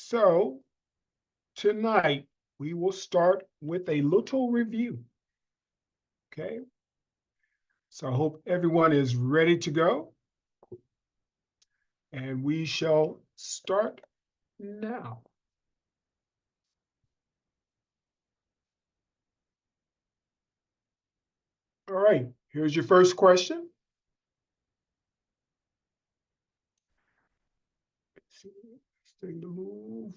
So tonight we will start with a little review. Okay. So I hope everyone is ready to go. And we shall start now. All right, here's your first question. Let's see, let's take the move.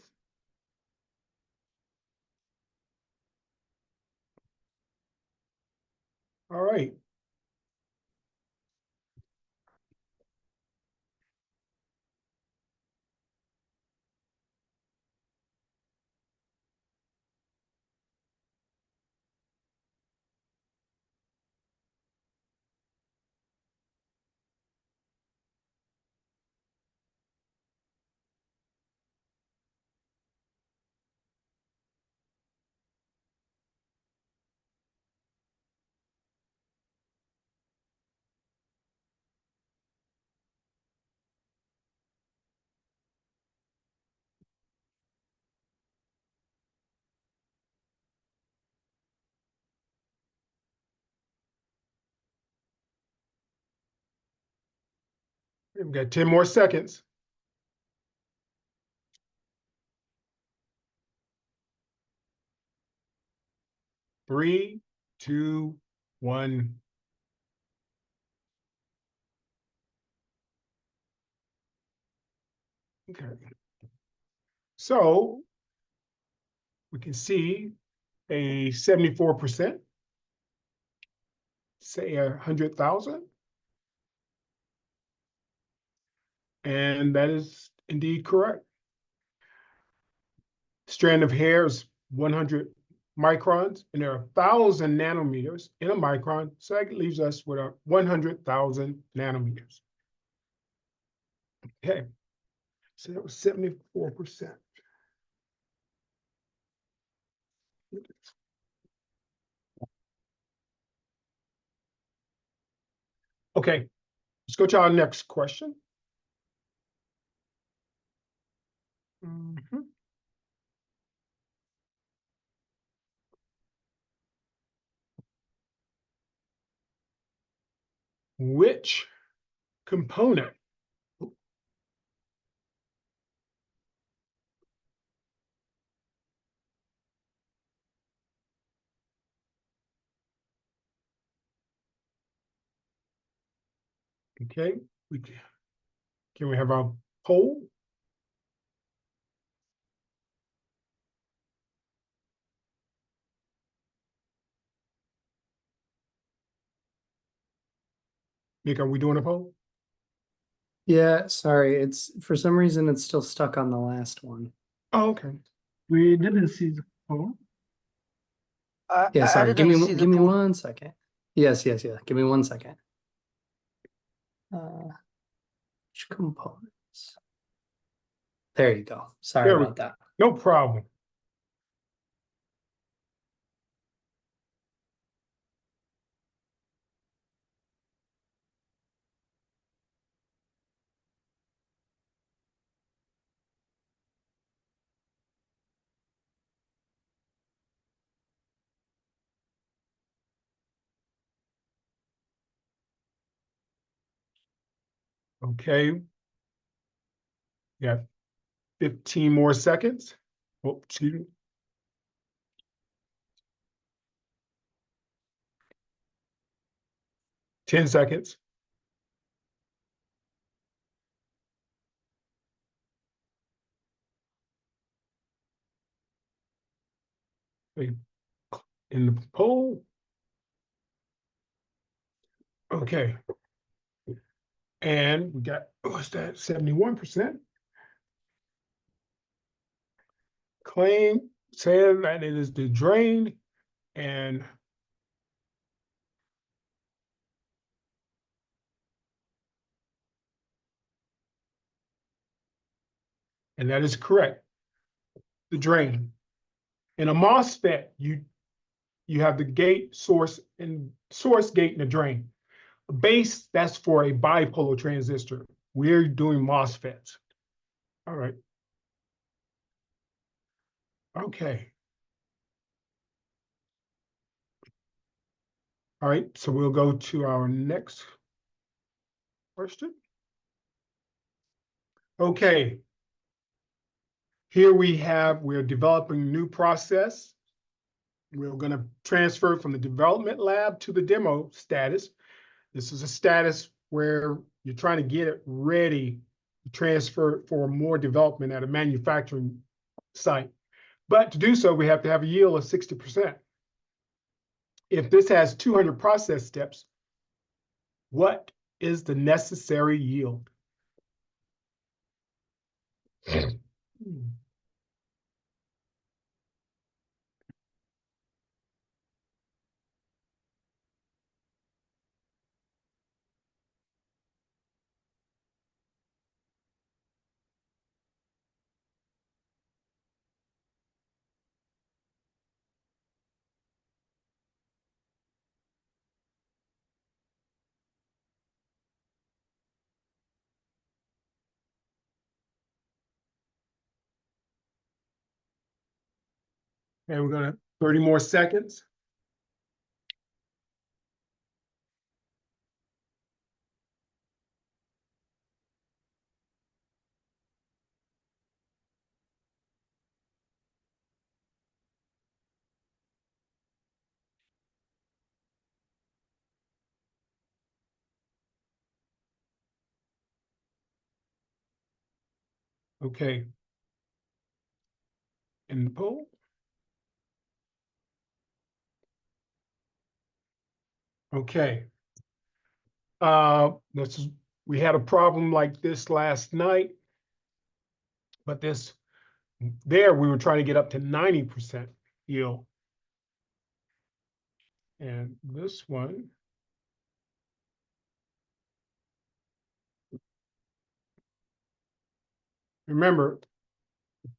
All right. We've got 10 more seconds. Three, two, one. Okay. So we can see a 74%, say 100,000. And that is indeed correct. Strand of hair is 100 microns, and there are 1,000 nanometers in a micron. So that leaves us with 100,000 nanometers. Okay, so that was 74%. Okay, let's go to our next question. Which component okay, can we have our poll? Nick, are we doing a poll? Yeah, sorry. It's for some reason it's still stuck on the last one. Oh, okay. We didn't see the poll. Yeah, sorry. Give me poll. 1 second. Yes. Give me 1 second. Which components? There you go. Sorry about that. No problem. Okay. Yeah, 15 more seconds. Oh, excuse me. 10 seconds. In the poll. Okay. And we got, what's that, 71%? Claim saying that it is the drain and that is correct. The drain. In a MOSFET, you have the gate, source, and source, gate, and the drain. A base, that's for a bipolar transistor. We're doing MOSFETs. All right. Okay. All right, so we'll go to our next question. Okay. Here we're developing a new process. We're going to transfer from the development lab to the demo status. This is a status where you're trying to get it ready to transfer for more development at a manufacturing site. But to do so, we have to have a yield of 60%. If this has 200 process steps, what is the necessary yield? And we're going to 30 more seconds. Okay. In the poll. Okay. We had a problem like this last night, but we were trying to get up to 90% yield. And this one, remember,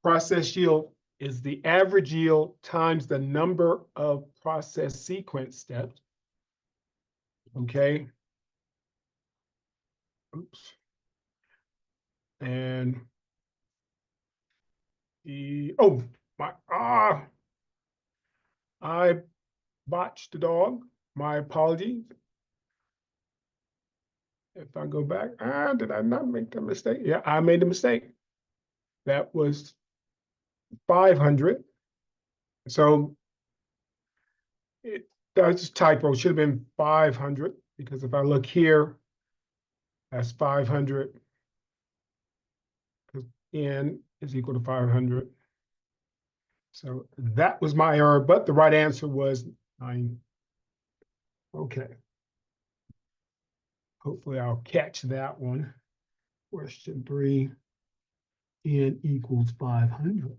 process yield is the average yield times the number of process sequence steps. Okay. Oops. And I botched the dog. My apologies. If I go back, did I not make the mistake? Yeah, I made a mistake. That was 500. So that's a typo. Should have been 500 because if I look here, that's 500 because n is equal to 500. So that was my error, but the right answer was 9. Okay. Hopefully I'll catch that one. Question 3, n equals 500.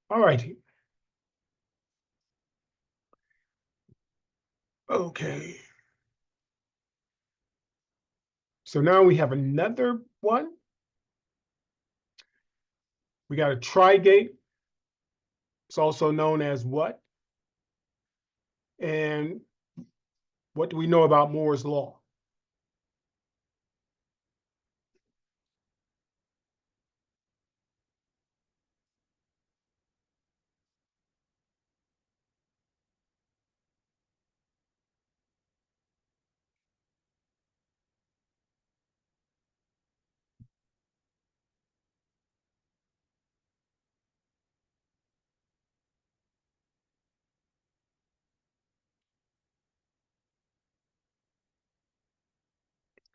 All righty. Okay. So now we have another one. We got a tri-gate. It's also known as what? And what do we know about Moore's law?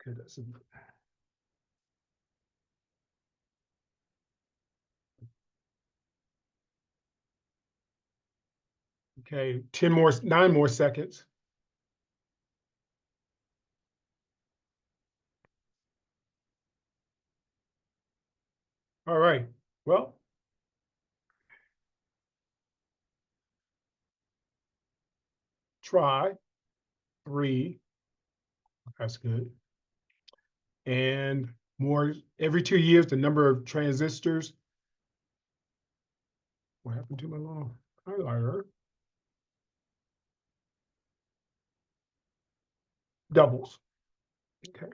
Okay, okay, 9 more seconds. All right, well. Try 3, that's good. And more, every 2 years, the number of transistors. What happened to my little highlighter? Doubles. Okay.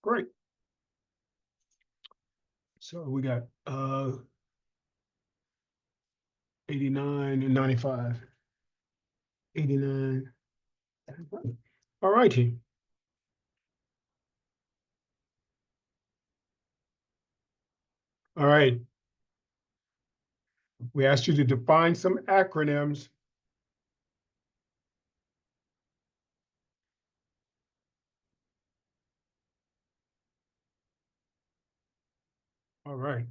Great. So we got 89 and 95. 89. All righty. All right. We asked you to define some acronyms. All right.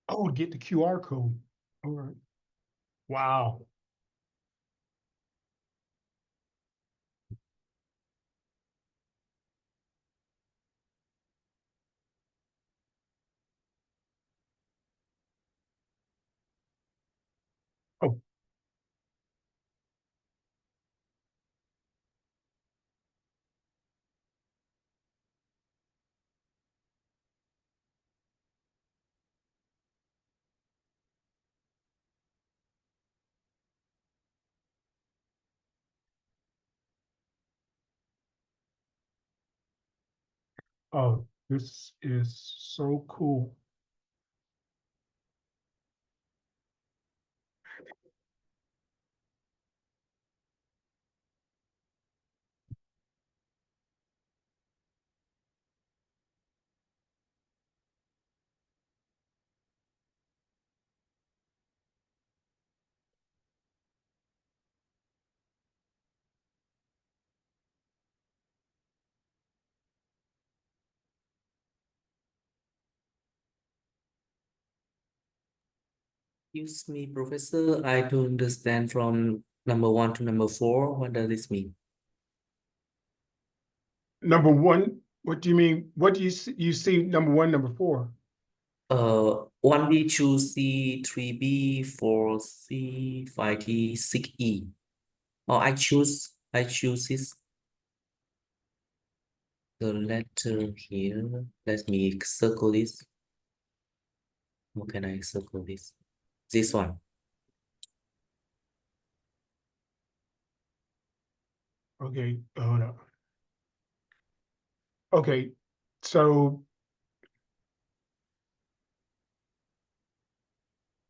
Oh, get the QR code. All right. Wow. Oh, oh, this is so cool. Excuse me, Professor, I don't understand from number 1 to number 4. What does this mean? Number one, what do you mean? What do you see? You see number one, number four? 1B, 2C, 3B, 4C, 5T, 6E. Oh, I choose this the letter here. Let me circle this. How can I circle this? This one. Okay, hold up. Okay, so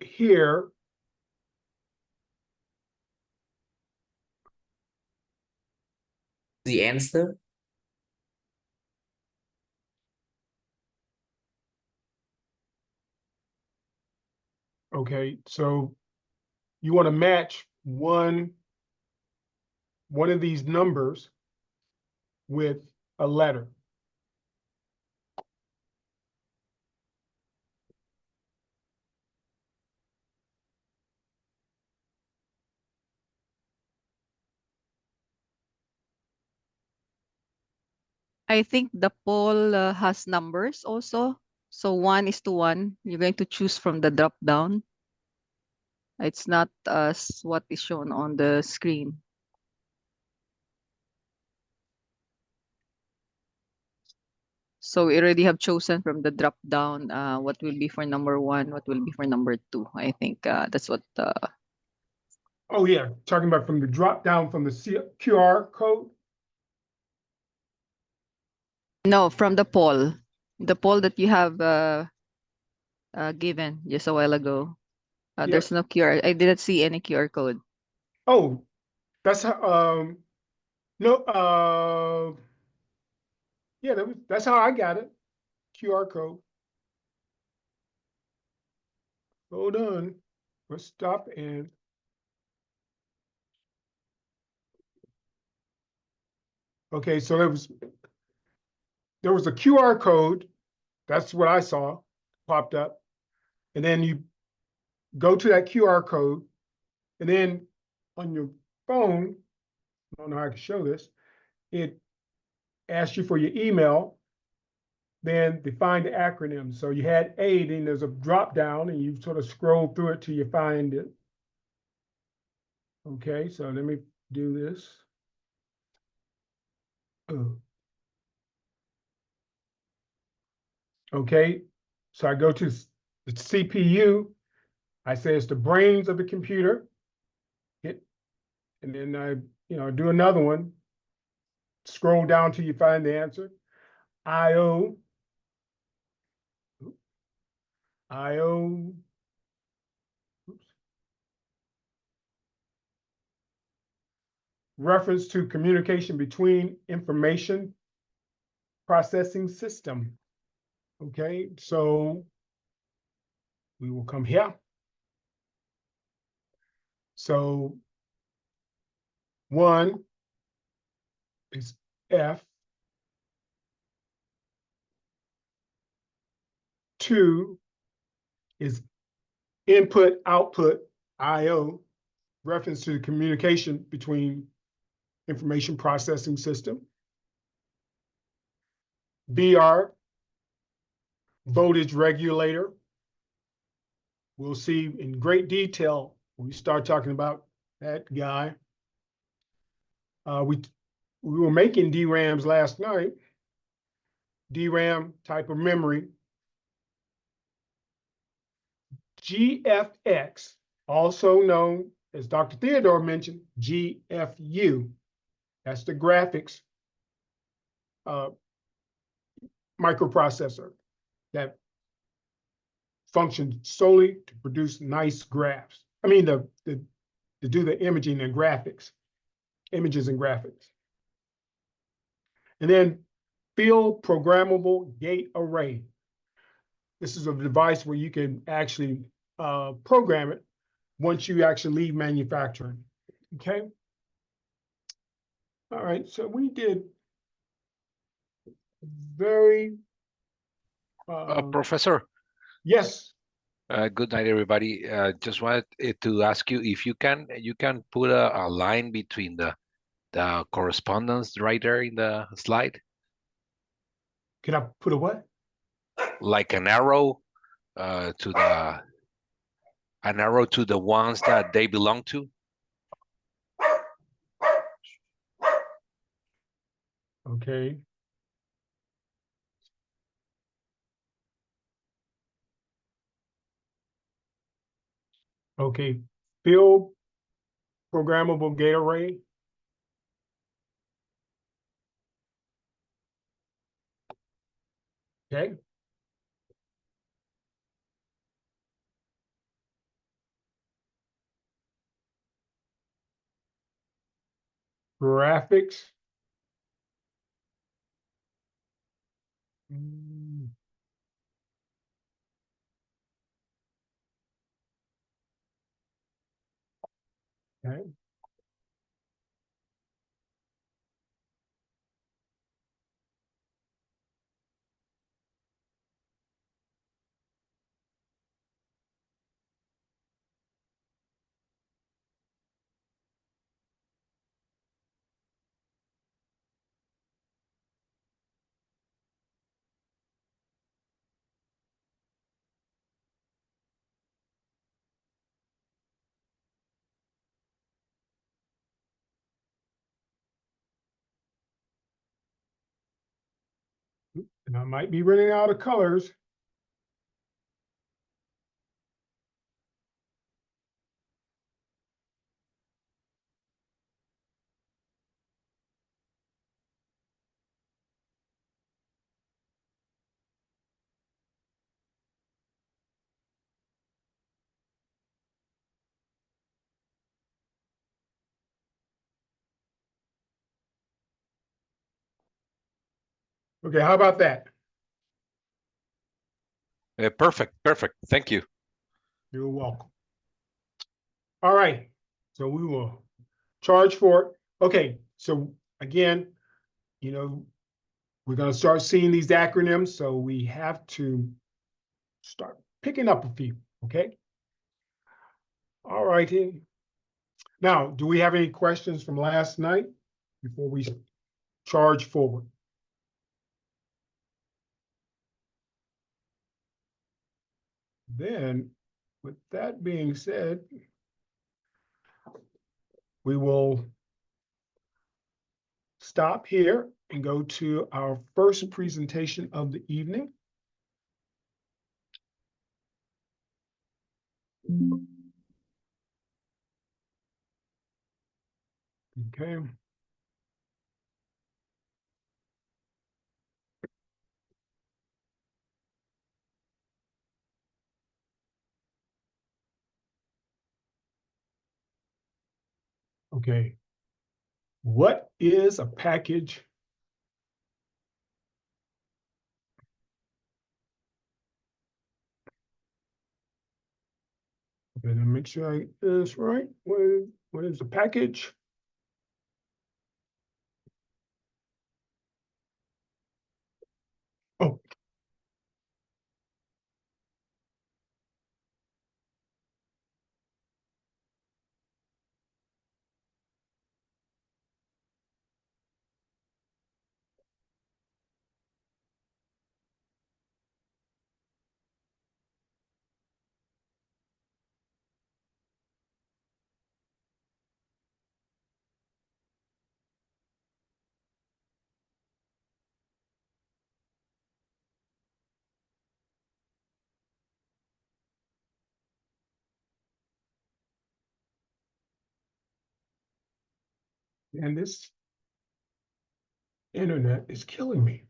here, The answer? okay, so you want to match one of these numbers with a letter. I think the poll has numbers also. So 1:1. You're going to choose from the drop down. It's not what is shown on the screen. So we already have chosen from the drop down what will be for number 1, what will be for number 2. I think that's what. Oh yeah, talking about from the drop down from the QR code. No, from the poll. The poll that you have given just a while ago. Yep. There's no QR. I didn't see any QR code. Oh, that's how, no, yeah, that's how I got it. QR code. Hold on. Let's stop and okay, so there was a QR code. That's what I saw popped up. And then you go to that QR code, and then on your phone, I don't know how I can show this, it asks you for your email, then define the acronym. So you had A, then there's a drop down, and you sort of scroll through it till you find it. Okay, so let me do this. Okay, so I go to the CPU. I say it's the brains of the computer. And then I, do another one. Scroll down till you find the answer. I/O. I/O. Reference to communication between information processing system. Okay, so we will come here. So 1 is F. 2 is input, output, I/O, reference to the communication between information processing system. BR, voltage regulator. We'll see in great detail when we start talking about that guy. We were making DRAMs last night. DRAM type of memory. GFX, also known as Dr. Theodore mentioned, GFU. That's the graphics microprocessor that functions solely to produce nice graphs. I mean, to do the imaging and graphics, images and graphics. And then field programmable gate array. This is a device where you can actually program it once you actually leave manufacturing. Okay. All right. So we did very. Professor. Yes. Good night, everybody. Just wanted to ask you if you can put a line between the correspondence right there in the slide. Can I put a what? Like an arrow to the ones that they belong to. Okay. Okay. Field programmable gate array. Okay. Graphics. Okay. And I might be running out of colors. Okay, how about that? Perfect. Thank you. You're welcome. All right, so we will charge for it. Okay, so again, we're going to start seeing these acronyms, so we have to start picking up a few, okay? All righty. Now, do we have any questions from last night before we charge forward? Then, with that being said, we will stop here and go to our first presentation of the evening. Okay. Okay. What is a package? Okay, let me make sure I get this right. What is a package? Oh, and this internet is killing me.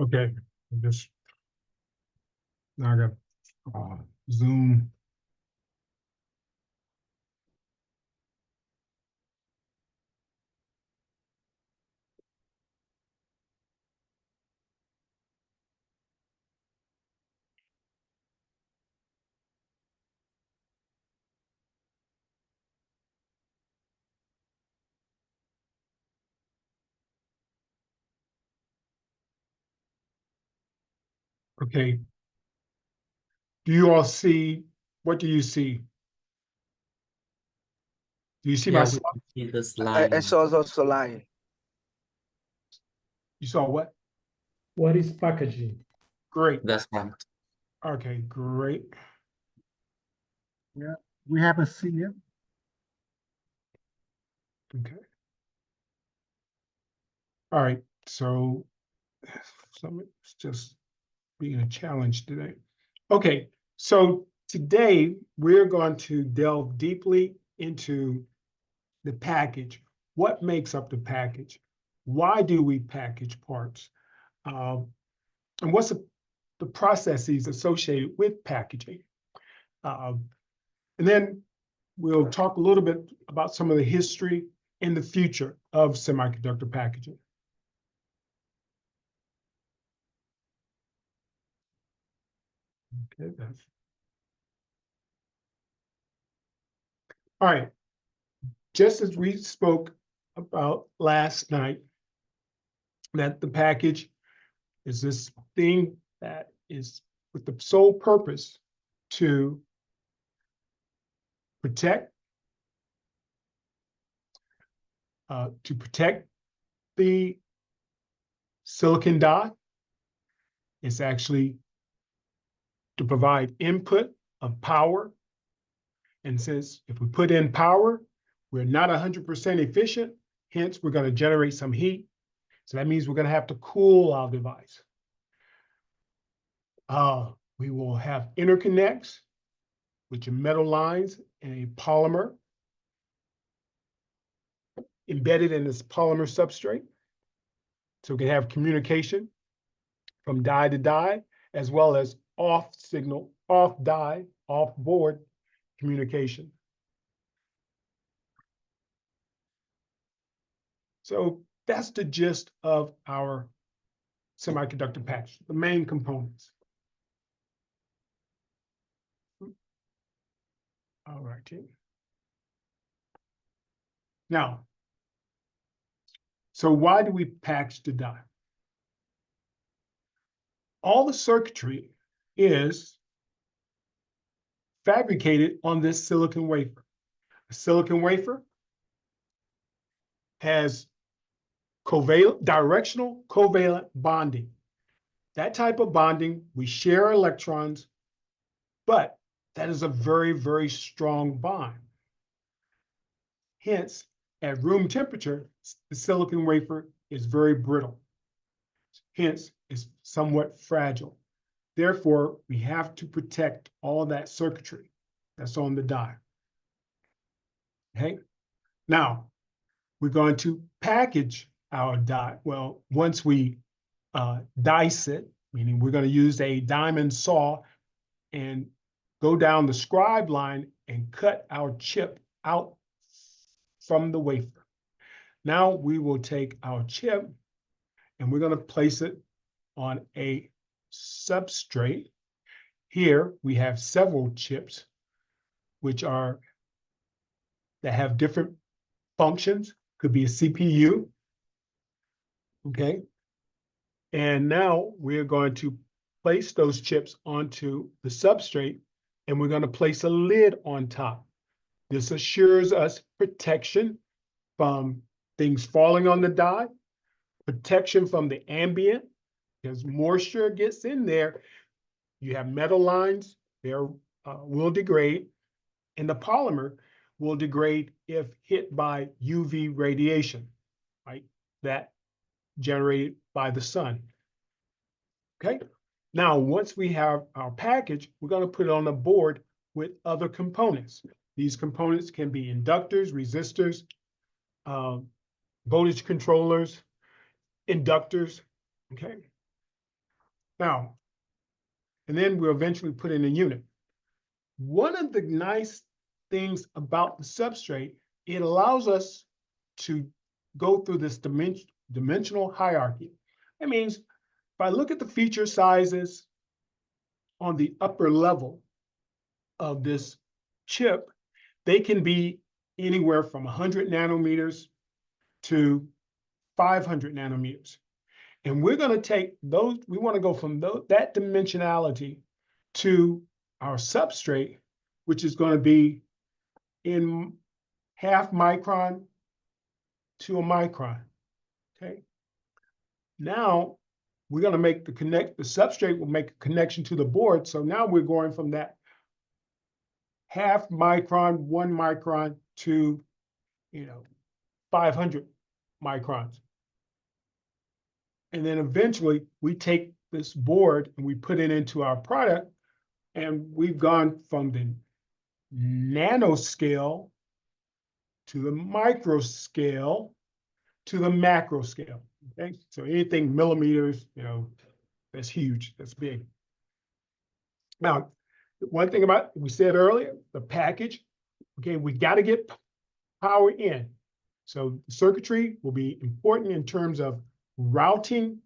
Okay, just now I got Zoom. Okay. Do you all see, what do you see? Do you see my Yeah, slide? See the I slide. saw also line. You saw what? What is packaging? Great. That's right. Okay, great. Yeah, we have a C here. Okay. All right, so it's just being a challenge today. Okay, so today we're going to delve deeply into the package. What makes up the package? Why do we package parts? And what's the processes associated with packaging? And then we'll talk a little bit about some of the history and the future of semiconductor packaging. Okay, that's all right. Just as we spoke about last night, that the package is this thing that is with the sole purpose to protect the silicon die. It's actually to provide input of power. And since if we put in power, we're not 100% efficient, hence we're going to generate some heat. So that means we're going to have to cool our device. We will have interconnects, which are metal lines and a polymer embedded in this polymer substrate. So we can have communication from die to die, as well as off signal, off die, off board communication. So that's the gist of our semiconductor package, the main components. All right, Jim. Now, so why do we package the die? All the circuitry is fabricated on this silicon wafer. A silicon wafer has directional covalent bonding. That type of bonding, we share electrons, but that is a very, very strong bond. Hence, at room temperature, the silicon wafer is very brittle. Hence, it's somewhat fragile. Therefore, we have to protect all that circuitry that's on the die. Okay, now we're going to package our die. Well, once we dice it, meaning we're going to use a diamond saw and go down the scribe line and cut our chip out from the wafer. Now we will take our chip and we're going to place it on a substrate. Here we have several chips that have different functions. Could be a CPU. Okay. And now we're going to place those chips onto the substrate and we're going to place a lid on top. This assures us protection from things falling on the die, protection from the ambient, because moisture gets in there. You have metal lines, they will degrade, and the polymer will degrade if hit by UV radiation, right? That generated by the sun. Okay, now once we have our package, we're going to put it on the board with other components. These components can be inductors, resistors, voltage controllers, inductors. Okay, now, and then we'll eventually put in a unit. One of the nice things about the substrate, it allows us to go through this dimensional hierarchy. That means if I look at the feature sizes on the upper level of this chip, they can be anywhere from 100 nanometers to 500 nanometers. And we're going to take those, we want to go from that dimensionality to our substrate, which is going to be in half micron to a micron. Okay. Now we're going to make the substrate will make a connection to the board. So now we're going from that half micron, 1 micron to, 500 microns. And then eventually we take this board and we put it into our product, and we've gone from the nanoscale to the micro scale to the macro scale. Okay, so anything millimeters, that's huge, that's big. Now, one thing about, we said earlier, the package, okay, we got to get power in. So the circuitry will be important in terms of routing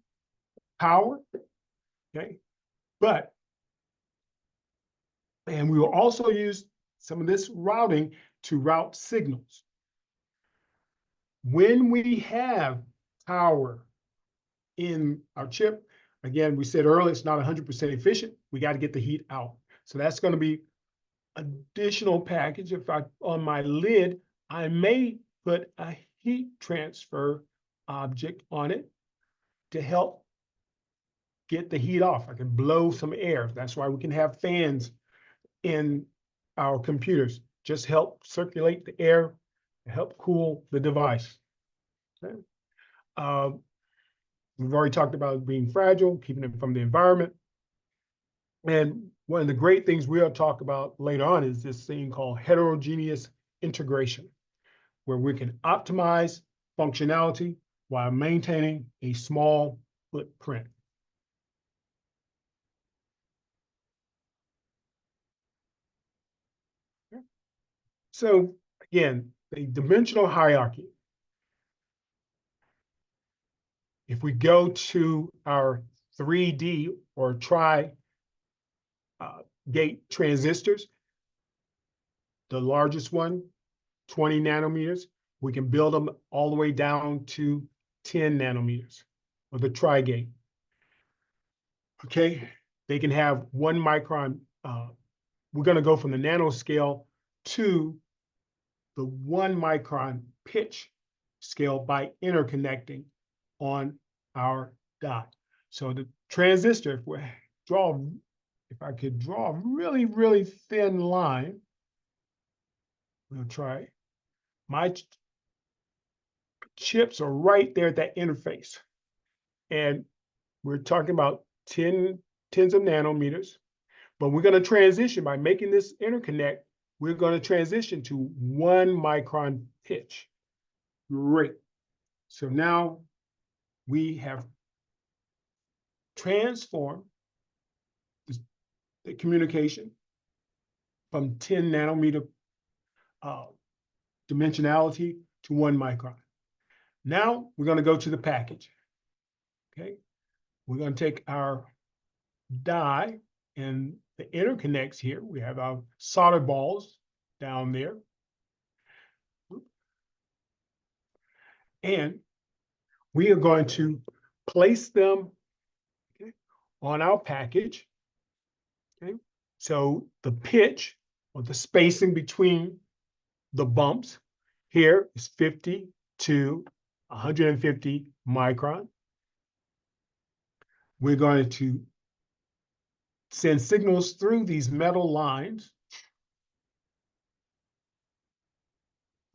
power, okay? And we will also use some of this routing to route signals. When we have power in our chip, again, we said earlier, it's not 100% efficient. We got to get the heat out. So that's going to be additional package. If on my lid, I may put a heat transfer object on it to help get the heat off. I can blow some air. That's why we can have fans in our computers. Just help circulate the air, help cool the device. Okay. We've already talked about it being fragile, keeping it from the environment. And one of the great things we'll talk about later on is this thing called heterogeneous integration, where we can optimize functionality while maintaining a small footprint. So again, the dimensional hierarchy. If we go to our 3D or gate transistors, the largest one, 20 nanometers, we can build them all the way down to 10 nanometers, or the tri-gate. Okay, they can have 1 micron. We're going to go from the nanoscale to the 1 micron pitch scale by interconnecting on our die. So the transistor, if I could draw a really, really thin line, we'll try. My chips are right there at that interface. And we're talking about tens of nanometers, but we're going to transition by making this interconnect. We're going to transition to 1 micron pitch. Great. So now we have transformed the communication from 10 nanometer dimensionality to 1 micron. Now we're going to go to the package. Okay. We're going to take our die and the interconnects here. We have our solder balls down there. And we are going to place them on our package. Okay. So the pitch or the spacing between the bumps here is 50 to 150 micron. We're going to send signals through these metal lines.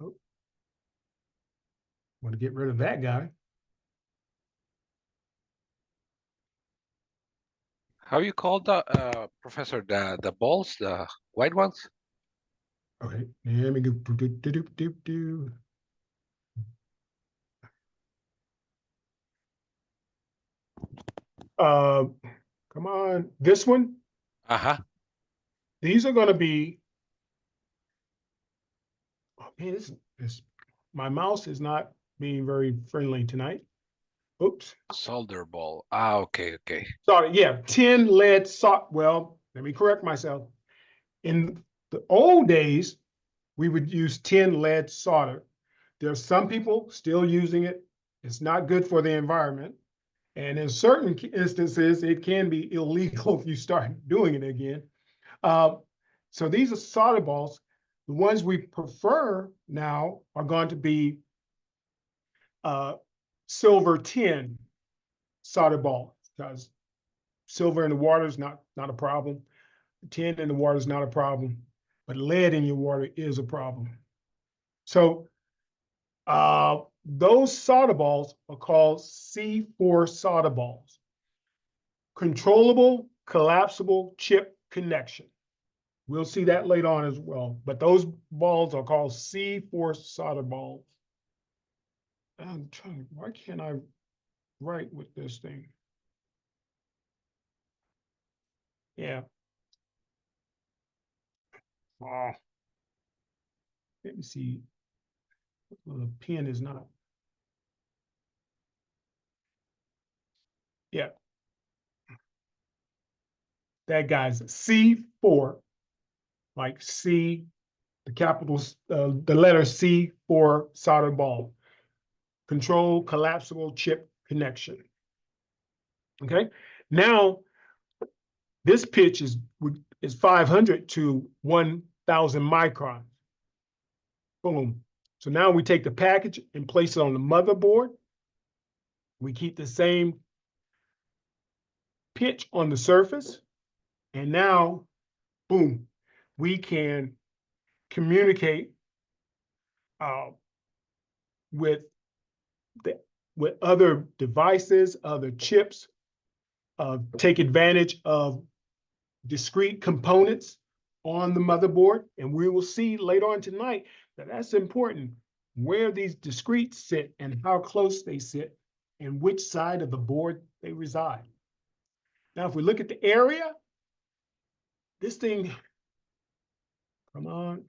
Oh, want to get rid of that guy. How you call the professor, the balls, the white ones? Okay, let me go. Come on, this one. Uh-huh. These are going to be. Oh man, my mouse is not being very friendly tonight. Oops. Solder ball. Ah, okay, okay. Sorry, yeah, 10 lead well, let me correct myself. In the old days, we would use 10 lead solder. There are some people still using it. It's not good for the environment. And in certain instances, it can be illegal if you start doing it again. So these are solder balls. The ones we prefer now are going to be silver tin solder ball, because silver in the water is not a problem. Tin in the water is not a problem, but lead in your water is a problem. So those solder balls are called C4 solder balls. Controllable collapsible chip connection. We'll see that later on as well, but those balls are called C4 solder balls. I'm trying, why can't I write with this thing? Yeah. Oh. Let me see. Well, the pen is not. Yeah. That guy's C4, like C, the capitals, the letter C for solder ball. Control collapsible chip connection. Okay. Now, this pitch is 500 to 1,000 microns. Boom. So now we take the package and place it on the motherboard. We keep the same pitch on the surface. And now, boom, we can communicate with other devices, other chips, take advantage of discrete components on the motherboard. And we will see later on tonight that that's important, where these discretes sit and how close they sit and which side of the board they reside. Now, if we look at the area, this thing, come on.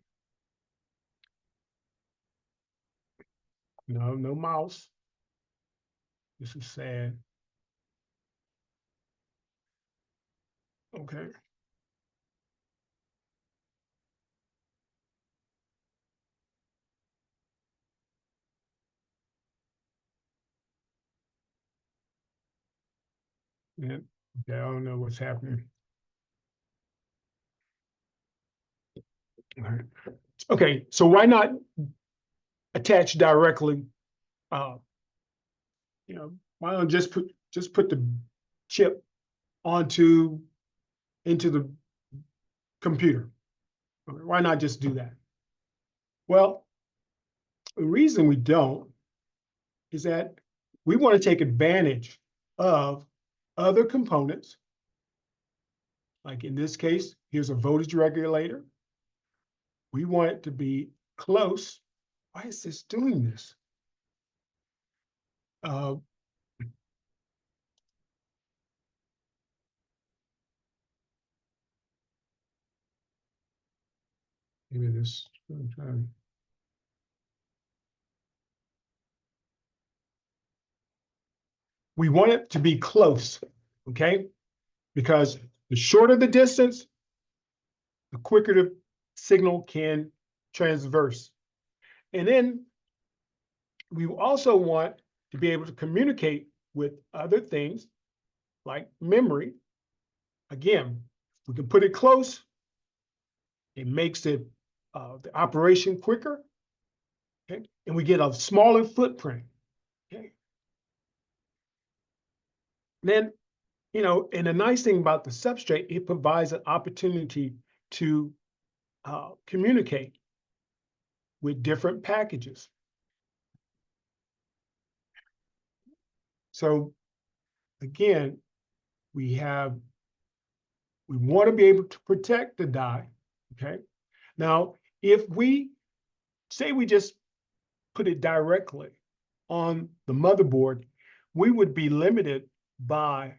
No mouse. This is sad. Okay. Yeah, okay, I don't know what's happening. All right. Okay, so why not attach directly you know, why don't just put the chip into the computer? Why not just do that? Well, the reason we don't is that we want to take advantage of other components. Like in this case, here's a voltage regulator. We want it to be close. Why is this doing this? Maybe this. We want it to be close, okay? Because the shorter the distance, the quicker the signal can transverse. And then we also want to be able to communicate with other things like memory. Again, if we can put it close, it makes it the operation quicker, okay? And we get a smaller footprint, okay? Then, you know, and the nice thing about the substrate, it provides an opportunity to communicate with different packages. So again, we want to be able to protect the die, okay? Now, if we say we just put it directly on the motherboard, we would be limited by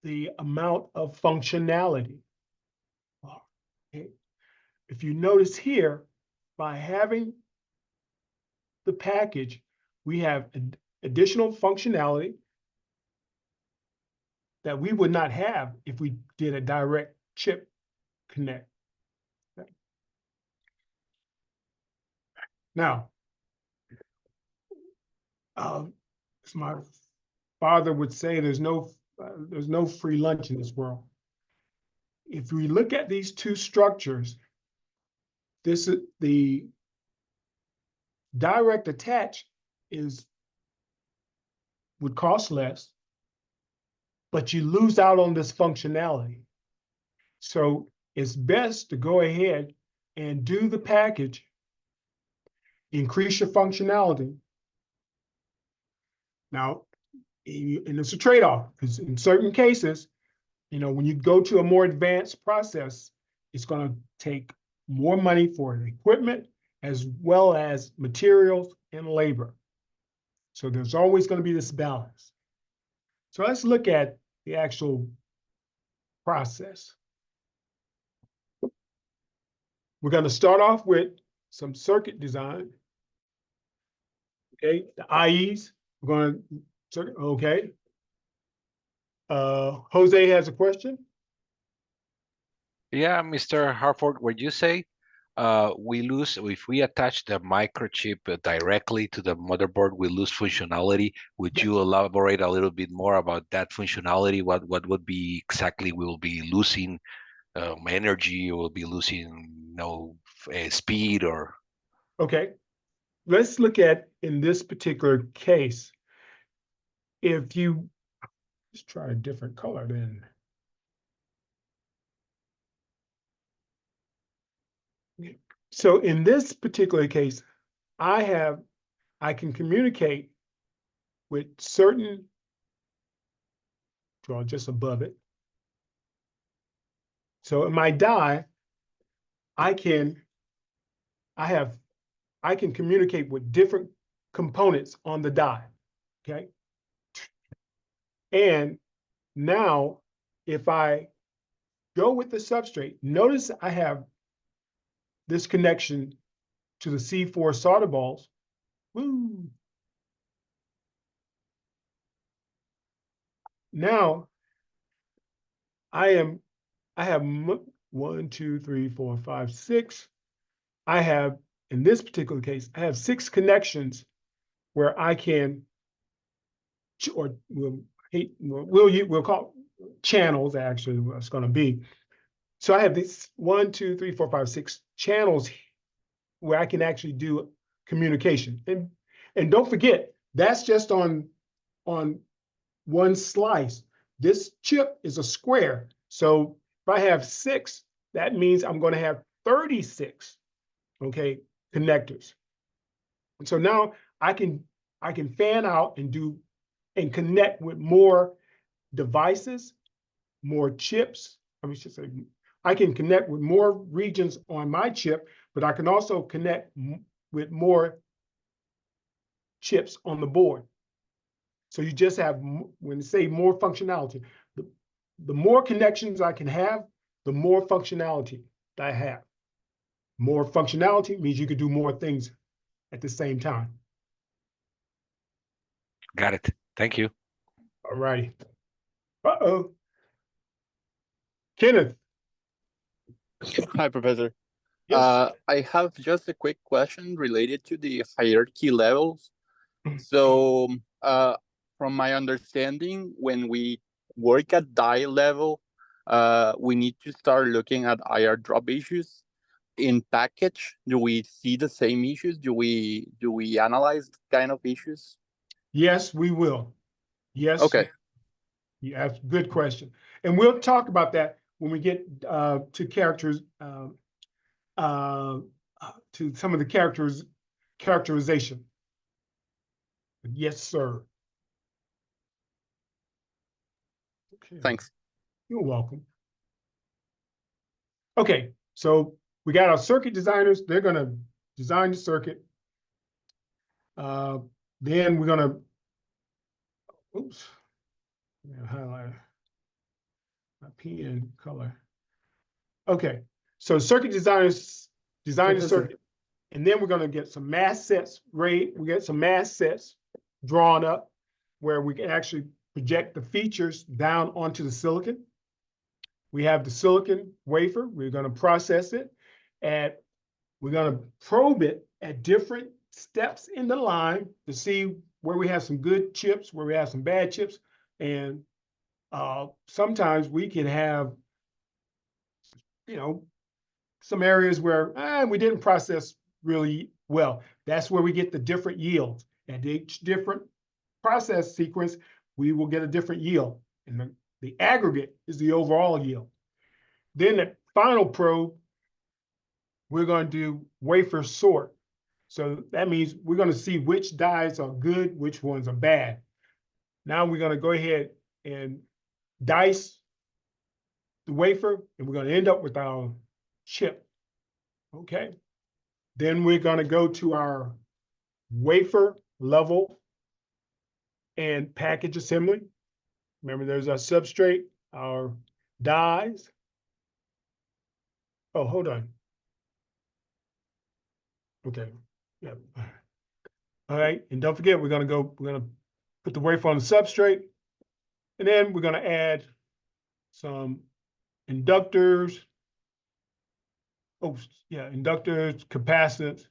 the amount of functionality. Okay. If you notice here, by having the package, we have additional functionality that we would not have if we did a direct chip connect. Okay. Now, as my father would say, there's no free lunch in this world. If we look at these two structures, this is the direct attach would cost less, but you lose out on this functionality. So it's best to go ahead and do the package, increase your functionality. Now, and it's a trade-off, because in certain cases, you know, when you go to a more advanced process, it's going to take more money for the equipment as well as materials and labor. So there's always going to be this balance. So let's look at the actual process. We're going to start off with some circuit design. Okay, the IEs, we're going to, okay. Jose has a question. Yeah, Mr. Harford, what you say, we lose, if we attach the microchip directly to the motherboard, we lose functionality. Would you elaborate a little bit more about that functionality? What would be exactly we will be losing energy, or will be losing speed, or? Okay, let's look at, in this particular case, if you, let's try a different color then. So in this particular case, I can communicate with certain, draw just above it. So in my die, I can communicate with different components on the die, okay? And now, if I go with the substrate, notice I have this connection to the C4 solder balls. Woo. Now, I have 1, 2, 3, 4, 5, 6. I have, in this particular case, I have 6 connections where I can, or we'll call channels, actually, what it's going to be. So I have these 1, 2, 3, 4, 5, 6 channels where I can actually do communication. And And don't forget, that's just on one slice. This chip is a square. So if I have 6, that means I'm going to have 36, okay, connectors. And so now I can fan out and connect with more devices, more chips. I should say, I can connect with more regions on my chip, but I can also connect with more chips on the board. So you just have, when you say more functionality, the more connections I can have, the more functionality that I have. More functionality means you can do more things at the same time. Got it. Thank you. All righty. Uh-oh. Kenneth. Hi, Professor. Yes. I have just a quick question related to the hierarchy levels. So, from my understanding, when we work at die level, we need to start looking at IR drop issues. In package, do we see the same issues? Do we analyze kind of issues? Yes, we will. Yes. Okay. Yeah, that's a good question. And we'll talk about that when we get to characters, to some of the characterization. Yes, sir. Okay. Thanks. You're welcome. Okay, so we got our circuit designers. They're going to design the circuit. Then we're going to, oops, highlight my pen color. Okay, so circuit designers design the Professor. circuit, and then we're going to get some mask sets. We get some mask sets drawn up where we can actually project the features down onto the silicon. We have the silicon wafer. We're going to process it, and we're going to probe it at different steps in the line to see where we have some good chips, where we have some bad chips, and sometimes we can have, some areas where we didn't process really well. That's where we get the different yields. At each different process sequence, we will get a different yield, and the aggregate is the overall yield. Then the final probe, we're going to do wafer sort. So that means we're going to see which dies are good, which ones are bad. Now we're going to go ahead and dice the wafer, and we're going to end up with our chip. Okay. Then we're going to go to our wafer level and package assembly. Remember, there's our substrate, our dies. Oh, hold on. Okay. Yeah. All right. And don't forget, we're going to put the wafer on the substrate, and then we're going to add some inductors. Oh, yeah, inductors, capacitors,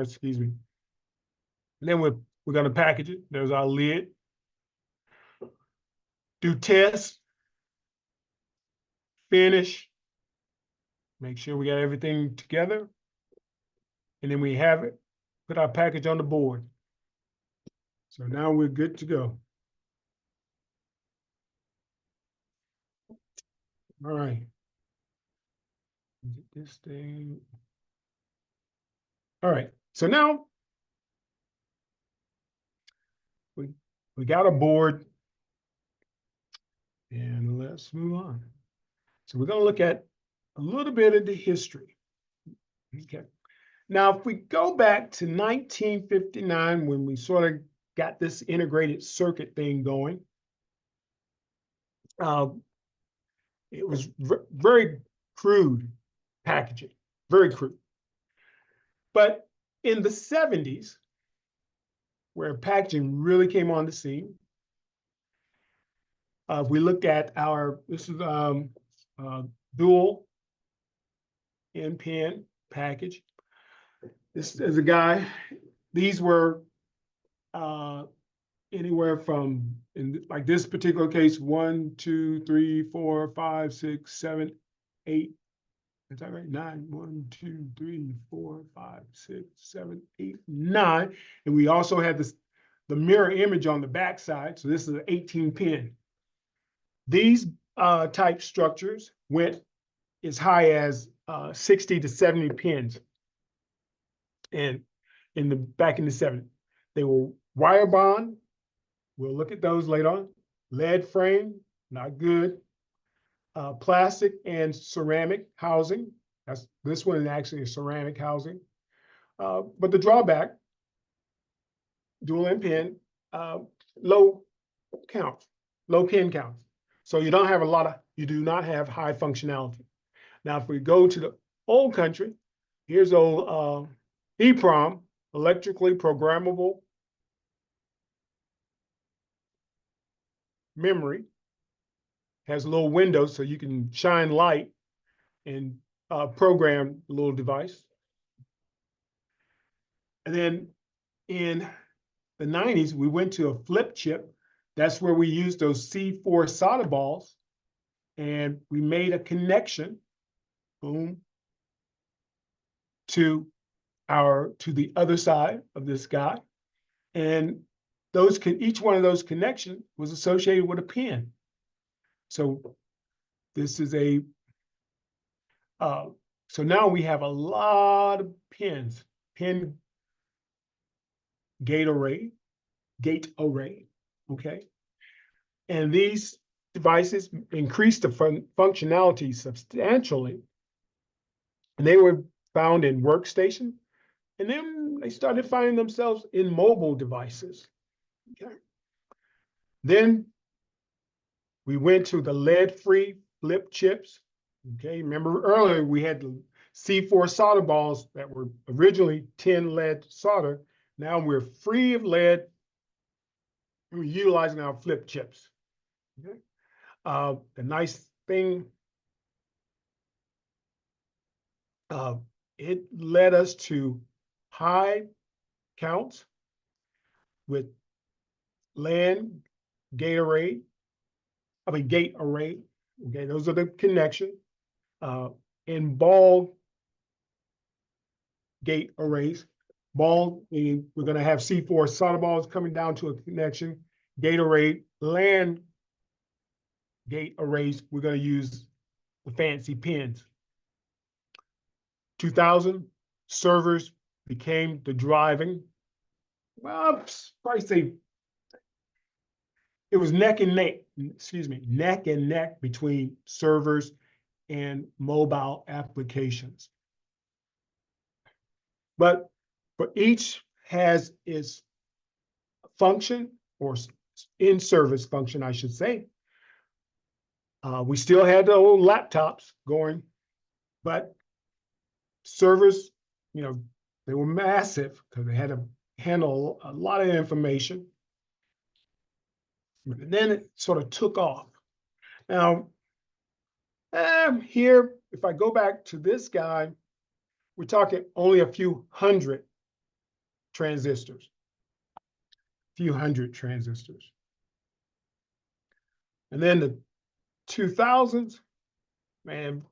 excuse me. And then we're going to package it. There's our lid. Do tests. Finish. Make sure we got everything together. And then we have it. Put our package on the board. So now we're good to go. All right. Get this thing. All right. So now we got a board. And let's move on. So we're going to look at a little bit of the history. Okay. Now, if we go back to 1959, when we sort of got this integrated circuit thing going, it was very crude packaging, very crude. But in the 70s, where packaging really came on the scene, we looked at this is dual N-pin package. This is a guy, these were anywhere from, in like this particular case, 1, 2, 3, 4, 5, 6, 7, 8 Is that right? 9, 1, 2, 3, 4, 5, 6, 7, 8, 9. And we also had this, the mirror image on the backside. So this is an 18 pin. These type structures went as high as 60 to 70 pins. And back in the 70s, they were wire bond. We'll look at those later on. Lead frame, not good. Plastic and ceramic housing. This one is actually a ceramic housing. But the drawback, dual end pin, low pin count. So you don't have you do not have high functionality. Now, if we go to the old country, here's old EEPROM, electrically programmable memory. Has little windows so you can shine light and program the little device. And then in the 90s, we went to a flip chip. That's where we used those C4 solder balls and we made a connection, boom, to the other side of this guy. And each one of those connections was associated with a pin. So this is so now we have a lot of pins, pin gate array, okay? And these devices increased the functionality substantially. And they were found in workstation. And then they started finding themselves in mobile devices, okay? Then we went to the lead-free flip chips. Okay, remember earlier we had the C4 solder balls that were originally tin lead solder. Now we're free of lead. We're utilizing our flip chips. Okay. The nice thing, it led us to high counts with LAN gate array. Gate array. Okay, those are the connection. And ball gate arrays. Ball, we're going to have C4 solder balls coming down to a connection. Gate array, LAN gate arrays, we're going to use the fancy pins. 2000, servers became the driving. Well, probably say it was neck and neck between servers and mobile applications. But each has its function or in-service function, I should say. We still had the old laptops going, but servers, they were massive because they had to handle a lot of information. And then it sort of took off. Now, here, if I go back to this guy, we're talking only a few hundred transistors. And then the 2000s, man,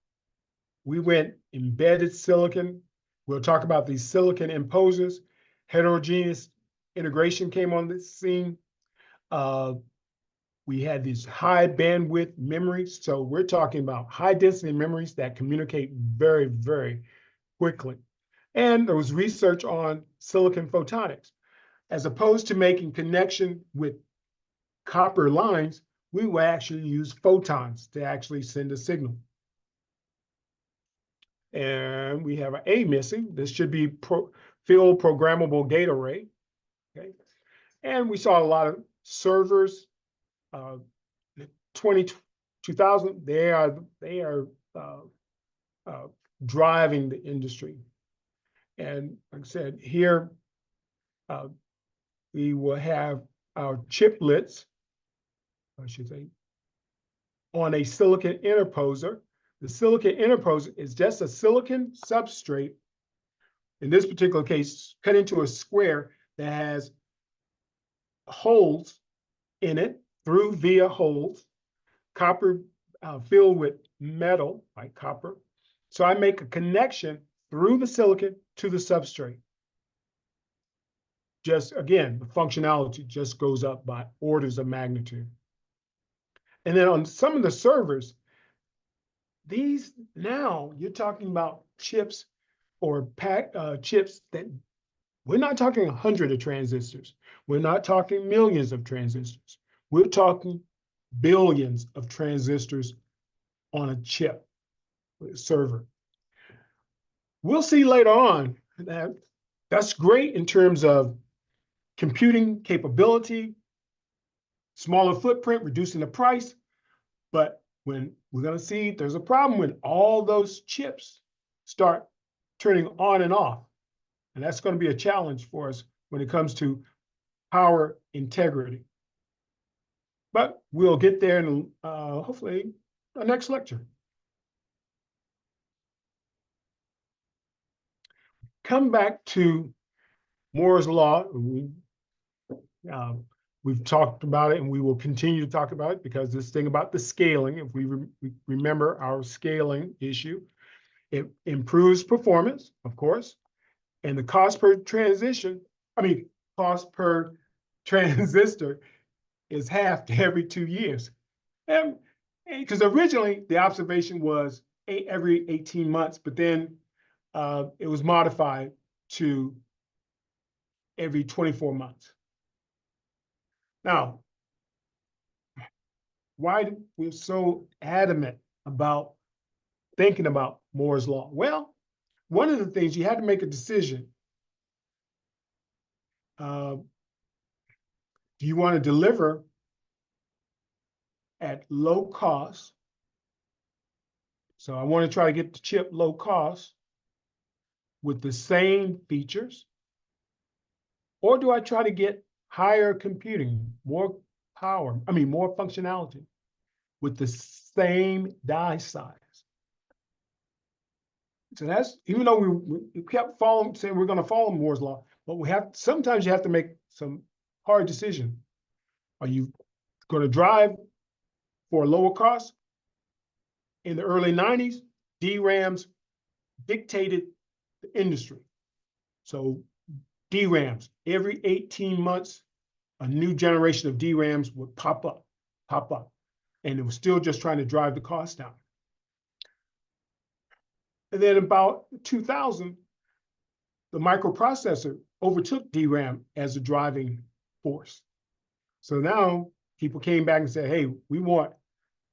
we went embedded silicon. We'll talk about these silicon imposers. Heterogeneous integration came on the scene. We had these high bandwidth memories. So we're talking about high density memories that communicate very, very quickly. And there was research on silicon photonics. As opposed to making connection with copper lines, we will actually use photons to actually send a signal. And we have an A missing. This should be field programmable gate array. Okay. And we saw a lot of servers. 2000, they are driving the industry. And like I said, here we will have our chiplets, I should say, on a silicon interposer. The silicon interposer is just a silicon substrate, in this particular case, cut into a square that has holes in it through via holes, copper filled with metal, like copper, So I make a connection through the silicon to the substrate. Just again, the functionality just goes up by orders of magnitude. And then on some of the servers, these now you're talking about chips or chips that we're not talking 100 of transistors. We're not talking millions of transistors. We're talking billions of transistors on a chip, a server. We'll see later on that that's great in terms of computing capability, smaller footprint, reducing the price. But when we're going to see there's a problem when all those chips start turning on and off. And that's going to be a challenge for us when it comes to power integrity. But we'll get there in hopefully our next lecture. Come back to Moore's Law. We've talked about it and we will continue to talk about it because this thing about the scaling, if we remember our scaling issue, it improves performance, of course, and the cost per cost per transistor is halved every 2 years. And because originally the observation was every 18 months, but then it was modified to every 24 months. Now, why we're so adamant about thinking about Moore's Law? Well, one of the things you had to make a decision. Do you want to deliver at low cost? So I want to try to get the chip low cost with the same features. Or do I try to get higher computing, more power, more functionality with the same die size? So that's, even though we kept saying we're going to follow Moore's Law, but sometimes you have to make some hard decisions. Are you going to drive for a lower cost? In the early 90s, DRAMs dictated the industry. So DRAMs, every 18 months, a new generation of DRAMs would pop up. And it was still just trying to drive the cost down. And then about 2000, the microprocessor overtook DRAM as a driving force. So now people came back and said, hey, we want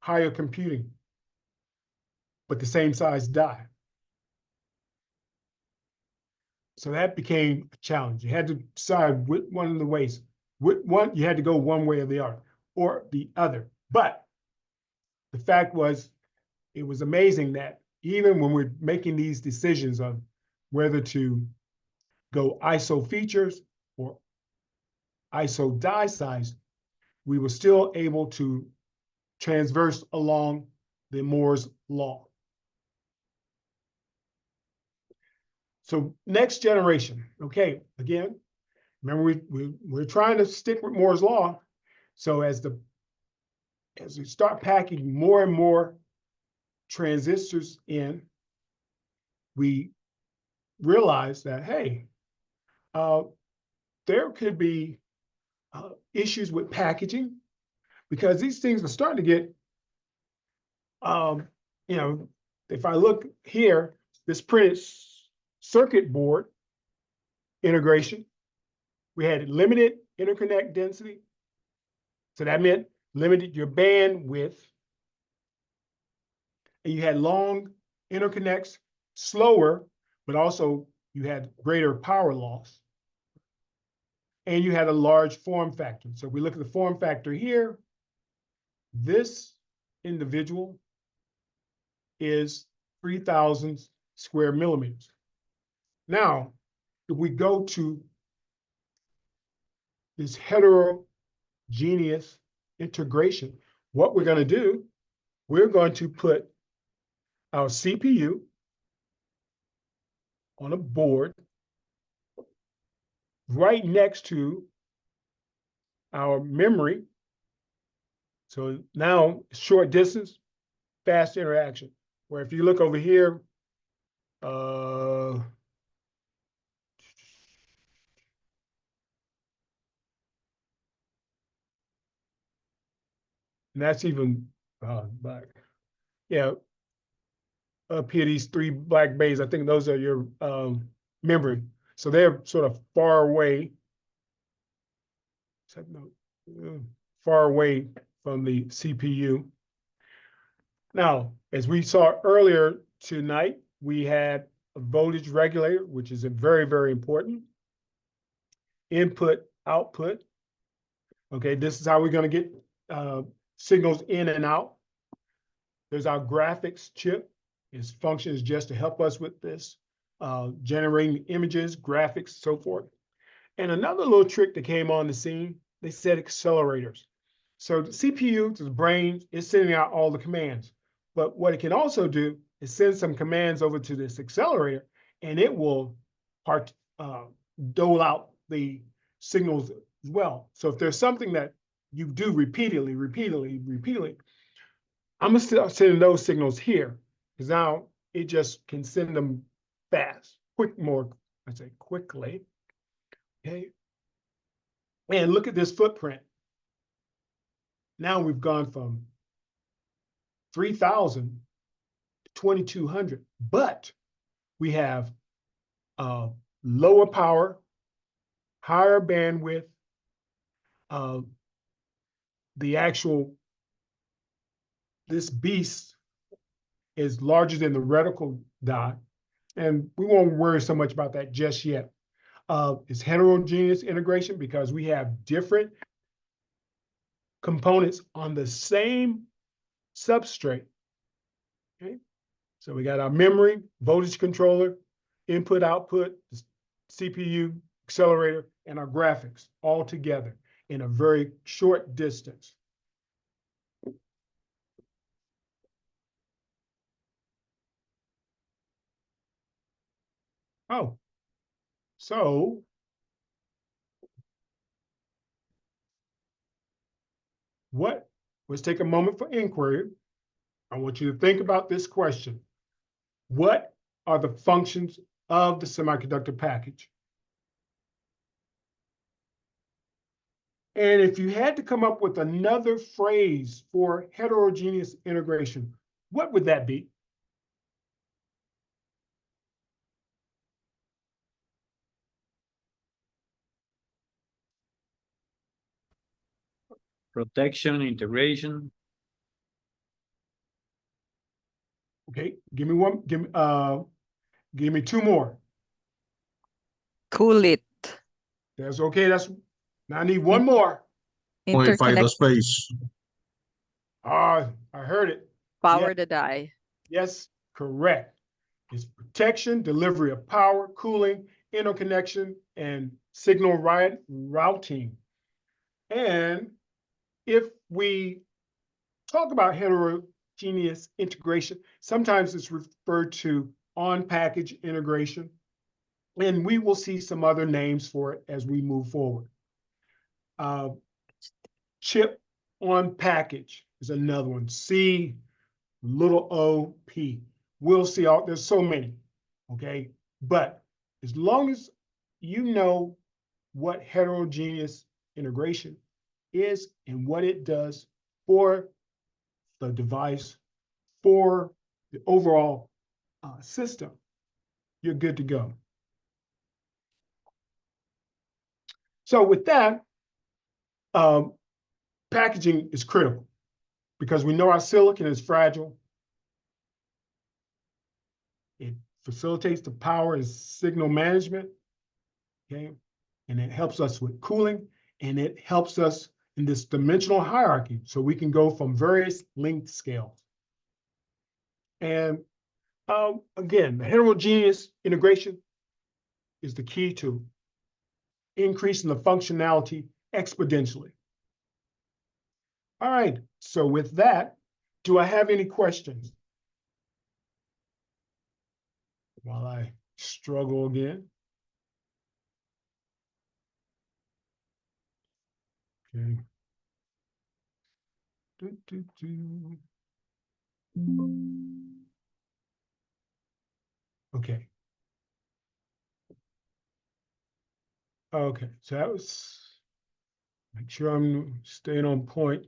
higher computing, but the same size die. So that became a challenge. You had to decide which one of the ways, you had to go one way or the other. But the fact was, it was amazing that even when we're making these decisions of whether to go ISO features or ISO die size, we were still able to transverse along the Moore's Law. So next generation, okay, again, remember we're trying to stick with Moore's Law. So as we start packing more and more transistors in, we realize that, hey, there could be issues with packaging because these things are starting to get, if I look here, this printed circuit board integration, we had limited interconnect density. So that meant limited your bandwidth. And you had long interconnects, slower, but also you had greater power loss. And you had a large form factor. So if we look at the form factor here, this individual is 3,000 square millimeters. Now, if we go to this heterogeneous integration, what we're going to do, we're going to put our CPU on a board right next to our memory. So now short distance, fast interaction. Where if you look over here, Uh, and that's even black. Yeah, up here, these three black bays, I think those are your memory. So they're sort of far away. Far away from the CPU. Now, as we saw earlier tonight, we had a voltage regulator, which is very, very important. Input, output. Okay, this is how we're going to get signals in and out. There's our graphics chip. Its function is just to help us with this, generating images, graphics, so forth. And another little trick that came on the scene, they said accelerators. So the CPU, to the brain, is sending out all the commands. But what it can also do is send some commands over to this accelerator, and it will dole out the signals as well. So if there's something that you do repeatedly, I'm gonna start sending those signals here, because now it just can send them fast, quickly. Okay. And look at this footprint. Now we've gone from 3,000 to 2,200, but we have lower power, higher bandwidth, this beast is larger than the reticle die, and we won't worry so much about that just yet. It's heterogeneous integration because we have different components on the same substrate. Okay, so we got our memory, voltage controller, input, output, CPU, accelerator, and our graphics all together in a very short distance. Oh, so let's take a moment for inquiry. I want you to think about this question. What are the functions of the semiconductor package? And if you had to come up with another phrase for heterogeneous integration, what would that be? Protection, integration. Okay, give me two more. Cool it. That's okay. Now I need one more. Modify the Interconnect, space. I heard it. power the die. Yes, correct. It's protection, delivery of power, cooling, interconnection, and signal routing. And if we talk about heterogeneous integration, sometimes it's referred to on-package integration, and we will see some other names for it as we move forward. Chip on package is another one. C, little o, P. We'll see there's so many, okay? But as long as you know what heterogeneous integration is and what it does for the device, for the overall system, you're good to go. So with that, packaging is critical because we know our silicon is fragile. It facilitates the power and signal management, okay? And it helps us with cooling, and it helps us in this dimensional hierarchy so we can go from various length scales. And again, the heterogeneous integration is the key to increasing the functionality exponentially. All right, so with that, do I have any questions? While I struggle again. Okay. Okay. Okay, so that was, make sure I'm staying on point.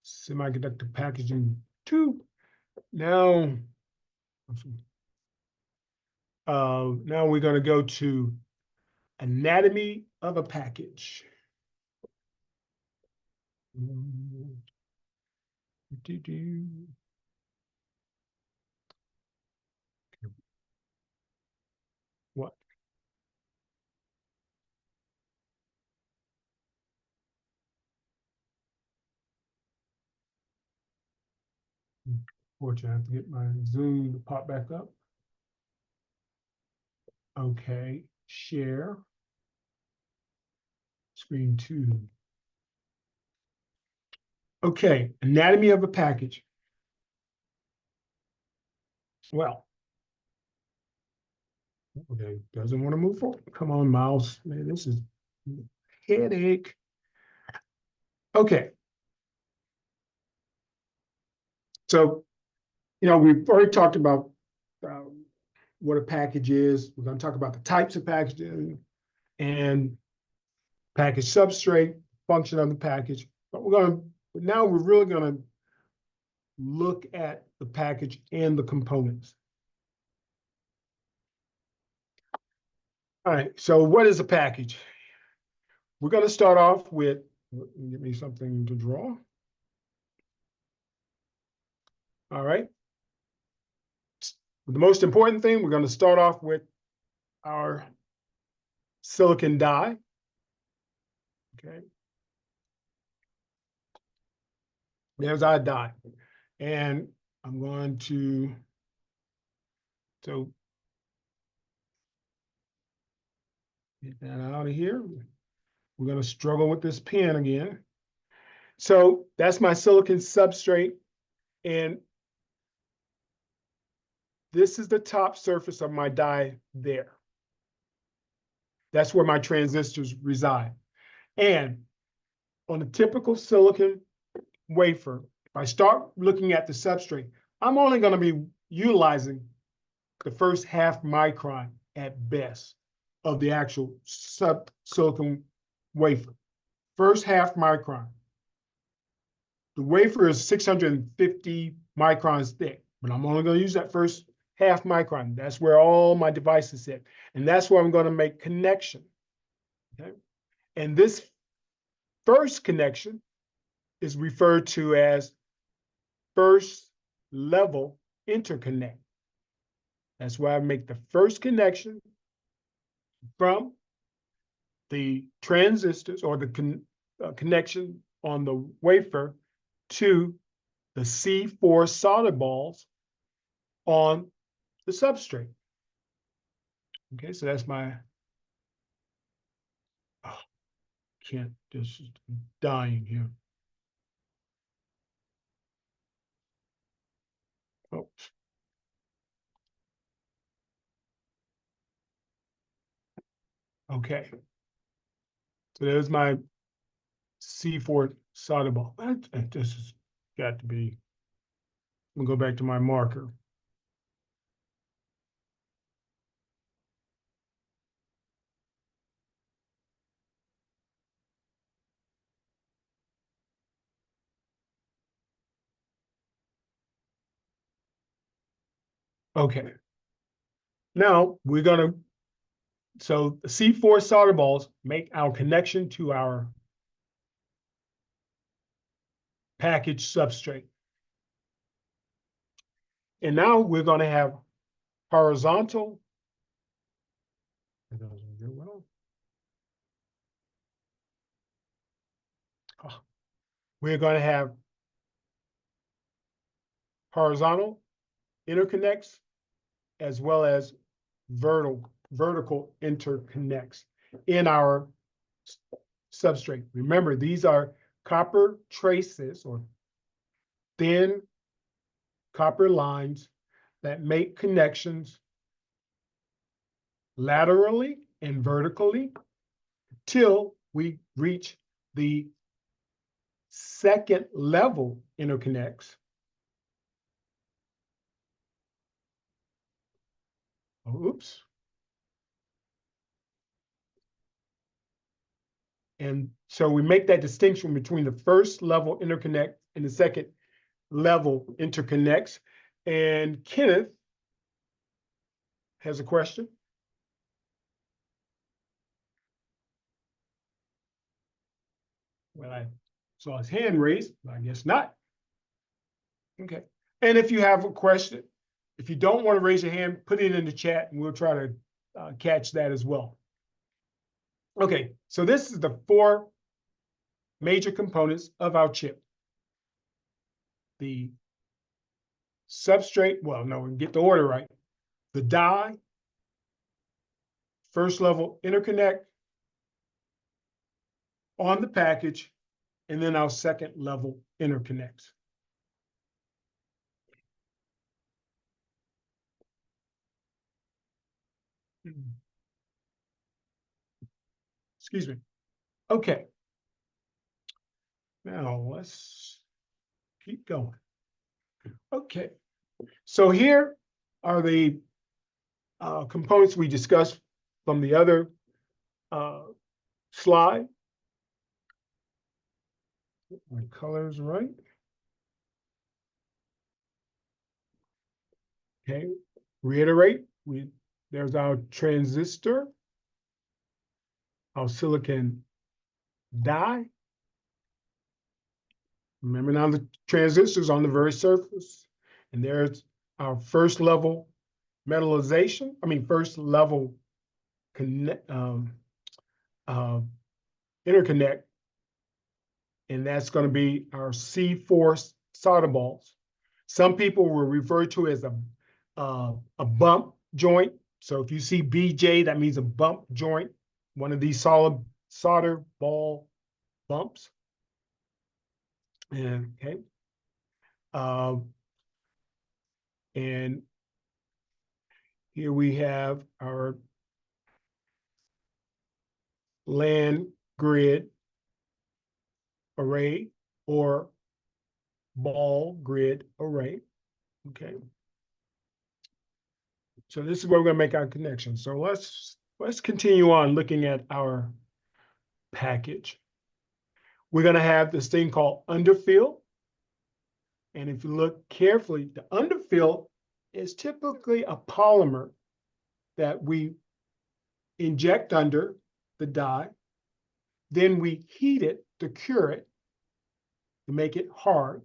Semiconductor packaging 2. Now, now we're going to go to anatomy of a package. What? Fortunately, I have to get my Zoom to pop back up. Okay, share. Screen 2. Okay, anatomy of a package. Well, okay, doesn't want to move forward. Come on, mouse. Man, this is headache. Okay. So, we've already talked about what a package is. We're going to talk about the types of packaging and package substrate, function of the package. But now we're really going to look at the package and the components. All right, so what is a package? We're going to start off with, give me something to draw. All right. The most important thing, we're going to start off with our silicon die. Okay. There's our die. And I'm going to, so get that out of here. We're going to struggle with this pen again. So that's my silicon substrate. And this is the top surface of my die there. That's where my transistors reside. And on a typical silicon wafer, if I start looking at the substrate, I'm only going to be utilizing the first half micron at best of the actual silicon wafer. First half micron. The wafer is 650 microns thick, but I'm only going to use that first half micron. That's where all my devices sit. And that's where I'm going to make connection. Okay? And this first connection is referred to as first level interconnect. That's why I make the first connection from the transistors or the connection on the wafer to the C4 solder balls on the substrate. Okay, so that's my, oh, can't, just dying here. Oh. Okay. So there's my C4 solder ball. This has got to be, I'm gonna go back to my marker. Okay. Now we're gonna, so the C4 solder balls make our connection to our package substrate. And now we're gonna have horizontal. It doesn't do well. Oh, we're gonna have horizontal interconnects as well as vertical interconnects in our substrate. Remember, these are copper traces or thin copper lines that make connections laterally and vertically till we reach the second level interconnects. Oops. And so we make that distinction between the first level interconnect and the second level interconnects. And Kenneth has a question. Well, I saw his hand raised, but I guess not. Okay. And if you have a question, if you don't want to raise your hand, put it in the chat and we'll try to catch that as well. Okay, so this is the 4 major components of our chip. The substrate, well, no, we can get the order right. The die, first level interconnect on the package, and then our second level interconnects. Excuse me. Okay. Now let's keep going. Okay. So here are the components we discussed from the other slide. Get my colors right. Okay. Reiterate. There's our transistor, our silicon die. Remember now the transistor's on the very surface. And there's our first level metallization. I mean, first level interconnect. And that's going to be our C4 solder balls. Some people will refer to it as a bump joint. So if you see BJ, that means a bump joint, one of these solid solder ball bumps. And, okay. And here we have our land grid array or ball grid array. Okay. So this is where we're going to make our connection. So let's continue on looking at our package. We're going to have this thing called underfill. And if you look carefully, the underfill is typically a polymer that we inject under the die. Then we heat it to cure it, to make it hard.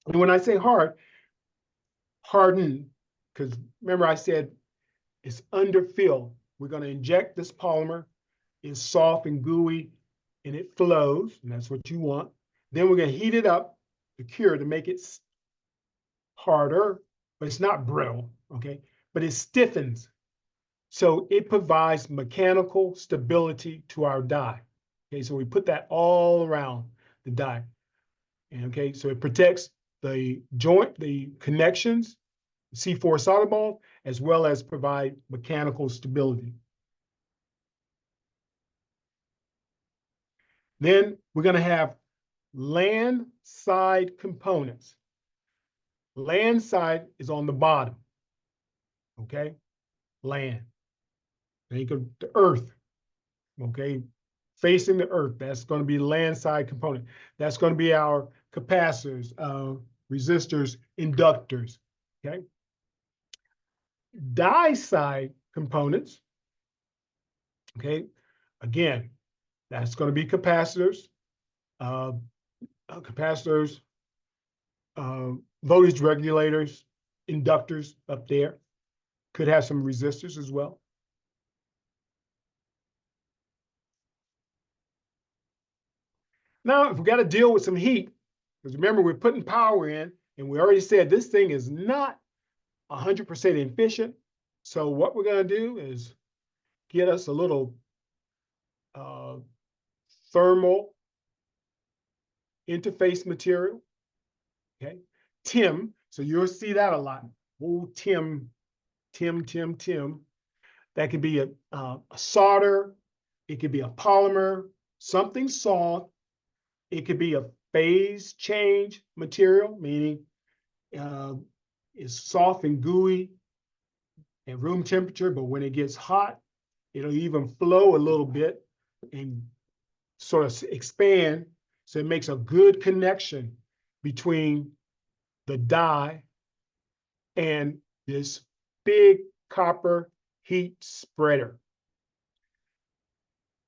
And when I say hard, harden, because remember I said it's underfill. We're going to inject this polymer. It's soft and gooey, and it flows, and that's what you want. Then we're going to heat it up to cure to make it harder, but it's not brittle, okay? But it stiffens. So it provides mechanical stability to our die. Okay, so we put that all around the die. And okay, so it protects the joint, the connections, C4 solder ball, as well as provide mechanical stability. Then we're going to have land side components. Land side is on the bottom. Okay, land. Think of the earth. Okay, facing the earth. That's going to be land side component. That's going to be our capacitors, resistors, inductors. Okay. Die side components. Okay, again, that's going to be capacitors, voltage regulators, inductors up there. Could have some resistors as well. Now, if we got to deal with some heat, because remember, we're putting power in, and we already said this thing is not 100% efficient. So what we're going to do is get us a little thermal interface material, okay? TIM, so you'll see that a lot. Oh, TIM. That could be a solder, it could be a polymer, something soft. It could be a phase change material, meaning it's soft and gooey, at room temperature, but when it gets hot, it'll even flow a little bit and sort of expand. So it makes a good connection between the die and this big copper heat spreader.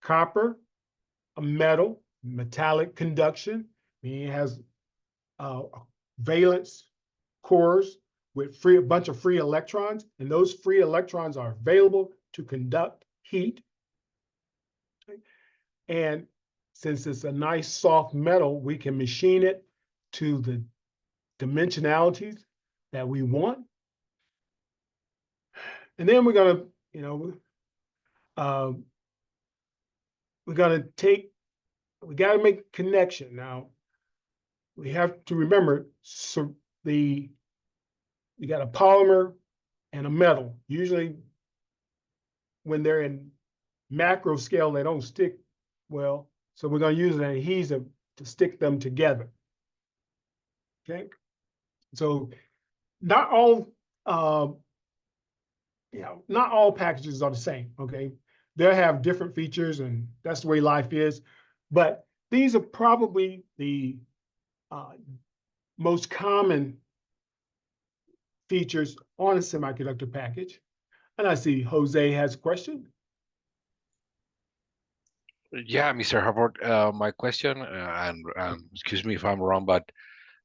Copper, a metal, metallic conduction, meaning it has valence cores with a bunch of free electrons, and those free electrons are available to conduct heat. And since it's a nice soft metal, we can machine it to the dimensionalities that we want. And then we're gonna, we gotta make a connection. Now, we have to remember, so you got a polymer and a metal. Usually when they're in macro scale, they don't stick well. So we're going to use an adhesive to stick them together. Okay. So not all, not all packages are the same. Okay. They'll have different features, and that's the way life is. But these are probably the most common features on a semiconductor package. And I see Jose has a question. Yeah, Mr. Hubbard, my question, and excuse me if I'm wrong, but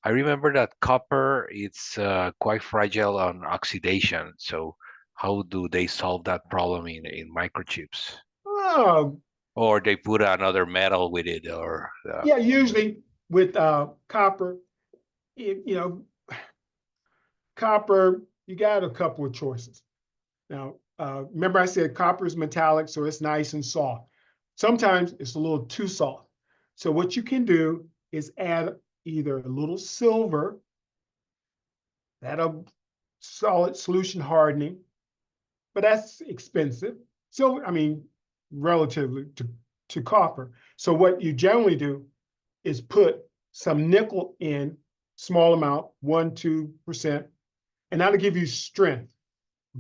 I remember that copper it's quite fragile on oxidation. So how do they solve that problem in microchips? Or they put another metal with it, or yeah, usually with copper, copper, you got a couple of choices. Now, remember I said copper is metallic, so it's nice and soft. Sometimes it's a little too soft. So what you can do is add either a little silver, that'll solid solution hardening, but that's expensive. Silver, I mean, relatively to copper. So what you generally do is put some nickel in, small amount, 1-2%, and that'll give you strength,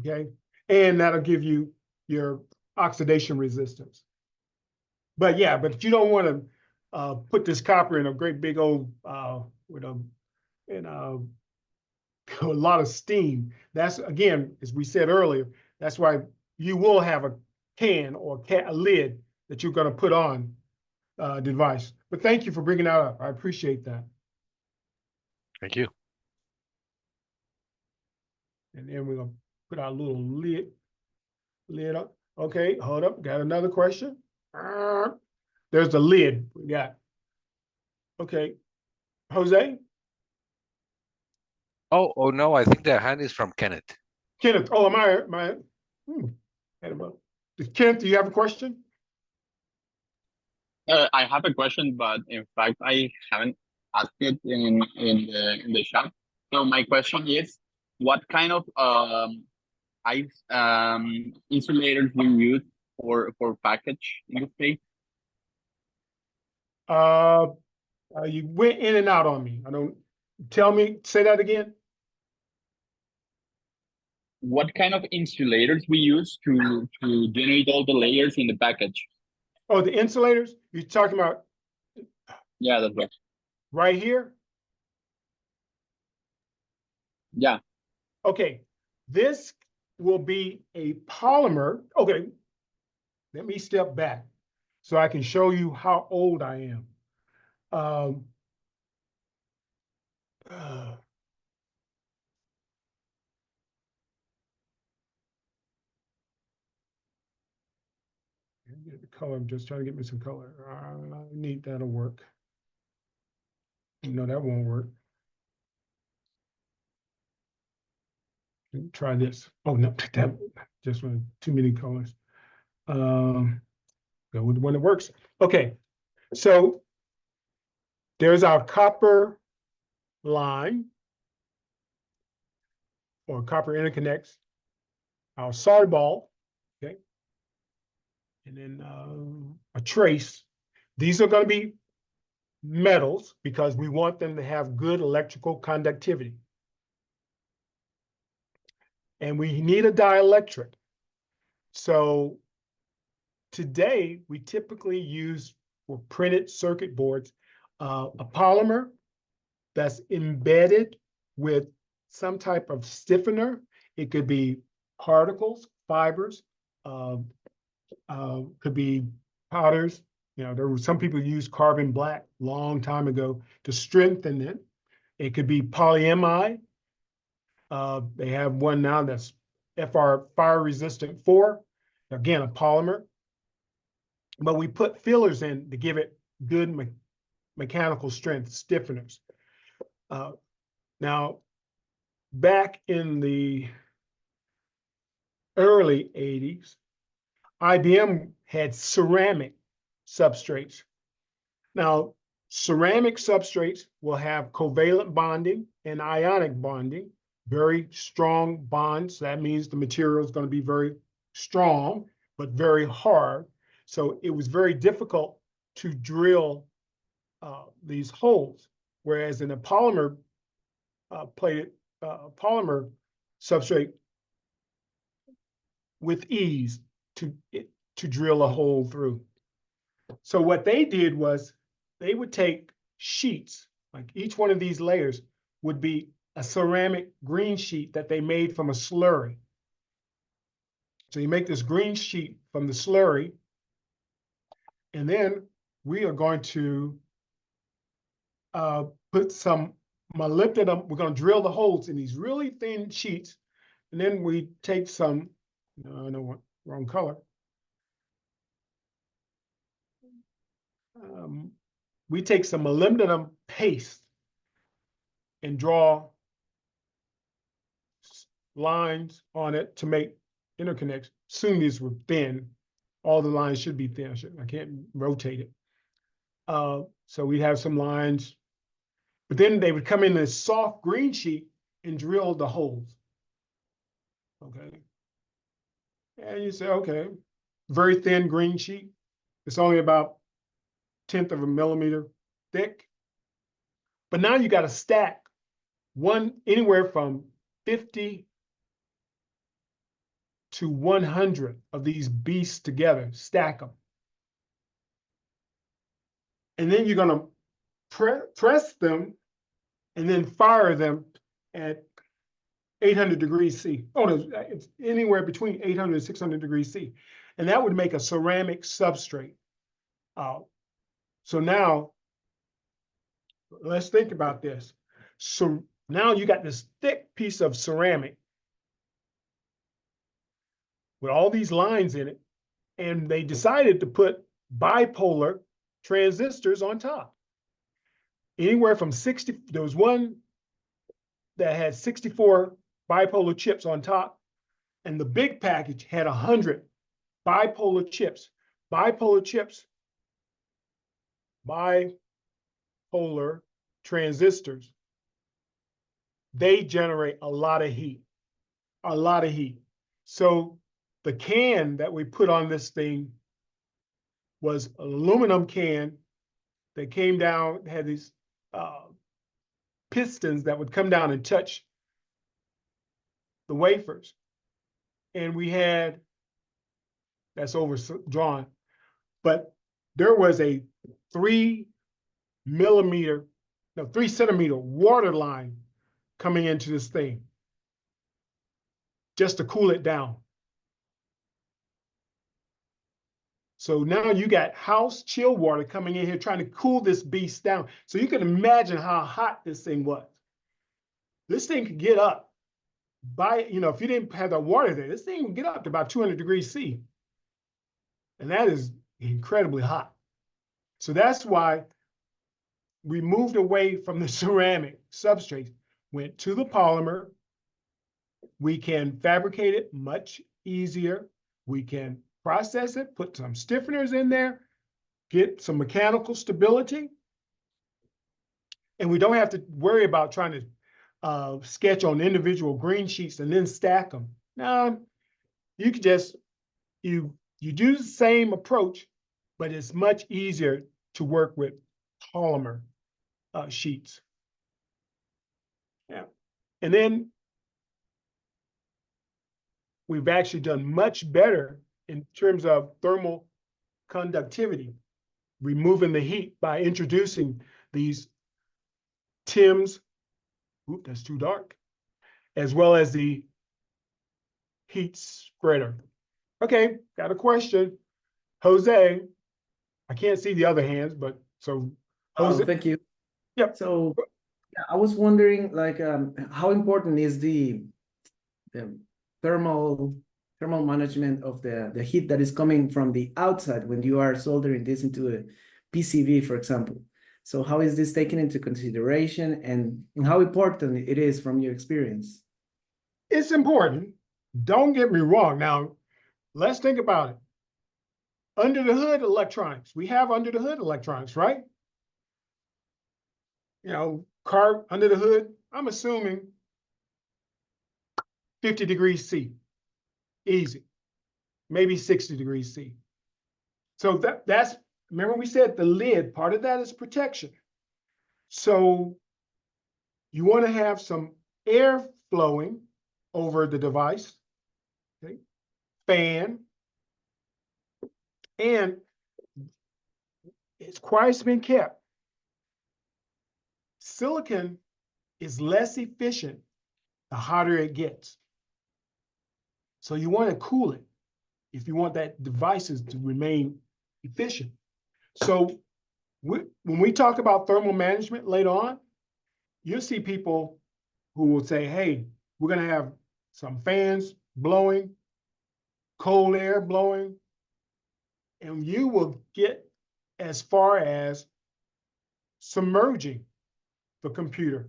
okay? And that'll give you your oxidation resistance. But yeah, but you don't want to put this copper in a great big old with a lot of steam. That's, again, as we said earlier, that's why you will have a can or a lid that you're going to put on the device. But thank you for bringing that up. I appreciate that. Thank you. And then we're going to put our little lid up. Okay, hold up. Got another question. There's the lid we got. Okay, Jose? Oh no, I think the hand is from Kenneth. Kenneth, oh, Kenneth, do you have a question? I have a question, but in fact, I haven't asked it in the chat. So my question is, what kind of insulators we use for package in this case? You went in and out on me. Say that again. What kind of insulators we use to generate all the layers in the package? Oh, the insulators? You're talking about? Yeah, that's right. Right here? Yeah. Okay, this will be a polymer. Okay, let me step back so I can show you how old I am. Get the color. I'm just trying to get me some color. Neat, that'll work. No, that won't work. Try this. Oh no, that just went too many colors. Go with the one that works. Okay, so there's our copper line or copper interconnects, our solder ball, okay, and then a trace. These are going to be metals because we want them to have good electrical conductivity. and we need a dielectric. So today, we typically use for printed circuit boards a polymer that's embedded with some type of stiffener. It could be particles, fibers, could be powders. You know, there were some people use carbon black long time ago to strengthen it. It could be polyamide. They have one now that's FR fire resistant 4, again, a polymer. But we put fillers in to give it good mechanical strength, stiffeners. Now, back in the early 80s, IBM had ceramic substrates. Now, ceramic substrates will have covalent bonding and ionic bonding, very strong bonds. That means the material is going to be very strong, but very hard. So it was very difficult to drill these holes, whereas in a polymer plated polymer substrate, with ease to drill a hole through. So what they did was they would take sheets, like each one of these layers would be a ceramic green sheet that they made from a slurry. So you make this green sheet from the slurry, and then we are going to put some molybdenum. We're going to drill the holes in these really thin sheets, and then we take some, no, wrong color. We take some molybdenum paste and draw lines on it to make interconnects. Soon these were thin. All the lines should be thin. I can't rotate it. So we have some lines, but then they would come in this soft green sheet and drill the holes. Okay. And you say, okay, very thin green sheet. It's only about 1/10 of a millimeter thick. But now you got to stack anywhere from 50 to 100 of these beasts together, stack them. And then you're going to press them and then fire them at 800 degrees C. Oh, no, it's anywhere between 800 and 600 degrees C. And that would make a ceramic substrate. So now, let's think about this. So now you got this thick piece of ceramic with all these lines in it, and they decided to put bipolar transistors on top. Anywhere from 60, there was one that had 64 bipolar chips on top, and the big package had 100 bipolar chips. Bipolar chips, bipolar transistors, they generate a lot of heat, a lot of heat. So the can that we put on this thing was an aluminum can that came down, had these pistons that would come down and touch the wafers. And we had, that's overdrawn, but there was a 3 centimeter water line coming into this thing just to cool it down. So now you got house chill water coming in here trying to cool this beast down. So you can imagine how hot this thing was. This thing could get up if you didn't have the water there, this thing would get up to about 200 degrees C. And that is incredibly hot. So that's why we moved away from the ceramic substrate, went to the polymer. We can fabricate it much easier. We can process it, put some stiffeners in there, get some mechanical stability. And we don't have to worry about trying to sketch on individual green sheets and then stack them. Now, you could just, you do the same approach, but it's much easier to work with polymer sheets. Yeah. And then we've actually done much better in terms of thermal conductivity, removing the heat by introducing these TIMs, oop, that's too dark, as well as the heat spreader. Okay, got a question. Jose, I can't see the other hands, but so Jose. Thank you. Yep. So yeah, I was wondering, like, how important is the thermal management of the heat that is coming from the outside when you are soldering this into a PCB, for example? So how is this taken into consideration, and how important it is from your experience? It's important. Don't get me wrong. Now, let's think about it. Under the hood electronics, we have under the hood electronics, right? You know, car under the hood, I'm assuming 50 degrees C, easy, maybe 60 degrees C. So that's, remember we said the lid, part of that is protection. So you want to have some air flowing over the device, okay? Fan, and it's quiet's been kept. Silicon is less efficient the hotter it gets. So you want to cool it if you want that devices to remain efficient. So when we talk about thermal management later on, you'll see people who will say, hey, we're going to have some fans blowing, cold air blowing, and you will get as far as submerging the computer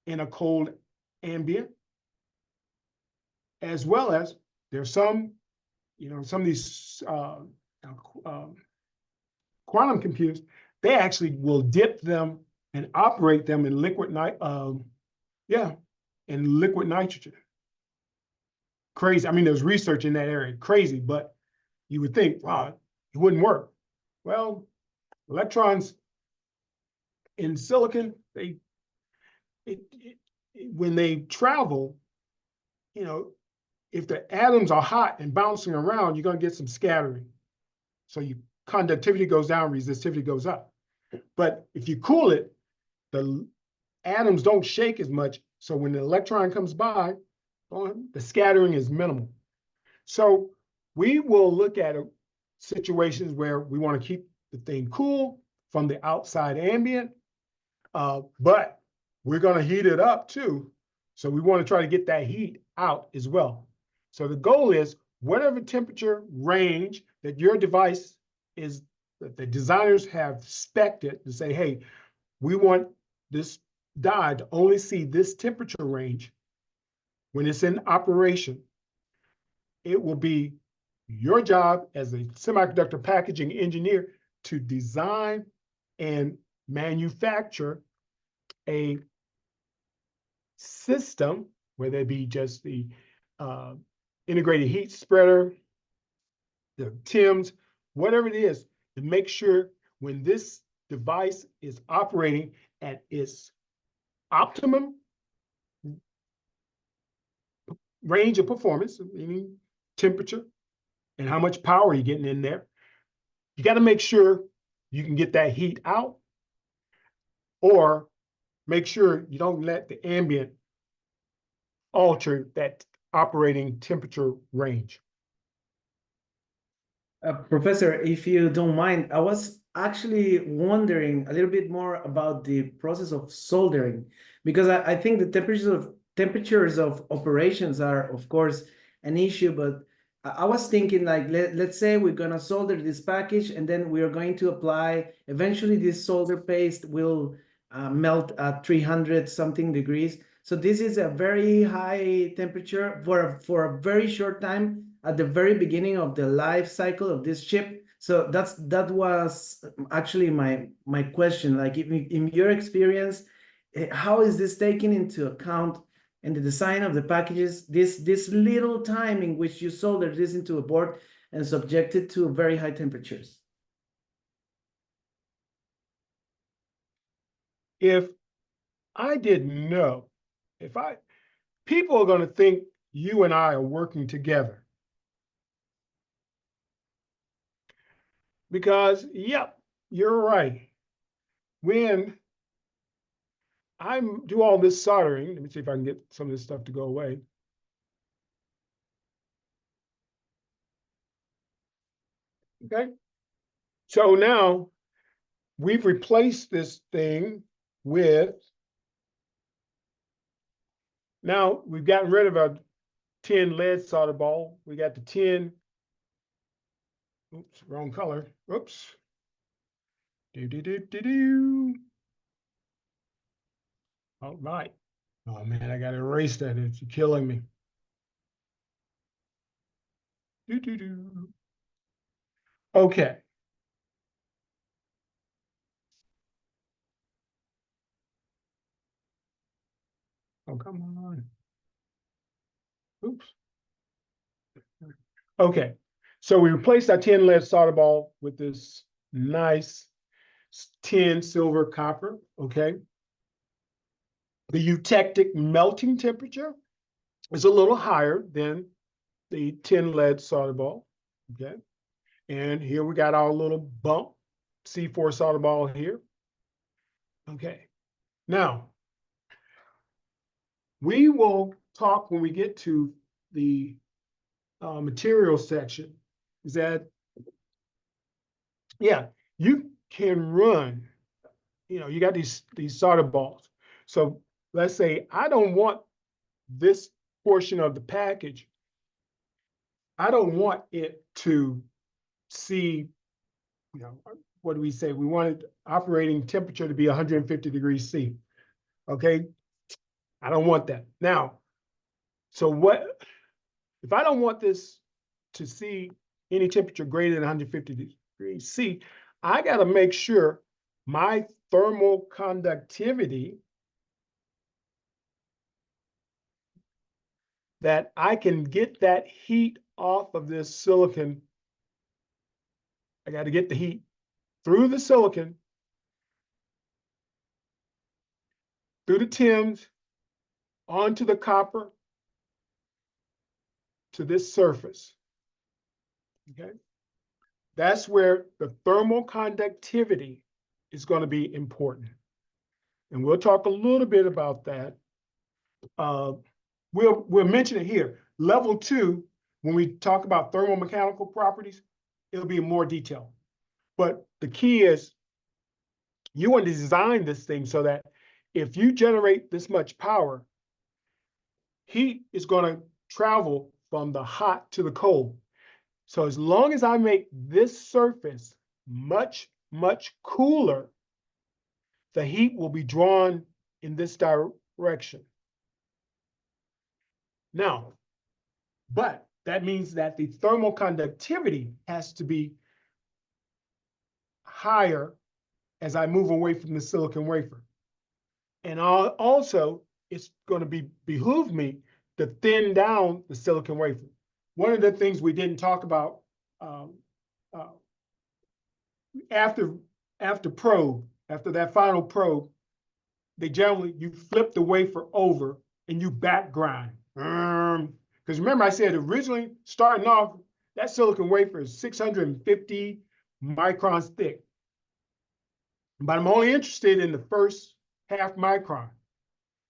in a cold ambient, as well as there's some, you know, some of these quantum computers, they actually will dip them and operate them in liquid nitrogen. Crazy. I mean, there's research in that area, crazy, but you would think, wow, it wouldn't work. Well, electrons in silicon, when they travel, you know, if the atoms are hot and bouncing around, you're going to get some scattering. So your conductivity goes down, resistivity goes up. But if you cool it, the atoms don't shake as much. So when the electron comes by, the scattering is minimal. So we will look at situations where we want to keep the thing cool from the outside ambient, but we're going to heat it up too. So we want to try to get that heat out as well. So the goal is whatever temperature range that your device is, that the designers have spec'd it to say, hey, we want this die to only see this temperature range. When it's in operation, it will be your job as a semiconductor packaging engineer to design and manufacture a system, whether it be just the integrated heat spreader, the TIMs, whatever it is, to make sure when this device is operating at its optimum range of performance, meaning temperature and how much power you're getting in there, you got to make sure you can get that heat out, or make sure you don't let the ambient alter that operating temperature range. Professor, if you don't mind, I was actually wondering a little bit more about the process of soldering, because I think the temperatures of operations are, of course, an issue, but I was thinking, like, let's say we're going to solder this package, and then we are going to apply, eventually this solder paste will melt at 300 something degrees. So this is a very high temperature for a very short time at the very beginning of the life cycle of this chip. So that was actually my question. Like, in your experience, how is this taken into account in the design of the packages, this little time in which you solder this into a board and subject it to very high temperatures? If I didn't know, people are going to think you and I are working together. Because, yep, you're right. When I do all this soldering, let me see if I can get some of this stuff to go away. Okay. So now we've replaced this thing with, now we've gotten rid of our 10 lead solder ball. We got the 10, oops, wrong color. Oops. Do. All right. Oh man, I gotta erase that. It's killing me. Do. Okay. Oh, come on. Oops. Okay. So we replaced our 10 lead solder ball with this nice 10 silver copper. Okay. The eutectic melting temperature is a little higher than the 10 lead solder ball. Okay. And here we got our little bump C4 solder ball here. Okay. Now, we will talk when we get to the material section, is that, yeah, you can run, you got these solder balls. So let's say I don't want this portion of the package, I don't want it to see, what do we say? We wanted operating temperature to be 150 degrees C. Okay. I don't want that. Now, so what, if I don't want this to see any temperature greater than 150 degrees C, I got to make sure my thermal conductivity, that I can get that heat off of this silicon. I got to get the heat through the silicon, through the TIMs, onto the copper, to this surface. Okay. That's where the thermal conductivity is going to be important. And we'll talk a little bit about that. We'll mention it here. Level 2, when we talk about thermomechanical properties, it'll be in more detail. But the key is you want to design this thing so that if you generate this much power, heat is going to travel from the hot to the cold. So as long as I make this surface much, much cooler, the heat will be drawn in this direction. Now, but that means that the thermal conductivity has to be higher as I move away from the silicon wafer. And also, it's going to behoove me to thin down the silicon wafer. One of the things we didn't talk about after that final probe, you flip the wafer over and you back grind. Because remember I said originally starting off, that silicon wafer is 650 microns thick. But I'm only interested in the first half micron.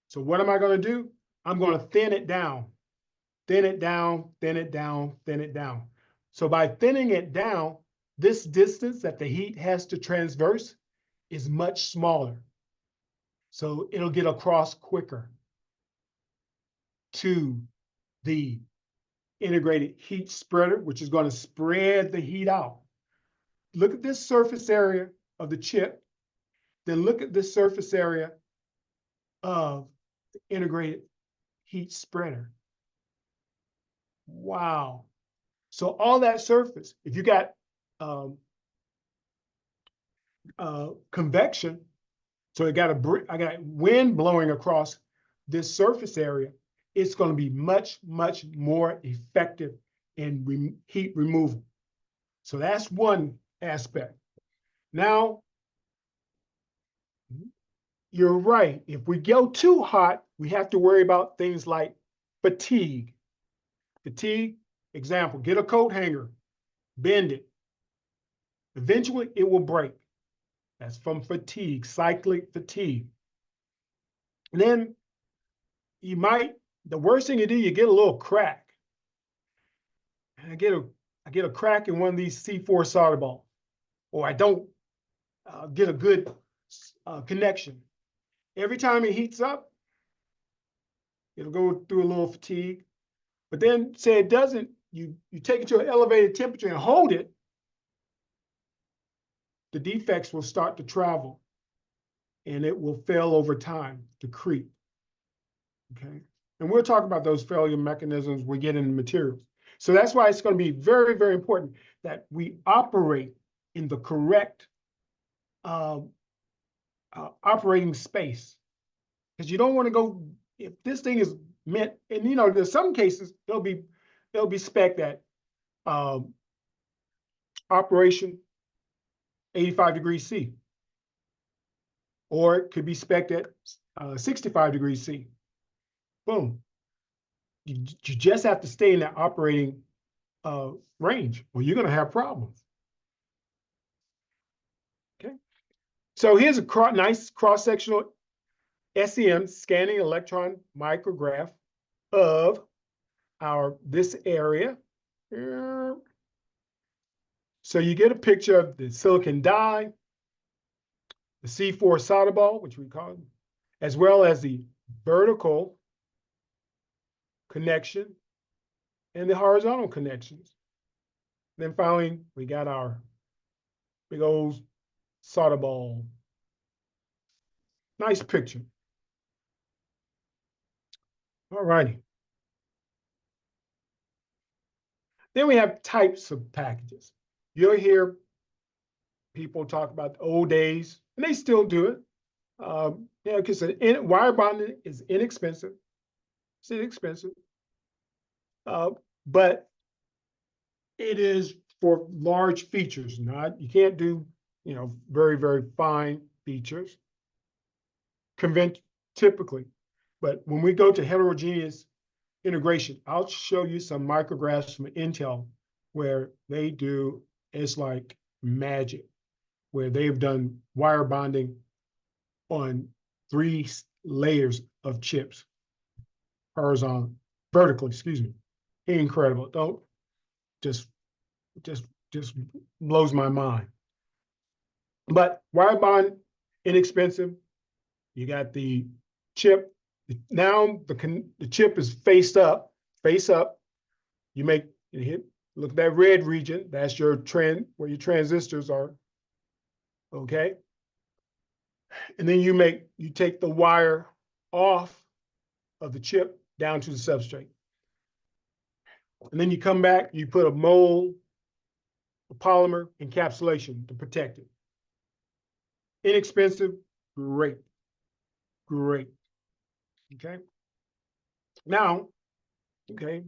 So what am I going to do? I'm going to thin it down, thin it down, thin it down, thin it down. So by thinning it down, this distance that the heat has to transverse is much smaller. So it'll get across quicker to the integrated heat spreader, which is going to spread the heat out. Look at this surface area of the chip, then look at this surface area of the integrated heat spreader. Wow. So all that surface, if you got convection, so I got wind blowing across this surface area, it's going to be much, much more effective in heat removal. So that's one aspect. Now, you're right. If we go too hot, we have to worry about things like fatigue. fatigue, example, get a coat hanger, bend it. Eventually it will break. That's from fatigue, cyclic fatigue. And then you might, the worst thing you do, you get a little crack. And I get a crack in one of these C4 solder balls, or I don't get a good connection. Every time it heats up, it'll go through a little fatigue. But then say it doesn't, you take it to an elevated temperature and hold it, the defects will start to travel and it will fail over time to creep. Okay. And we'll talk about those failure mechanisms we get in the materials. So that's why it's going to be very, very important that we operate in the correct operating space. Because you don't want to go, if this thing is meant, and you know, there's some cases, they'll be spec'd at operation 85 degrees C. Or it could be spec'd at 65 degrees C. Boom. You just have to stay in that operating range, or you're going to have problems. Okay. So here's a nice cross-sectional SEM, scanning electron micrograph of this area. So you get a picture of the silicon die, the C4 solder ball, which we call it, as well as the vertical connection and the horizontal connections. Then finally, we got our big old solder ball. Nice picture. All righty. Then we have types of packages. You'll hear people talk about the old days, and they still do it. Yeah, because wire bonding is inexpensive. It's inexpensive. But it is for large features. You can't do, you know, very, very fine features typically. But when we go to heterogeneous integration, I'll show you some micrographs from Intel where they do, it's like magic, where they've done wire bonding on 3 layers of chips, vertically, excuse me. Incredible. Don't just blows my mind. But wire bond, inexpensive. You got the chip. Now the chip is face up. You look at that red region. That's your where your transistors are. Okay. And then you take the wire off of the chip down to the substrate. And then you come back, you put a mold, a polymer encapsulation to protect it. Inexpensive, great. Okay. Now, okay.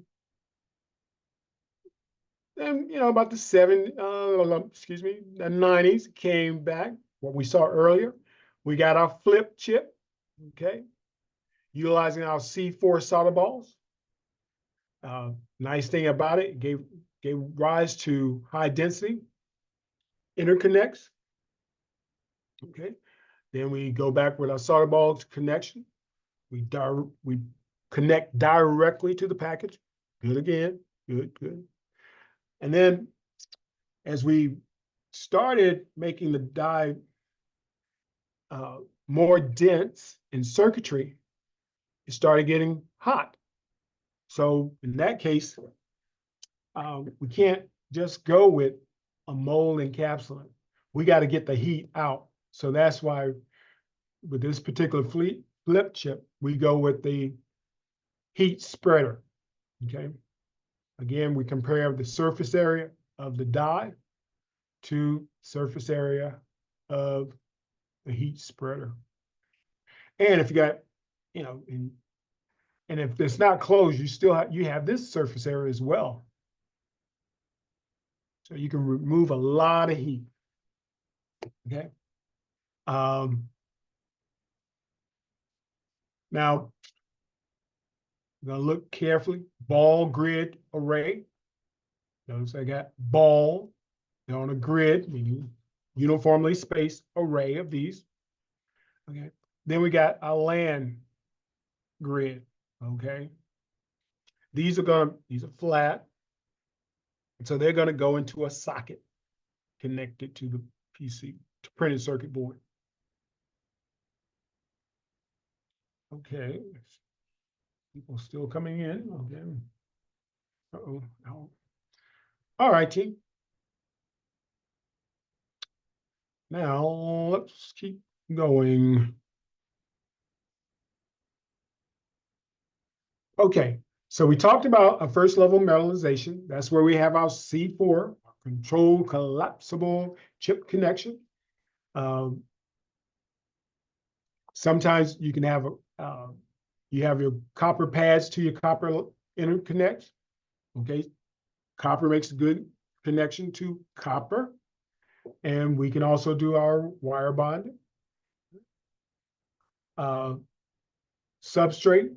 Then, you know, about the 90s came back, what we saw earlier. We got our flip chip, okay, utilizing our C4 solder balls. Nice thing about it, gave rise to high density interconnects. Okay, then we go back with our solder balls connection. We connect directly to the package. Good again, good. And then as we started making the die more dense in circuitry, it started getting hot. So in that case, we can't just go with a mold encapsulant. We got to get the heat out. So that's why with this particular flip chip, we go with the heat spreader, okay? Again, we compare the surface area of the die to surface area of the heat spreader. And if you got, you know, and if it's not closed, you have this surface area as well. So you can remove a lot of heat. Okay. Now, We're gonna look carefully. Ball grid array. Notice I got ball. They're on a grid, meaning uniformly spaced array of these. Okay. Then we got a LAN grid. Okay. These are flat. And so they're gonna go into a socket connected to the PC, to printed circuit board. Okay. People still coming in. Okay. Uh-oh. No. All right, team. Now let's keep going. Okay, so we talked about a first level metallization. That's where we have our C4, controlled collapsible chip connection. Sometimes you can have you have your copper pads to your copper interconnects. Okay, copper makes a good connection to copper, and we can also do our wire bonding. Substrate,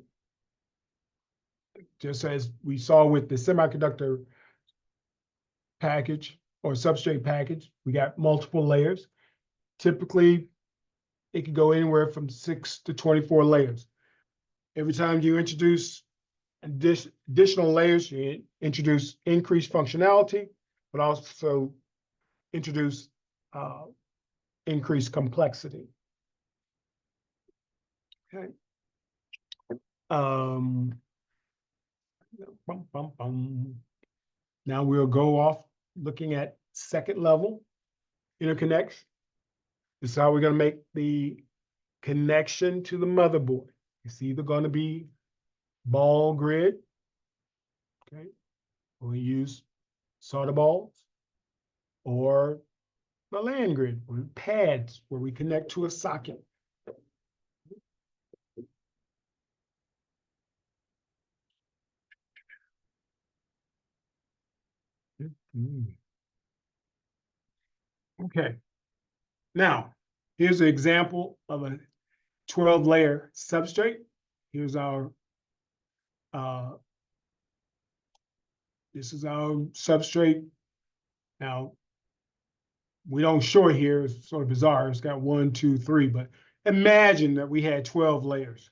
just as we saw with the semiconductor package or substrate package, we got multiple layers. Typically, it can go anywhere from 6 to 24 layers. Every time you introduce additional layers, you introduce increased functionality, but also introduce increased complexity. Okay. Now we'll go off looking at second level interconnects. This is how we're going to make the connection to the motherboard. It's either going to be ball grid, okay, or we use solder balls, or the LAN grid, or pads where we connect to a socket. Okay. Now, here's an example of a 12-layer substrate. Here's our, this is our substrate. Now, we don't show it here, it's sort of bizarre. It's got 1, 2, 3, but imagine that we had 12 layers,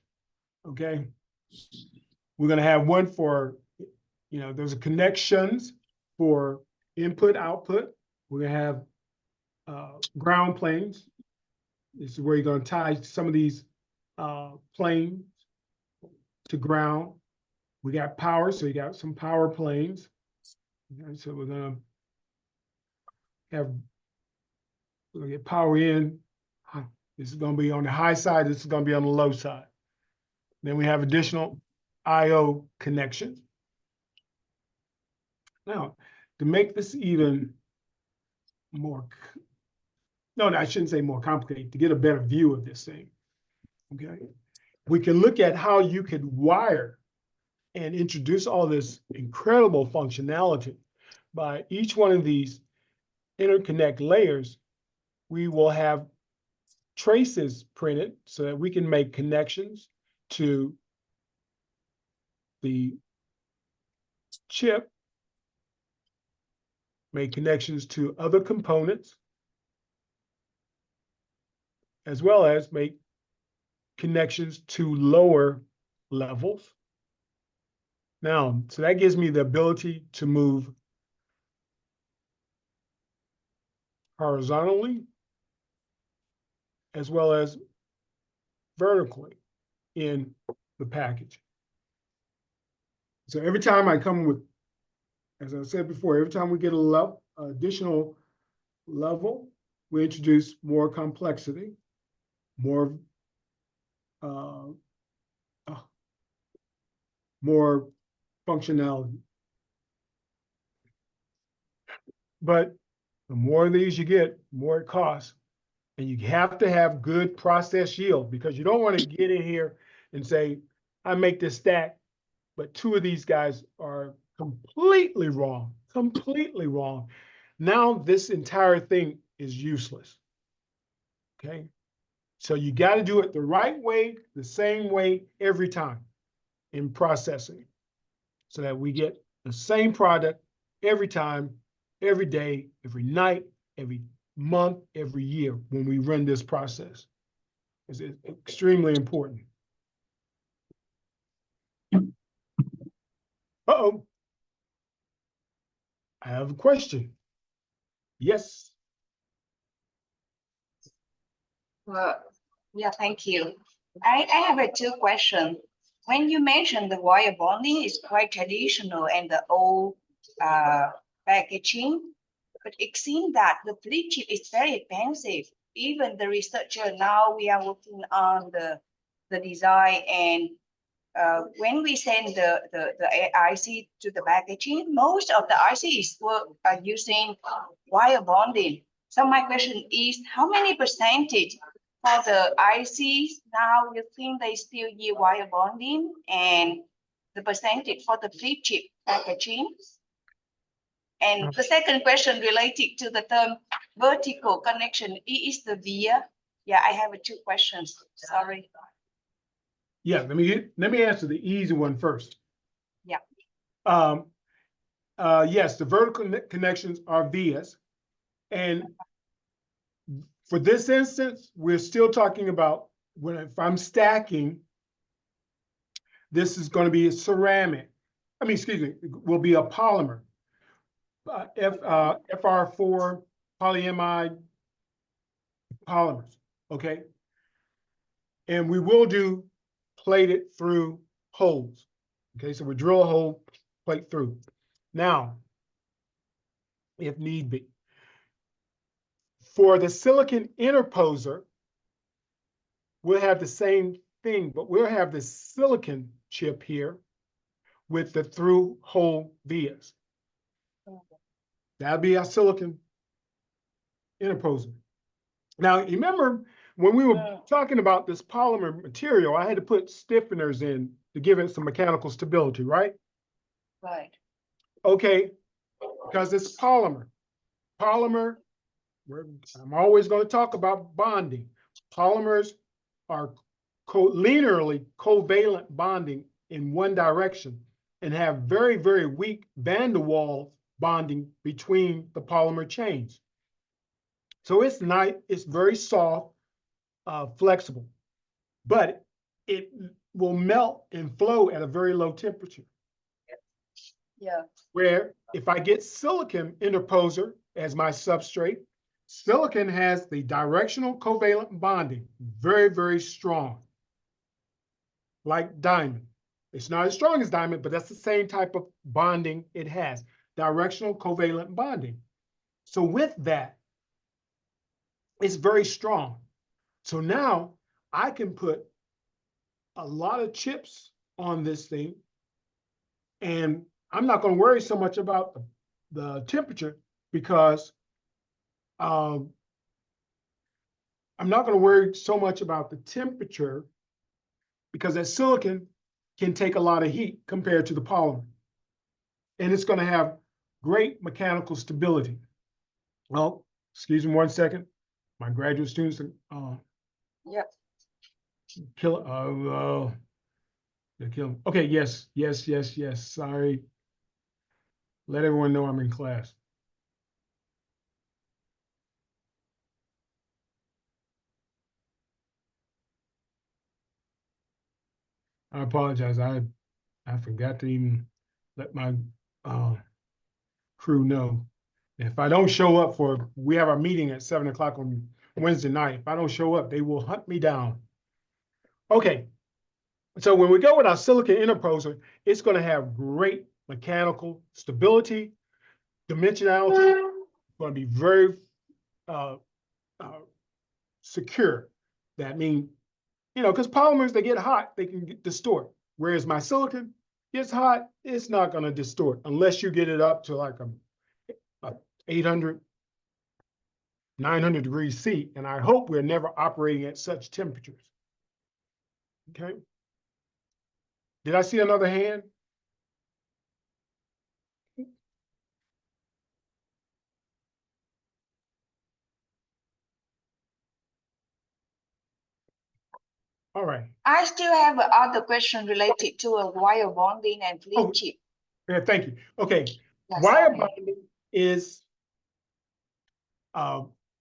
okay? We're gonna have one for, there's connections for input, output. We're gonna have ground planes. This is where you're going to tie some of these planes to ground. We got power, so you got some power planes. Okay, so we're going to get power in. This is going to be on the high side. This is going to be on the low side. Then we have additional I/O connections. Now, to make this even more, no, I shouldn't say more complicated, to get a better view of this thing, okay? We can look at how you could wire and introduce all this incredible functionality. By each one of these interconnect layers, we will have traces printed so that we can make connections to the chip, make connections to other components, as well as make connections to lower levels. Now, so that gives me the ability to move horizontally as well as vertically in the package. So every time I come with, as I said before, every time we get a additional level, we introduce more complexity, more functionality. But the more of these you get, the more it costs. And you have to have good process yield, because you don't want to get in here and say, I make this stack, but 2 of these guys are completely wrong, completely wrong. Now this entire thing is useless, okay? So you got to do it the right way, the same way every time. in processing so that we get the same product every time, every day, every night, every month, every year when we run this process. It's extremely important. Uh-oh. I have a question. Yes. Well, yeah, thank you. I have two questions. When you mentioned the wire bonding is quite traditional and the old packaging, but it seems that the flip chip is very expensive. Even the researcher now we are working on the design, and when we send the IC to the packaging, most of the ICs are using wire bonding. So my question is, how many percentage for the ICs now you think they still use wire bonding, and the percentage for the flip chip packaging? And the second question related to the term vertical connection is the via. Yeah, I have two questions. Sorry. Yeah, let me answer the easy one first. Yeah. Yes, the vertical connections are vias. And for this instance, we're still talking about if I'm stacking, this is going to be a ceramic. Excuse me, will be a polymer. FR4 polyamide polymers, okay? And we will do plated through holes. Okay, so we drill a hole, plate through. Now, if need be, for the silicon interposer, we'll have the same thing, but we'll have the silicon chip here with the through hole vias. That'll be our silicon interposer. Now, you remember when we were talking about this polymer material, I had to put stiffeners in to give it some mechanical stability, right? Right. Okay, because it's polymer. Polymer, I'm always going to talk about bonding. Polymers are linearly covalent bonding in one direction and have very, very weak van der Waals bonding between the polymer chains. So it's nice, it's very soft, flexible, but it will melt and flow at a very low temperature. Yeah. Where if I get silicon interposer as my substrate, silicon has the directional covalent bonding, very, very strong, like diamond. It's not as strong as diamond, but that's the same type of bonding it has, directional covalent bonding. So with that, it's very strong. So now I can put a lot of chips on this thing, and I'm not going to worry so much about the temperature because I'm not going to worry so much about the temperature because that silicon can take a lot of heat compared to the polymer. And it's going to have great mechanical stability. Well, excuse me 1 second. My graduate students are Yep. they're killing. Okay, yes. Sorry. Let everyone know I'm in class. I apologize. I forgot to even let my crew know. If I don't show up we have our meeting at 7 o'clock on Wednesday night. If I don't show up, they will hunt me down. Okay. So when we go with our silicon interposer, it's going to have great mechanical stability, dimensionality. It's going to be very secure. That means, because polymers, they get hot, they can distort. Whereas my silicon gets hot, it's not going to distort unless you get it up to like a 800, 900 degrees C. And I hope we're never operating at such temperatures. Okay. Did I see another hand? All right. I still have other question related to a wire bonding and flip Oh. chip. Yeah, thank you. Okay. Yeah, Wire sorry. bonding is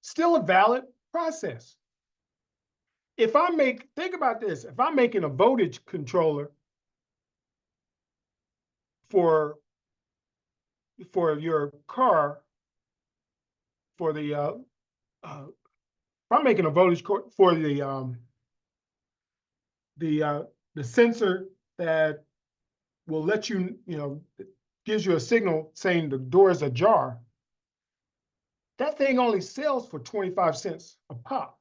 still a valid process. If I think about this, if I'm making a voltage controller for your car, for the if I'm making a voltage for the sensor that will let you, gives you a signal saying the door is ajar, that thing only sells for 25 cents a pop.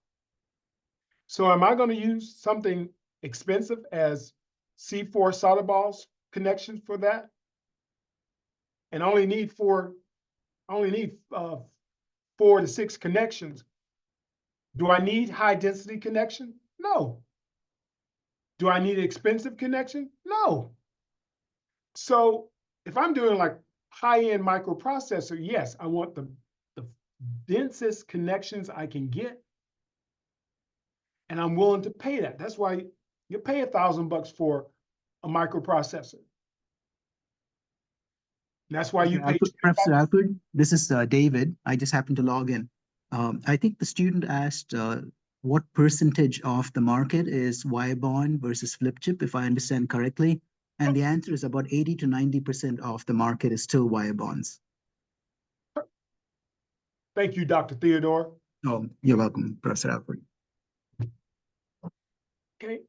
So am I going to use something expensive as C4 solder balls connection for that? And I only need 4 to 6 connections. Do I need high density connection? No. Do I need an expensive connection? No. So if I'm doing like high-end microprocessor, yes, I want the densest connections I can get. And I'm willing to pay that. That's why you pay $1,000 for a microprocessor. And that's why you pay. Professor Alfred, this is David. I just happened to log in. I think the student asked what percentage of the market is wire bond versus flip chip, if I understand correctly. And the answer is about 80 to 90% of the market is still wire bonds. Thank you, Dr. Theodore. Oh, you're welcome, Professor Alfred. Okay.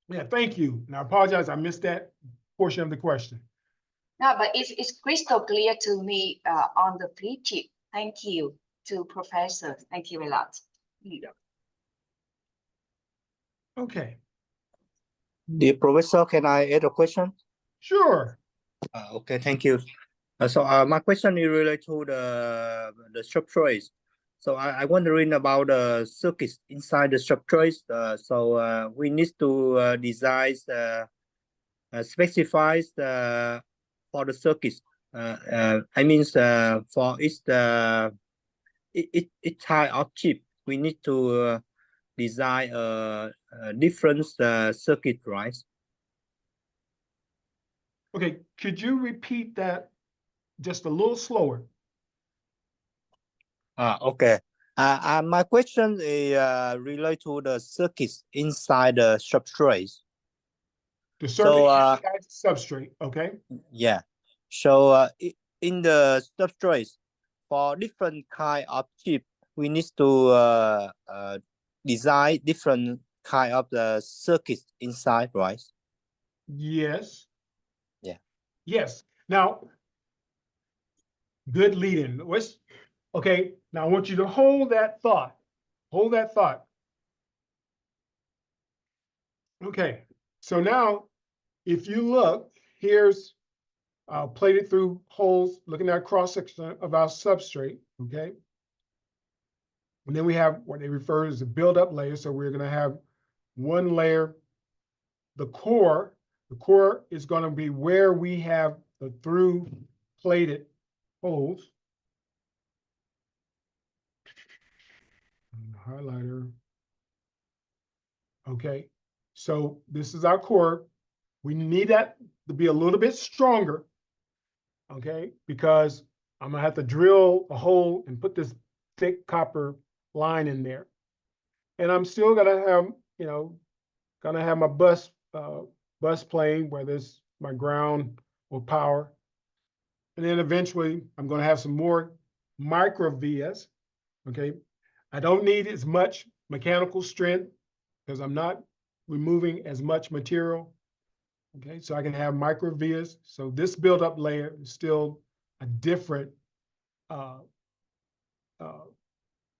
Yeah, thank you. And I apologize, I missed that portion of the question. No, but it's crystal clear to me on the flip chip. Thank you to Professor. Thank you a lot. Yeah. Okay. Dear Professor, can I add a question? Sure. Okay, thank you. So my question is related to the substrates. So I'm wondering about the circuits inside the substrates. So we need to design, specify for the circuits. I mean, for each type of chip, we need to design a different circuit, right? Okay, could you repeat that just a little slower? Okay. My question is related to the circuits inside the substrate. The circuit inside the substrate, okay? Yeah. So in the substrate, for different kind of chip, we need to design different kind of the circuits inside, right? Yes. Yeah. Yes. Now, good lead-in. Okay, now I want you to hold that thought. Hold that thought. Okay, so now if you look, here's plated through holes, looking at cross-section of our substrate, okay? And then we have what they refer to as a build-up layer. So we're gonna have one layer, the core. The core is gonna be where we have the through plated holes. Highlighter. Okay, so this is our core. We need that to be a little bit stronger, okay? Because I'm gonna have to drill a hole and put this thick copper line in there. And I'm still gonna have, my bus plane, whether it's my ground or power. And then eventually I'm gonna have some more micro vias, okay? I don't need as much mechanical strength because I'm not removing as much material. Okay, so I can have micro vias. So this build-up layer is still a different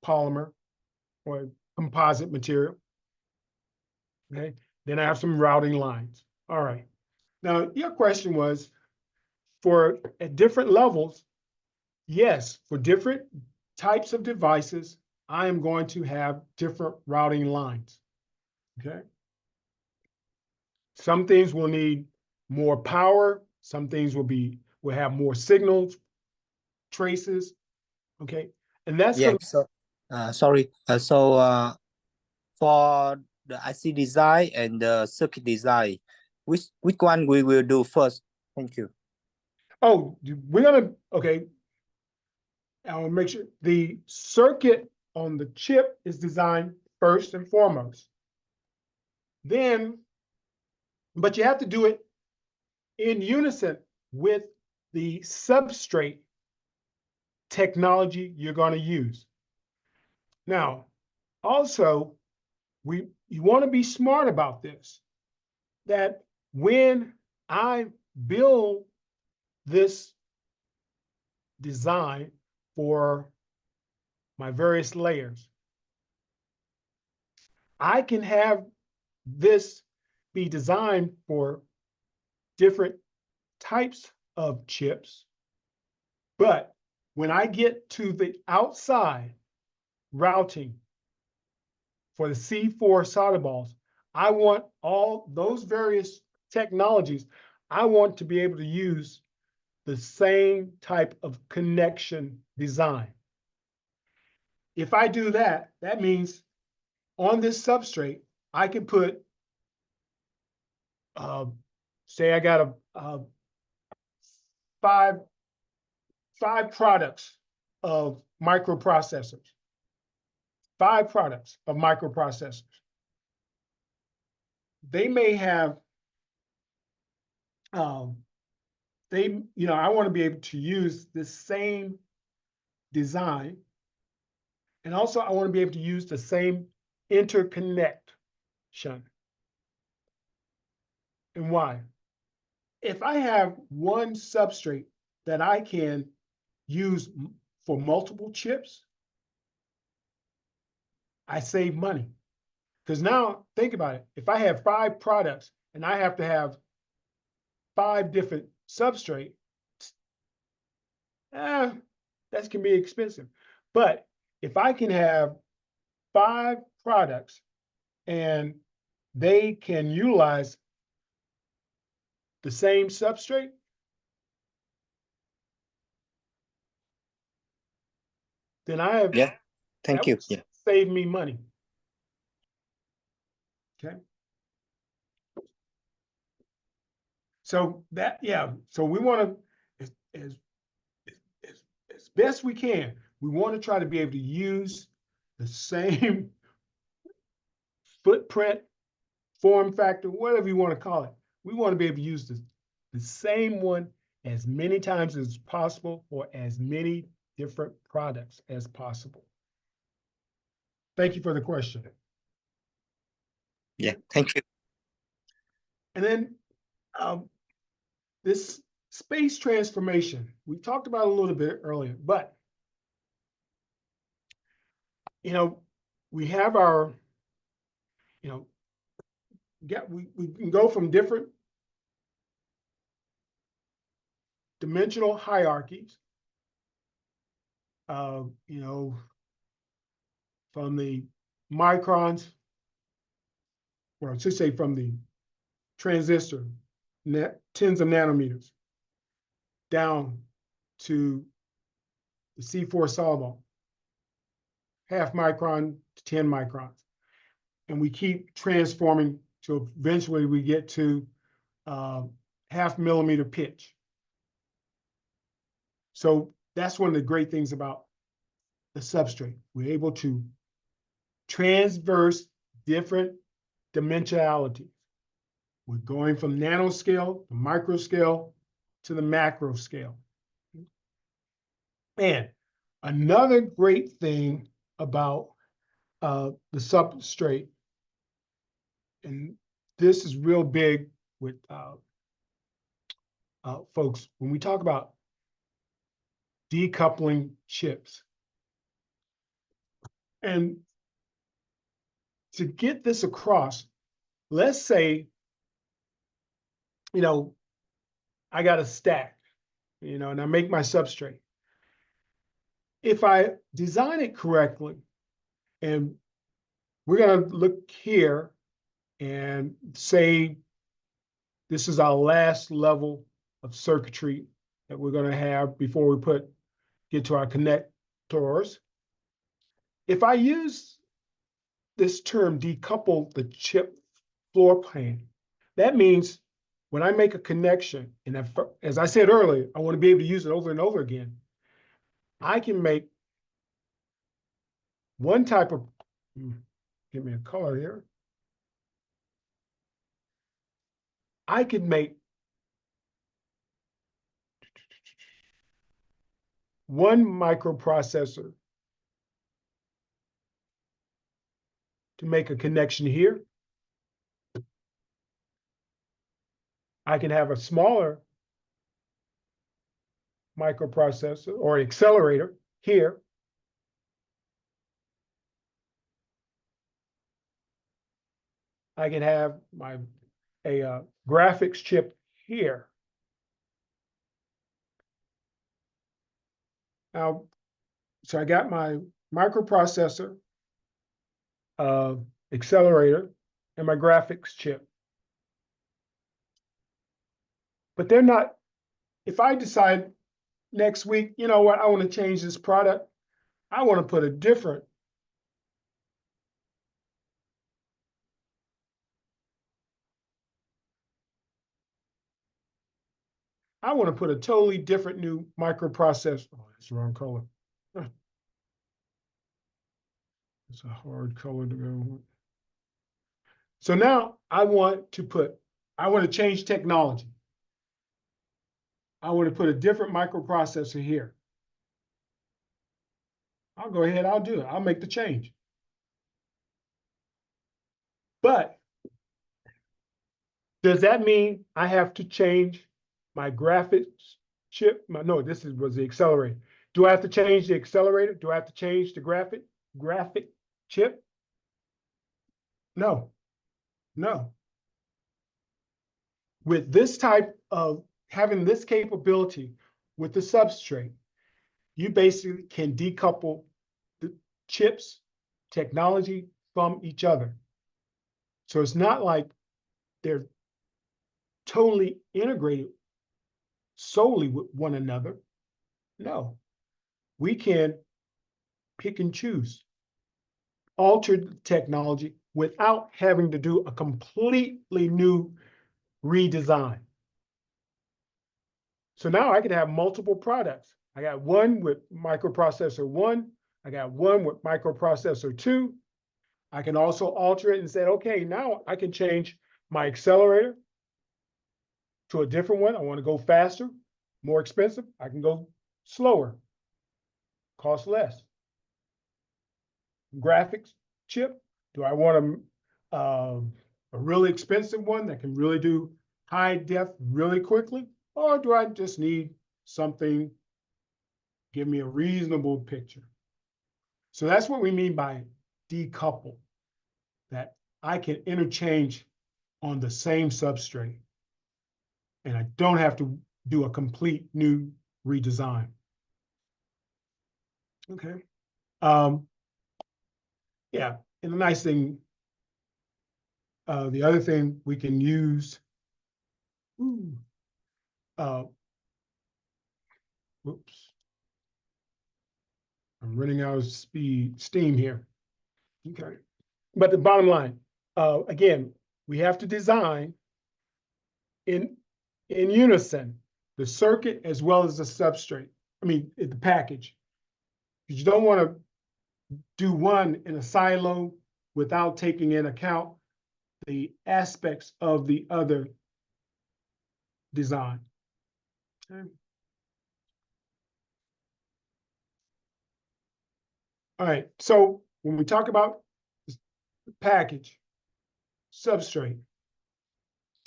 polymer or composite material. Okay, then I have some routing lines. All right. Now your question was for at different levels. Yes, for different types of devices, I am going to have different routing lines. Okay. Some things will need more power. Some things will have more signals, traces. Okay. And that's yeah. So sorry. So for the IC design and the circuit design. Which one we will do first? Thank you. Oh, we're gonna, okay. I'll make sure the circuit on the chip is designed first and foremost. Then, but you have to do it in unison with the substrate technology you're going to use. Now, also, you want to be smart about this, that when I build this design for my various layers, I can have this be designed for different types of chips, but when I get to the outside routing for the C4 solder balls, I want all those various technologies, I want to be able to use the same type of connection design. If I do that, that means on this substrate, I can put, say I got five products of microprocessors. 5 products of microprocessors. They may have, I want to be able to use the same design. And also I want to be able to use the same interconnection. And why? If I have one substrate that I can use for multiple chips, I save money. Because now think about it. If I have 5 products and I have to have 5 different substrates, that can be expensive. But if I can have 5 products and they can utilize the same substrate, then I have, yeah, thank you. Yeah, save me money. Okay. So that, so we want to, as best we can, we want to try to be able to use the same footprint, form factor, whatever you want to call it. We want to be able to use the same one as many times as possible for as many different products as possible. Thank you for the question. yeah, thank you. And then this space transformation, we talked about a little bit earlier, but we have our, we can go from different dimensional hierarchies, from the microns, or I should say from the transistor, tens of nanometers, down to the C4 solid ball, 0.5 micron to 10 microns. And we keep transforming till eventually we get to 0.5 millimeter pitch. So that's one of the great things about the substrate. We're able to transverse different dimensionalities. We're going from nanoscale to micro scale to the macro scale. And another great thing about the substrate, and this is real big with folks, when we talk about decoupling chips. And to get this across, let's say, I got a stack, and I make my substrate. If I design it correctly, and we're going to look here and say this is our last level of circuitry that we're going to have before we get to our connectors. If I use this term decouple the chip floor plan. That means when I make a connection, and as I said earlier, I want to be able to use it over and over again. I can make one type of, give me a color here. I could make one microprocessor to make a connection here. I can have a smaller microprocessor or accelerator here. I can have a graphics chip here. Now, so I got my microprocessor, accelerator, and my graphics chip. But they're not, if I decide next week, you know what, I want to change this product, I want to put a different totally different new microprocessor. Oh, that's the wrong color. It's a hard color to go with. So now I want to change technology. I want to put a different microprocessor here. I'll go ahead, I'll do it. I'll make the change. But does that mean I have to change my graphics chip? No, was the accelerator. Do I have to change the accelerator? Do I have to change the graphic chip? No. With this type of having this capability with the substrate, you basically can decouple the chips, technology from each other. So it's not like they're totally integrated solely with one another. No, we can pick and choose, alter the technology without having to do a completely new redesign. So now I could have multiple products. I got one with microprocessor 1, I got one with microprocessor 2. I can also alter it and say, okay, now I can change my accelerator to a different one. I want to go faster, more expensive. I can go slower, cost less. Graphics chip, do I want a really expensive one that can really do high def really quickly? Or do I just need something, give me a reasonable picture? So that's what we mean by decouple, that I can interchange on the same substrate. And I don't have to do a complete new redesign. Okay. Yeah, and the nice thing, the other thing we can use, whoops. I'm running out of steam here. Okay. But the bottom line, again, we have to design in unison, the circuit as well as the substrate. I mean, the package. Because you don't want to do one in a silo without taking into account the aspects of the other design. Okay. All right, so when we talk about the package, substrate,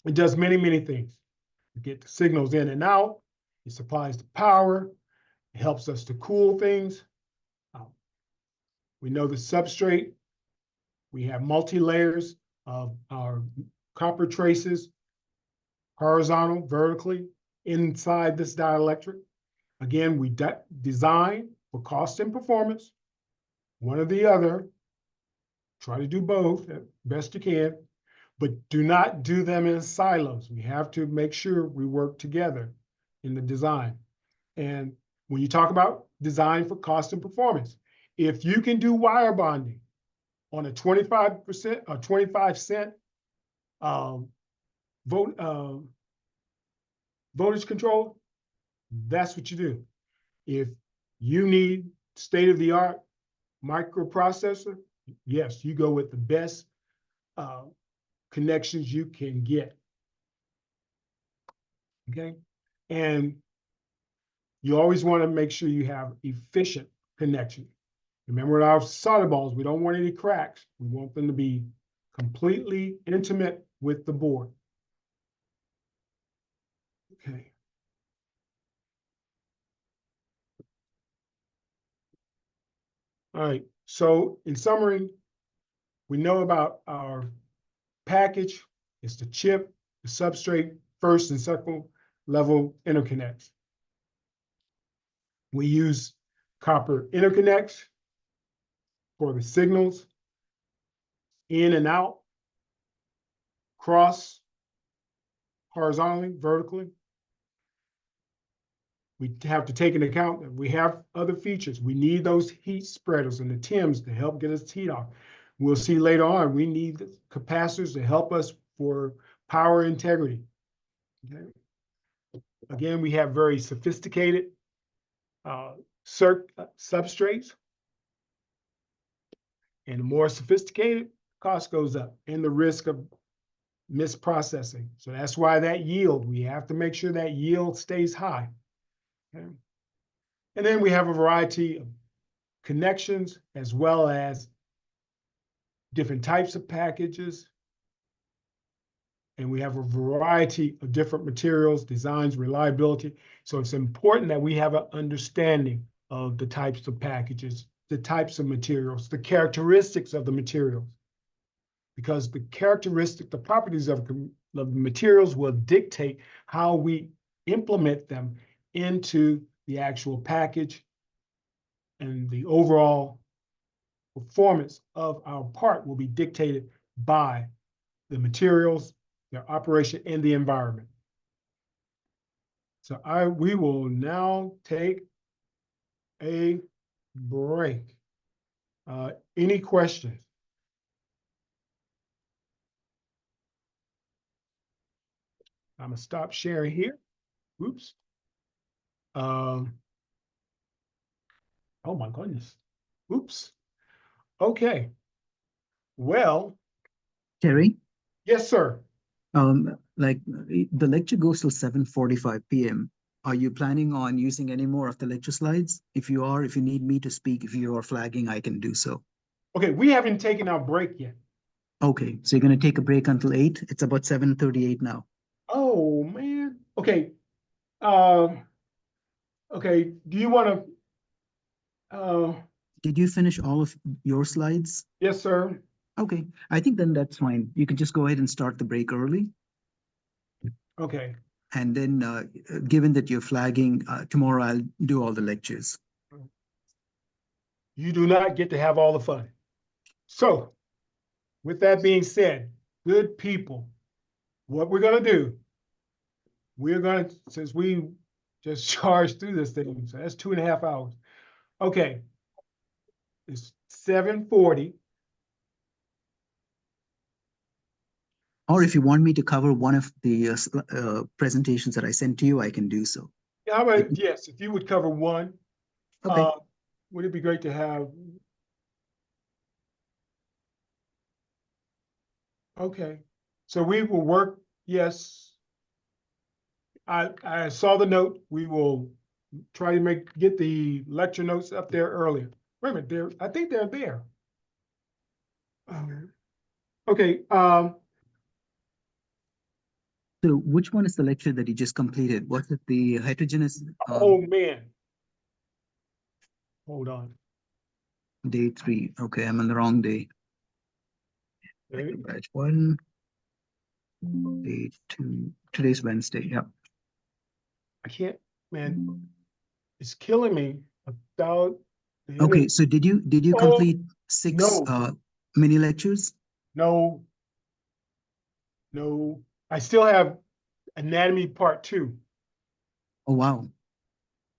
it does many, many things. You get the signals in and out, it supplies the power, it helps us to cool things. We know the substrate, we have multi-layers of our copper traces, horizontal, vertically, inside this dielectric. Again, we design for cost and performance, one or the other. Try to do both as best you can, but do not do them in silos. We have to make sure we work together in the design. And when you talk about design for cost and performance, if you can do wire bonding on a 25% or 25 cent voltage control, that's what you do. If you need state-of-the-art microprocessor, yes, you go with the best connections you can get. Okay, and you always want to make sure you have efficient connection. Remember our solder balls, we don't want any cracks. We want them to be completely intimate with the board. Okay. All right, so in summary, we know about our package. It's the chip, the substrate, first and second level interconnects. We use copper interconnects for the signals, in and out, cross, horizontally, vertically. We have to take into account that we have other features. We need those heat spreaders and the TIMs to help get us heat off. We'll see later on, we need the capacitors to help us for power integrity. Okay. Again, we have very sophisticated substrates. And the more sophisticated, cost goes up and the risk of misprocessing. So that's why that yield, we have to make sure that yield stays high. Okay. And then we have a variety of connections as well as different types of packages. And we have a variety of different materials, designs, reliability. So it's important that we have an understanding of the types of packages, the types of materials, the characteristics of the materials. Because the properties of the materials will dictate how we implement them into the actual package and the overall performance of our part will be dictated by the materials, their operation, and the environment. So we will now take a break. Any questions? I'm gonna stop sharing here. Oops. Oh my goodness. Oops. Okay. Well. Terry? Yes, sir. Like the lecture goes till 7:45 p.m. Are you planning on using any more of the lecture slides? If you are, if you need me to speak, if you are flagging, I can do so. Okay, we haven't taken our break yet. Okay, so you're going to take a break until 8? It's about 7:38 now. Oh, man. Okay. Okay, do you want to? Did you finish all of your slides? Yes, sir. Okay, I think then that's fine. You can just go ahead and start the break early. Okay. And then, given that you're flagging, tomorrow I'll do all the lectures. You do not get to have all the fun. So, with that being said, good people, what we're going to do, we're going to, since we just charged through this thing, so that's 2.5 hours. Okay. It's 7:40. Or if you want me to cover one of the presentations that I sent to you, I can do so. Yeah, how about, yes, if you would cover one. Okay. Would it be great to have? Okay, so we will work, yes. I saw the note. We will try to get the lecture notes up there earlier. Wait a minute, I think they're there. Okay. So which one is the lecture that you just completed? Was it the heterogeneous? Oh man. Hold on. Day 3. Okay, I'm on the wrong day. Okay. Batch 1. Day 2. Today's Wednesday. Yep. I can't, man. It's killing me about. Okay, so did you complete 6 mini lectures? No. No. I still have anatomy part 2. Oh wow.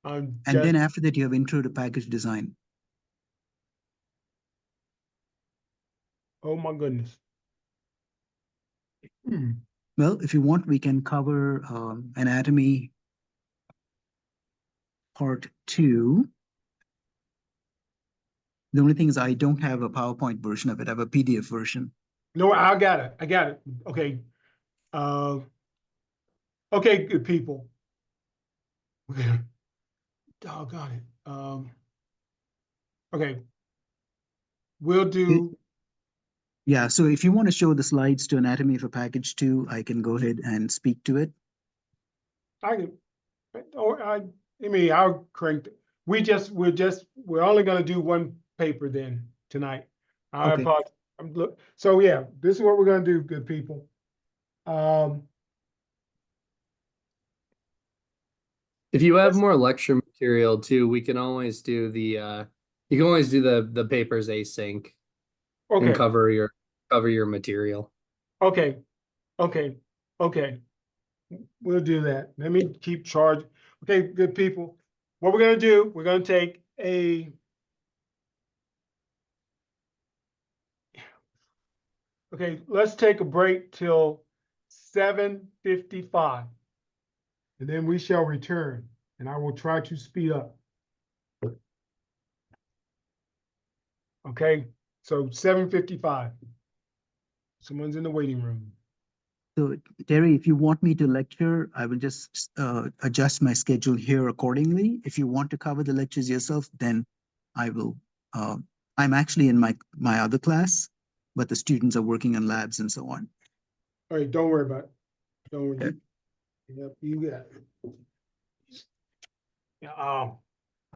And then after that you have intro to package design. Oh my goodness. Well, if you want, we can cover anatomy part 2. The only thing is I don't have a PowerPoint version of it. I have a PDF version. No, I got it. I got it. Okay. Okay, good people. Doggone it. Okay. We'll do. Yeah, so if you want to show the slides to anatomy for package 2, I can go ahead and speak to it. I can, or I mean, I'll crank. We're only gonna do one paper then tonight. I Okay. apologize. So yeah, this is what we're gonna do, good people. If you have more lecture material too, we can always do the you can always do the papers async and Okay, cover your material. okay, okay. We'll do that. Let me keep charge. Okay, good people. What we're gonna do, we're gonna take a. Okay, let's take a break till 7:55. And then we shall return, and I will try to speed up. Okay, so 7:55. Someone's in the waiting room. So Terry, if you want me to lecture, I will just adjust my schedule here accordingly. If you want to cover the lectures yourself, then I will. I'm actually in my other class, but the students are working on labs and so on. All right, don't worry about it. Don't worry. Yep, you got it. Yeah,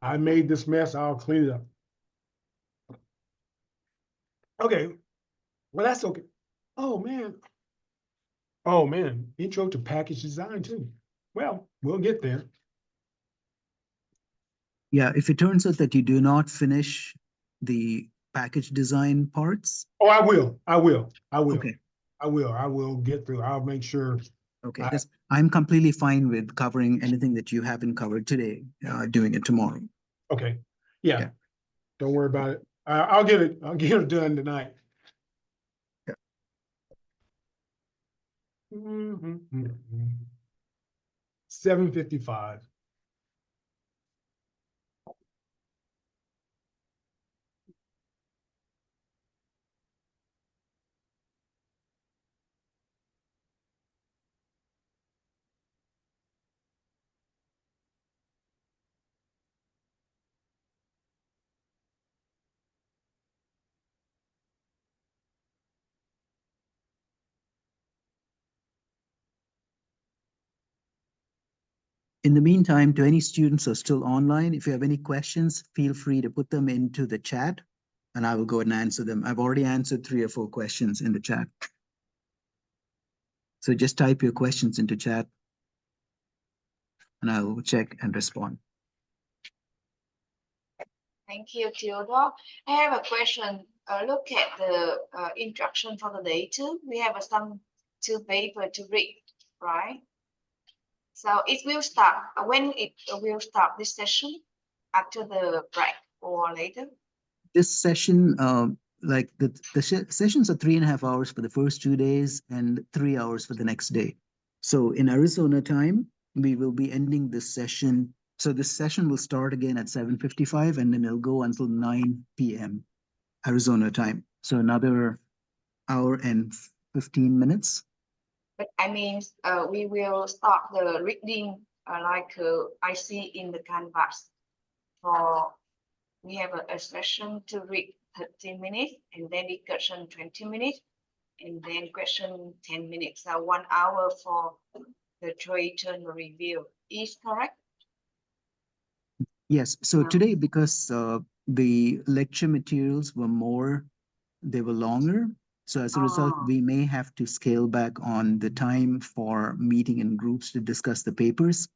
I made this mess. I'll clean it up. Okay, well, that's okay. Oh, man. Oh, man, intro to package design too. Well, we'll get there. Yeah, if it turns out that you do not finish the package design parts. Oh, I will. Okay. I will get through. I'll make sure. Okay, I'm completely fine with covering anything that you haven't covered today, doing it tomorrow. Okay, yeah. Okay. Don't worry about it. I'll get it done tonight. Yeah. 7:55. In the meantime, to any students who are still online, if you have any questions, feel free to put them into the chat and I will go ahead and answer them. I've already answered 3 or 4 questions in the chat. So just type your questions into chat and I will check and respond. Thank you, Theodore. I have a question. Look at the instruction for the day two. We have some 2 paper to read, right? So it will start when it will start this session after the break or later. This session, like the sessions are 3.5 hours for the first 2 days and 3 hours for the next day. So in Arizona time, we will be ending this session. So this session will start again at 7:55 and then it'll go until 9 p.m. Arizona time. So another hour and 15 minutes. But I mean, we will start the reading like I see in the canvas. For we have a session to read 30 minutes and then discussion 20 minutes and then question 10 minutes. So 1 hour for the 3 turn review. Is correct? Yes. So Yeah. today, because the lecture materials were more, they were longer. So as a result, we may have to scale back on the time for meeting in groups to discuss the papers.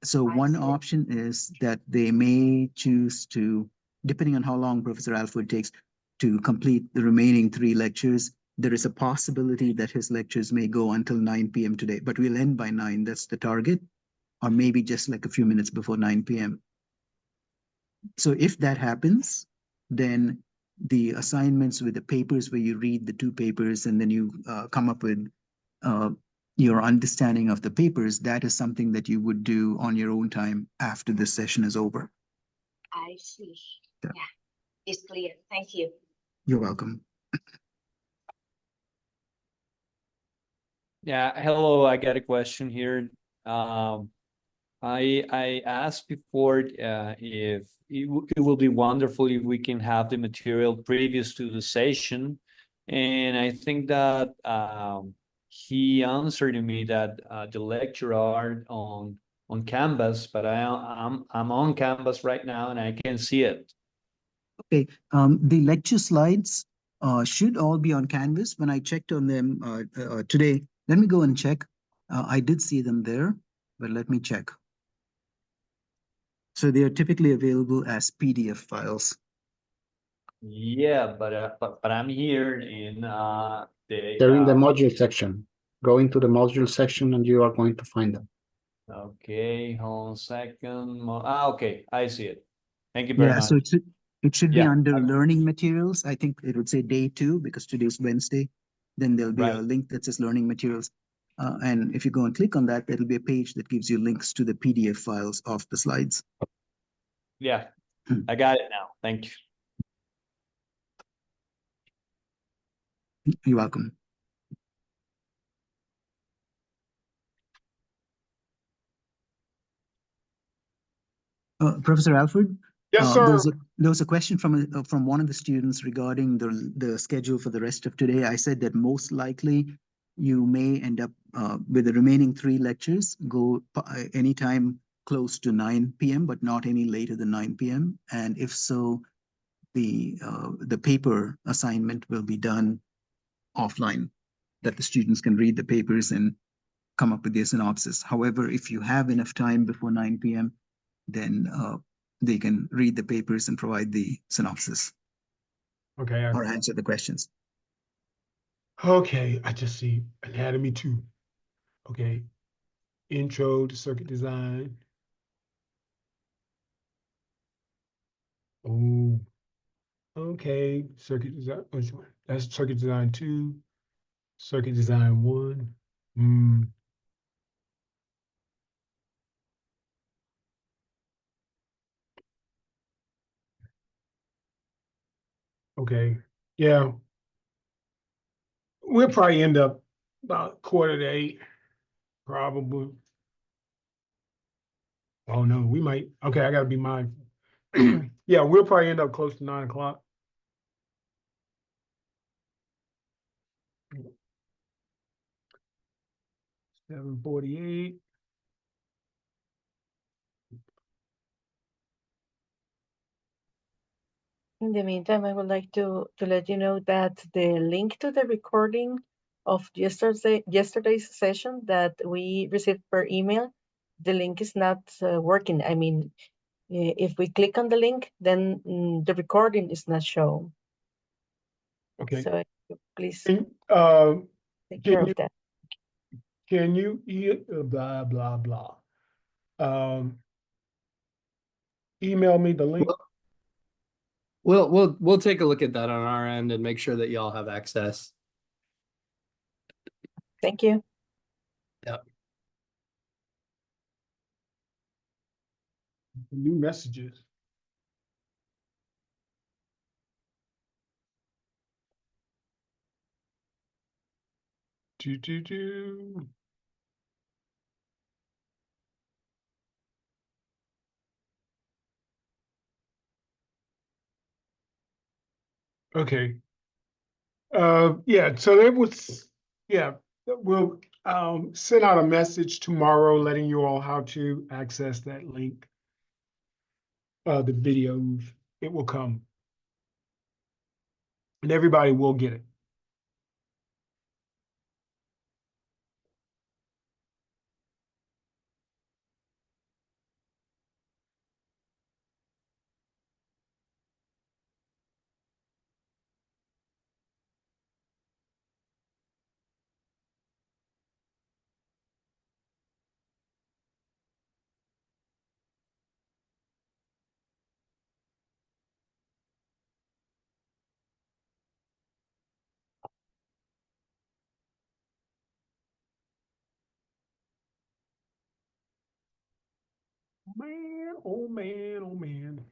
So one option is that they may choose to, depending on how long Professor Alford takes to complete the remaining 3 lectures, there is a possibility that his lectures may go until 9 p.m. today, but we'll end by 9, that's the target, or maybe just like a few minutes before 9 p.m. So if that happens, then the assignments with the papers where you read the two papers and then you come up with your understanding of the papers, that is something that you would do on your own time after this session is over. I see. Yeah, it's clear. Thank you. You're welcome. Yeah, hello, I got a question here. I asked before if it will be wonderful if we can have the material previous to the session, and I think that he answered me that the lecture are on Canvas, but I'm on Canvas right now and I can see it. Okay, the lecture slides should all be on Canvas. When I checked on them today, let me go and check. I did see them there, but let me check. So they are typically available as PDF files. Yeah, but I'm here in They're in the module section. Go into the module section and you are going to find them. Okay, hold on a second. Okay, I see it. Thank you very Yeah, much. so it should be Yeah. under learning materials. I think it would say day 2 because today's Wednesday. Then there'll be a Right. link that says learning materials. And if you go and click on that, there'll be a page that gives you links to the PDF files of the slides. Yeah, I got it now. Thank you. You're welcome. Professor Alfred? Yes, sir. There was a question from one of the students regarding the schedule for the rest of today. I said that most likely you may end up with the remaining 3 lectures, go anytime close to 9 p.m., but not any later than 9 p.m. And if so, the paper assignment will be done offline, that the students can read the papers and come up with their synopsis. However, if you have enough time before 9 p.m., then they can read the papers and provide the synopsis. Okay. Or answer the questions. Okay, I just see anatomy 2. Okay. Intro to circuit design. Oh, okay. Circuit design. Which one? That's circuit design 2. Circuit design 1. Okay. Yeah. We'll probably end up about 7:45, probably. Oh no, we might. Okay, I gotta be mindful. Yeah, we'll probably end up close to 9 o'clock. $7:48. In the meantime, I would like to let you know that the link to the recording of yesterday's session that we received per email, the link is not working. I mean, if we click on the link, then the recording is not shown. Okay. So please take care of that. Can you blah blah blah? Email me the link. We'll take a look at that on our end and make sure that y'all have access. Thank you. Yep. New messages. Do. Okay. Yeah, so there was, yeah, we'll send out a message tomorrow letting you all how to access that link. The videos, it will come. And everybody will get it. man, oh man, oh man.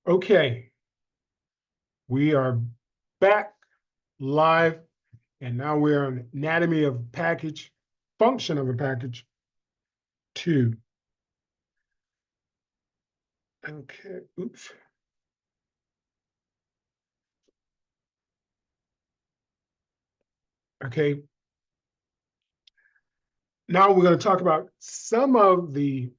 Okay. We are back live, and now we're on anatomy of package, function of a package 2. Okay, oops. Okay. Now we're going to talk about some of the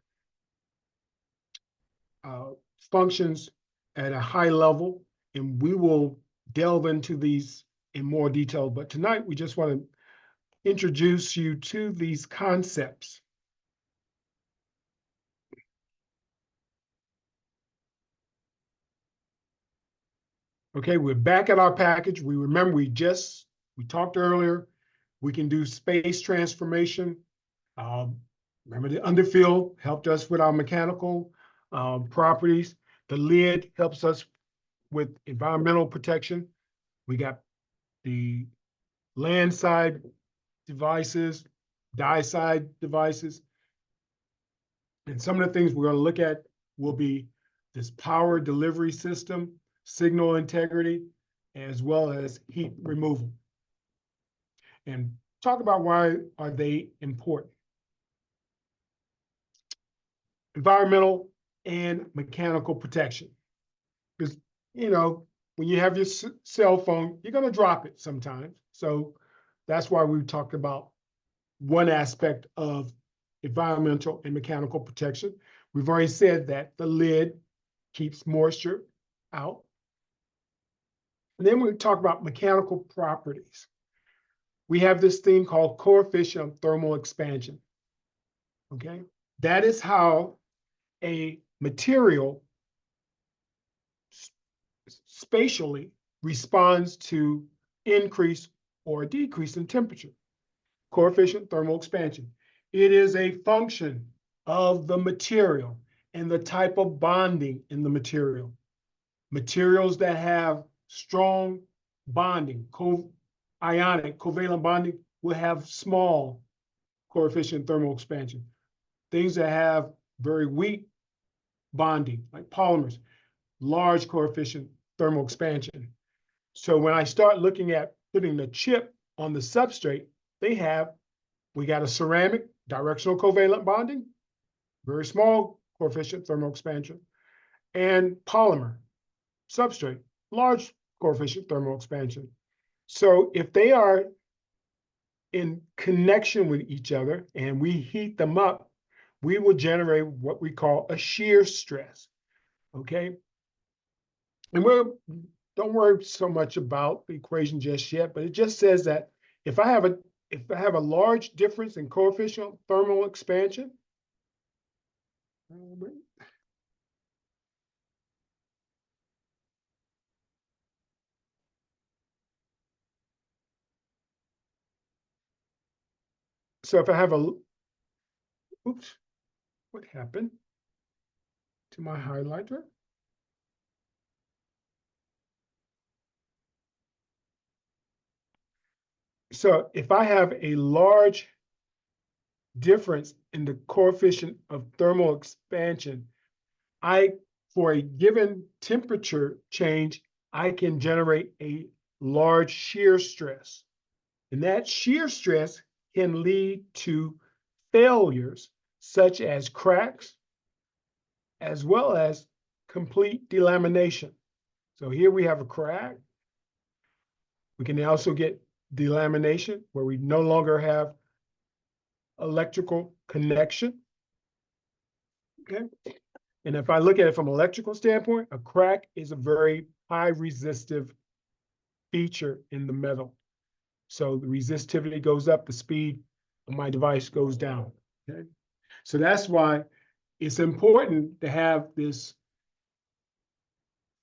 functions at a high level, and we will delve into these in more detail. But tonight, we just want to introduce you to these concepts. Okay, we're back at our package. We remember we talked earlier, we can do space transformation. Remember the underfill helped us with our mechanical properties. The lid helps us with environmental protection. We got the land side devices, die side devices. And some of the things we're going to look at will be this power delivery system, signal integrity, as well as heat removal. And talk about why are they important. Environmental and mechanical protection. Because, you know, when you have your cell phone, you're going to drop it sometimes. So that's why we talked about one aspect of environmental and mechanical protection. We've already said that the lid keeps moisture out. And then we talk about mechanical properties. We have this thing called coefficient of thermal expansion. Okay, that is how a material spatially responds to increase or decrease in temperature. Coefficient thermal expansion. It is a function of the material and the type of bonding in the material. Materials that have strong bonding, ionic, covalent bonding, will have small coefficient thermal expansion. Things that have very weak bonding, like polymers, large coefficient thermal expansion. So when I start looking at putting the chip on the substrate, we got a ceramic, directional covalent bonding, very small coefficient thermal expansion, and polymer, substrate, large coefficient thermal expansion. So if they are in connection with each other and we heat them up, we will generate what we call a shear stress, okay? And don't worry so much about the equation just yet, but it just says that if I have a large difference in coefficient thermal expansion, so if I have oops, what happened to my highlighter? So if I have a large difference in the coefficient of thermal expansion, for a given temperature change, I can generate a large shear stress. And that shear stress can lead to failures such as cracks, as well as complete delamination. So here we have a crack. We can also get delamination where we no longer have electrical connection. Okay. And if I look at it from an electrical standpoint, a crack is a very high resistive feature in the metal. So the resistivity goes up, the speed of my device goes down. Okay. So that's why it's important to have this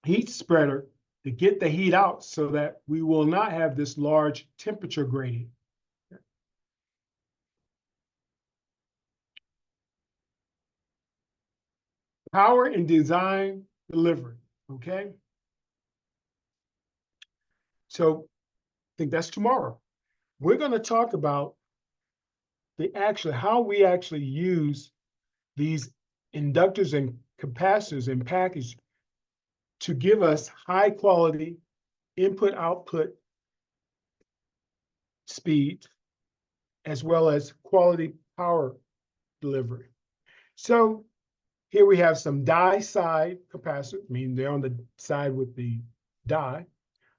heat spreader to get the heat out so that we will not have this large temperature gradient. Power and design delivery, okay? So I think that's tomorrow. We're going to talk about how we actually use these inductors and capacitors in package to give us high quality input-output speed, as well as quality power delivery. So here we have some die side capacitors, meaning they're on the side with the die.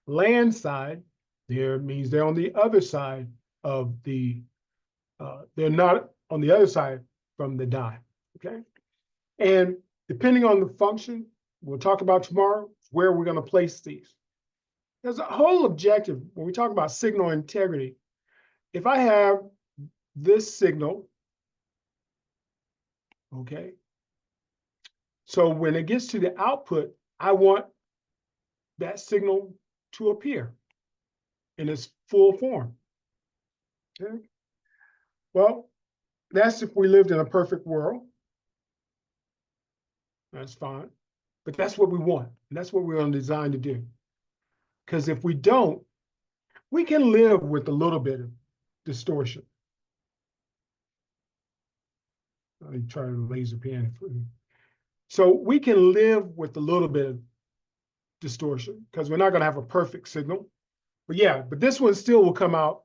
Land side, there means they're on the other side of the, they're not on the other side from the die, okay? And depending on the function, we'll talk about tomorrow, where we're gonna place these. There's a whole objective when we talk about signal integrity. If I have this signal, okay, so when it gets to the output, I want that signal to appear in its full form. Okay. Well, that's if we lived in a perfect world. That's fine. But that's what we want. And that's what we're designed to do. Because if we don't, we can live with a little bit of distortion. Let me try to laser pen for you. So we can live with a little bit of distortion because we're not going to have a perfect signal. But yeah, but this one still will come out,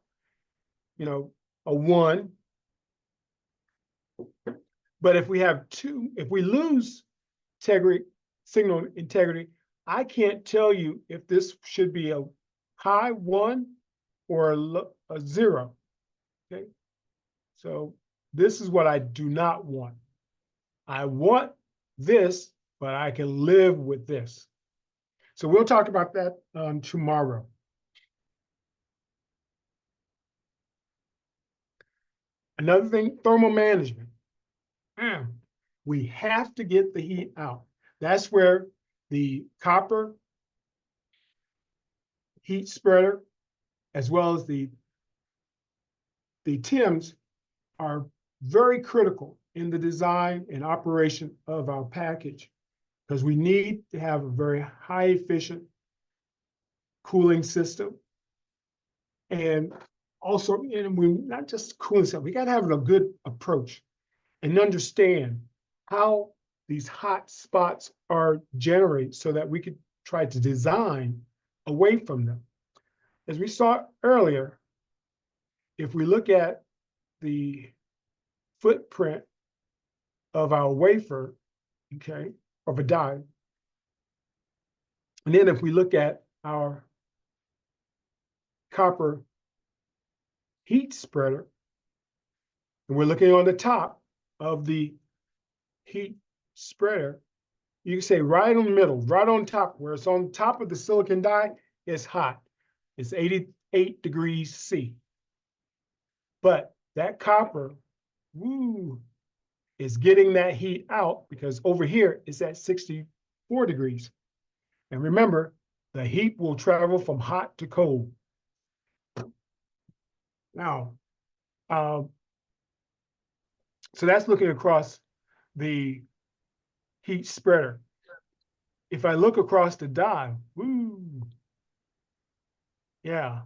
you know, a 1. But if we have 2, if we lose signal integrity, I can't tell you if this should be a high 1 or a 0. Okay. So this is what I do not want. I want this, but I can live with this. So we'll talk about that tomorrow. Another thing, thermal management. We have to get the heat out. That's where the copper heat spreader, as well as the TIMs, are very critical in the design and operation of our package, because we need to have a very high efficient cooling system. And also, and we not just cooling system, we got to have a good approach and understand how these hot spots are generated so that we could try to design away from them. As we saw earlier, if we look at the footprint of our wafer, okay, of a die, and then if we look at our copper heat spreader, and we're looking on the top of the heat spreader, you can say right on the middle, right on top, where it's on top of the silicon die, it's hot. It's 88 degrees C. But that copper, is getting that heat out because over here it's at 64 degrees. And remember, the heat will travel from hot to cold. Now, so that's looking across the heat spreader. If I look across the die, yeah,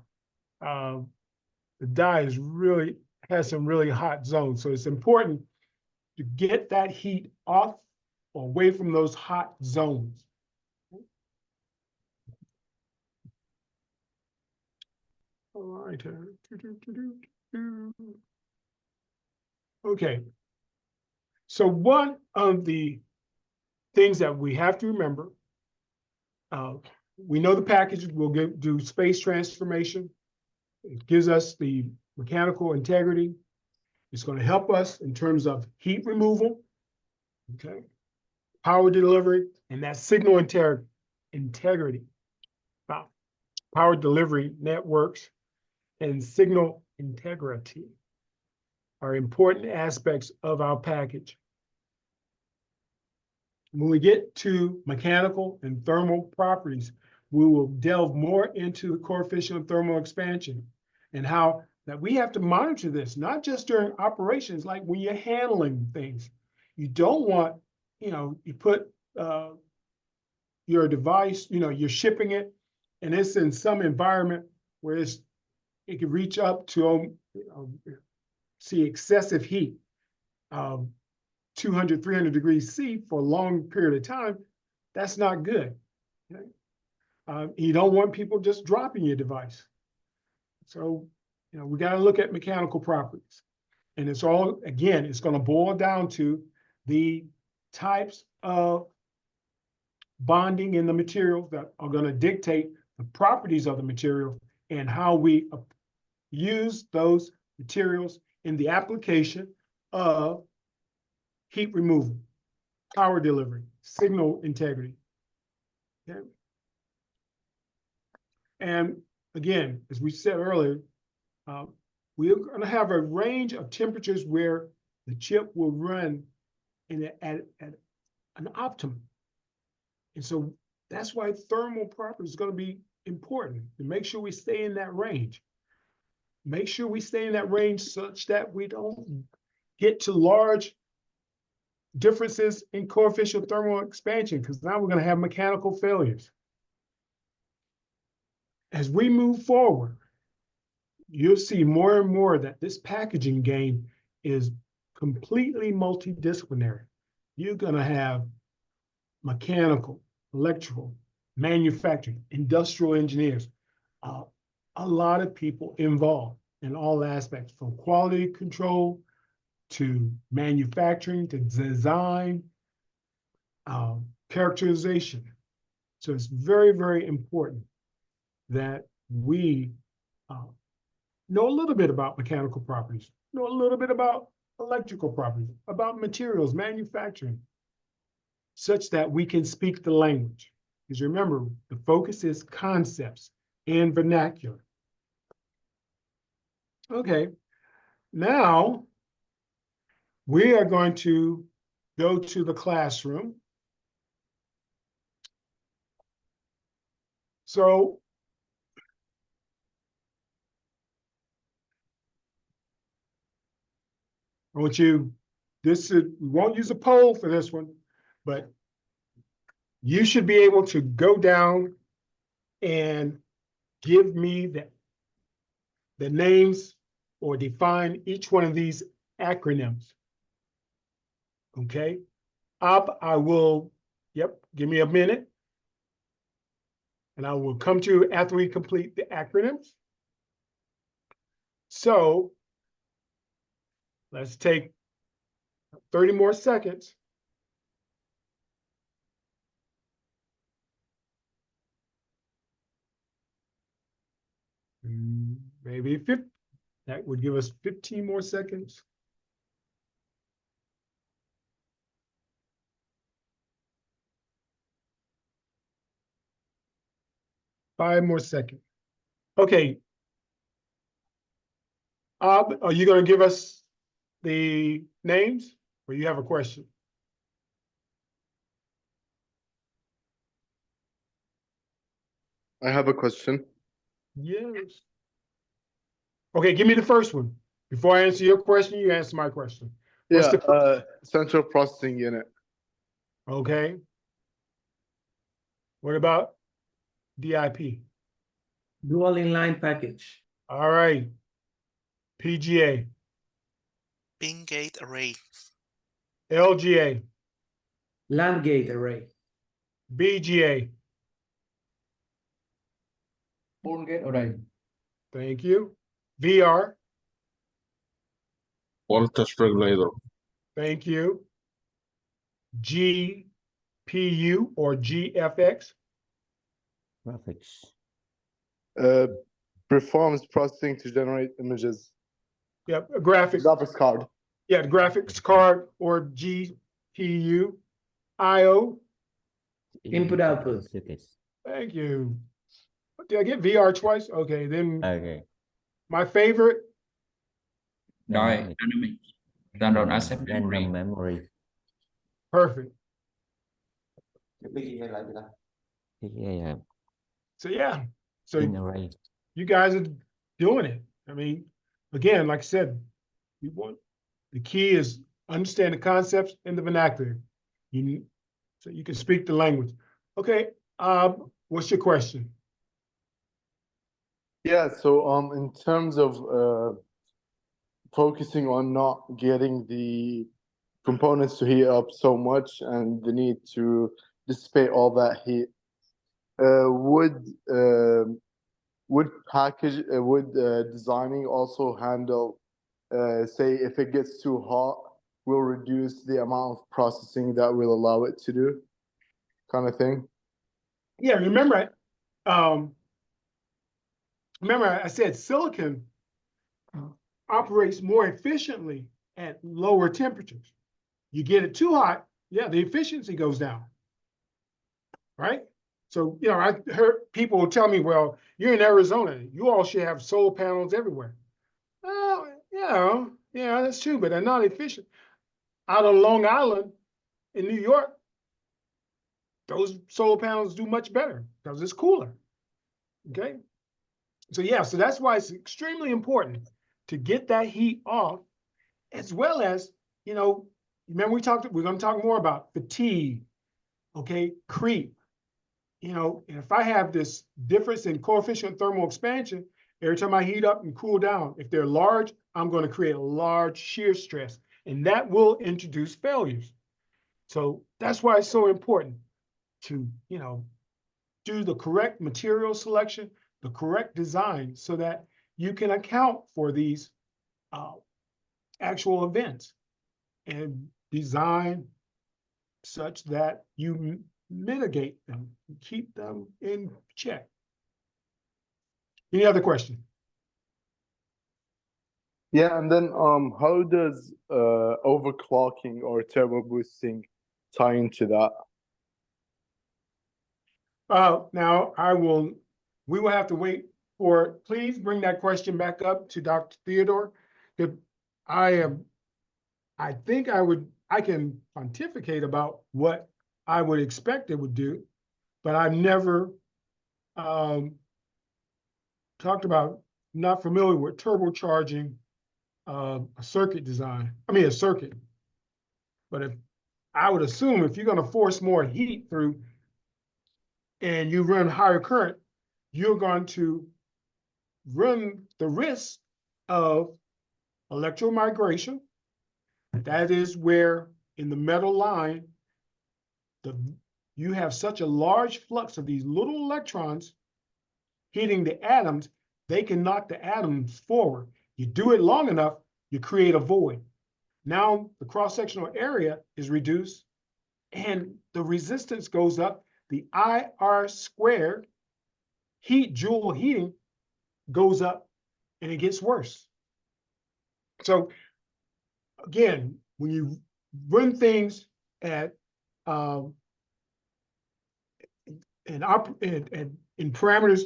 the die is really has some really hot zones. So it's important to get that heat off or away from those hot zones. All right. Okay. So one of the things that we have to remember, we know the package will do space transformation. It gives us the mechanical integrity. It's going to help us in terms of heat removal, okay, power delivery, and that signal integrity. Power delivery networks and signal integrity are important aspects of our package. When we get to mechanical and thermal properties, we will delve more into the coefficient of thermal expansion and how that we have to monitor this, not just during operations, like when you're handling things. You don't want, you put your device, you're shipping it, and it's in some environment where it can reach up to see excessive heat, 200, 300 degrees C for a long period of time. That's not good. Okay? You don't want people just dropping your device. So, we got to look at mechanical properties. And it's all, again, it's going to boil down to the types of bonding in the materials that are going to dictate the properties of the material and how we use those materials in the application of heat removal, power delivery, signal integrity. Okay. And again, as we said earlier, we're going to have a range of temperatures where the chip will run at an optimum. And so that's why thermal properties is going to be important to make sure we stay in that range. Make sure we stay in that range such that we don't get to large differences in coefficient of thermal expansion, because now we're going to have mechanical failures. As we move forward, you'll see more and more that this packaging game is completely multidisciplinary. You're going to have mechanical, electrical, manufacturing, industrial engineers, a lot of people involved in all aspects, from quality control to manufacturing to design, characterization. So it's very, very important that we know a little bit about mechanical properties, know a little bit about electrical properties, about materials, manufacturing, such that we can speak the language. Because remember, the focus is concepts and vernacular. Okay, now we are going to go to the classroom. So I want you, we won't use a poll for this one, but you should be able to go down and give me the names or define each one of these acronyms. Okay, I will, give me a minute. And I will come to you after we complete the acronyms. So let's take 30 more seconds. Maybe 50, that would give us 15 more seconds. Five more seconds. Okay. Are you going to give us the names, or you have a question? I have a question. Yes. Okay, give me the first one. Before I answer your question, you answer my question. What's Central Processing Unit. Okay. What about DIP? Dual inline package. All right. PGA. Pin gate array. LGA. Land gate array. BGA. Born gate array. Thank you. VR. Voltage regulator. Thank you. GPU or GFX. Graphics. Performance processing to generate images. Yep, a graphics card. Yeah, the graphics card or GPU. IO. Input output. Thank you. Did I get VR twice? Okay, then Okay. my favorite. Rồi, random access memory. Random memory. Perfect. Yeah. So yeah, so In array. you guys are doing it. I mean, again, like I said, the key is understand the concepts and the vernacular. So you can speak the language. Okay, what's your question? Yeah, so in terms of focusing on not getting the components to heat up so much and the need to dissipate all that heat, would package would designing also handle say if it gets too hot, will reduce the amount of processing that will allow it to do, kind of thing? Yeah, remember, I said silicon operates more efficiently at lower temperatures. You get it too hot, yeah, the efficiency goes down, right? So, you know, I heard people tell me, well, you're in Arizona, you all should have solar panels everywhere. Well, yeah, that's true, but they're not efficient. Out on Long Island in New York, those solar panels do much better because it's cooler, okay? So yeah, so that's why it's extremely important to get that heat off, as well as, you know, remember we're gonna talk more about fatigue, okay, creep. You know, and if I have this difference in coefficient of thermal expansion, every time I heat up and cool down, if they're large, I'm going to create a large shear stress, and that will introduce failures. So that's why it's so important to, you know, do the correct material selection, the correct design, so that you can account for these actual events and design such that you mitigate them, keep them in check. Any other question? Yeah, and then how does overclocking or turbo boosting tie into that? Now we will have to wait please bring that question back up to Dr. Theodore. If I think I can pontificate about what I would expect it would do, but I've never talked about, not familiar with turbocharging a circuit design. I mean, a circuit. But if I would assume if you're going to force more heat through and you run higher current, you're going to run the risk of electromigration. That is where in the metal line, you have such a large flux of these little electrons hitting the atoms, they can knock the atoms forward. You do it long enough, you create a void. Now the cross-sectional area is reduced and the resistance goes up. The IR squared heat joule heating goes up and it gets worse. So again, when you run things at in parameters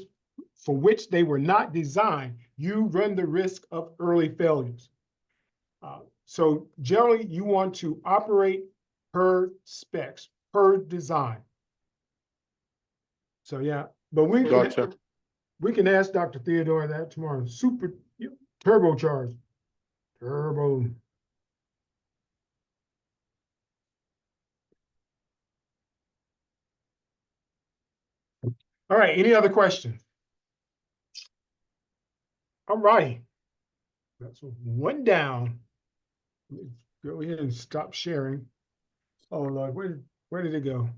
for which they were not designed, you run the risk of early failures. So generally, you want to operate per specs, per design. So yeah, but we can ask Dr. Theodore that tomorrow. Super turbocharged, turbo. All right, any other questions? All right, that's one down. Let's go ahead and stop sharing. Oh Lord, where did it go?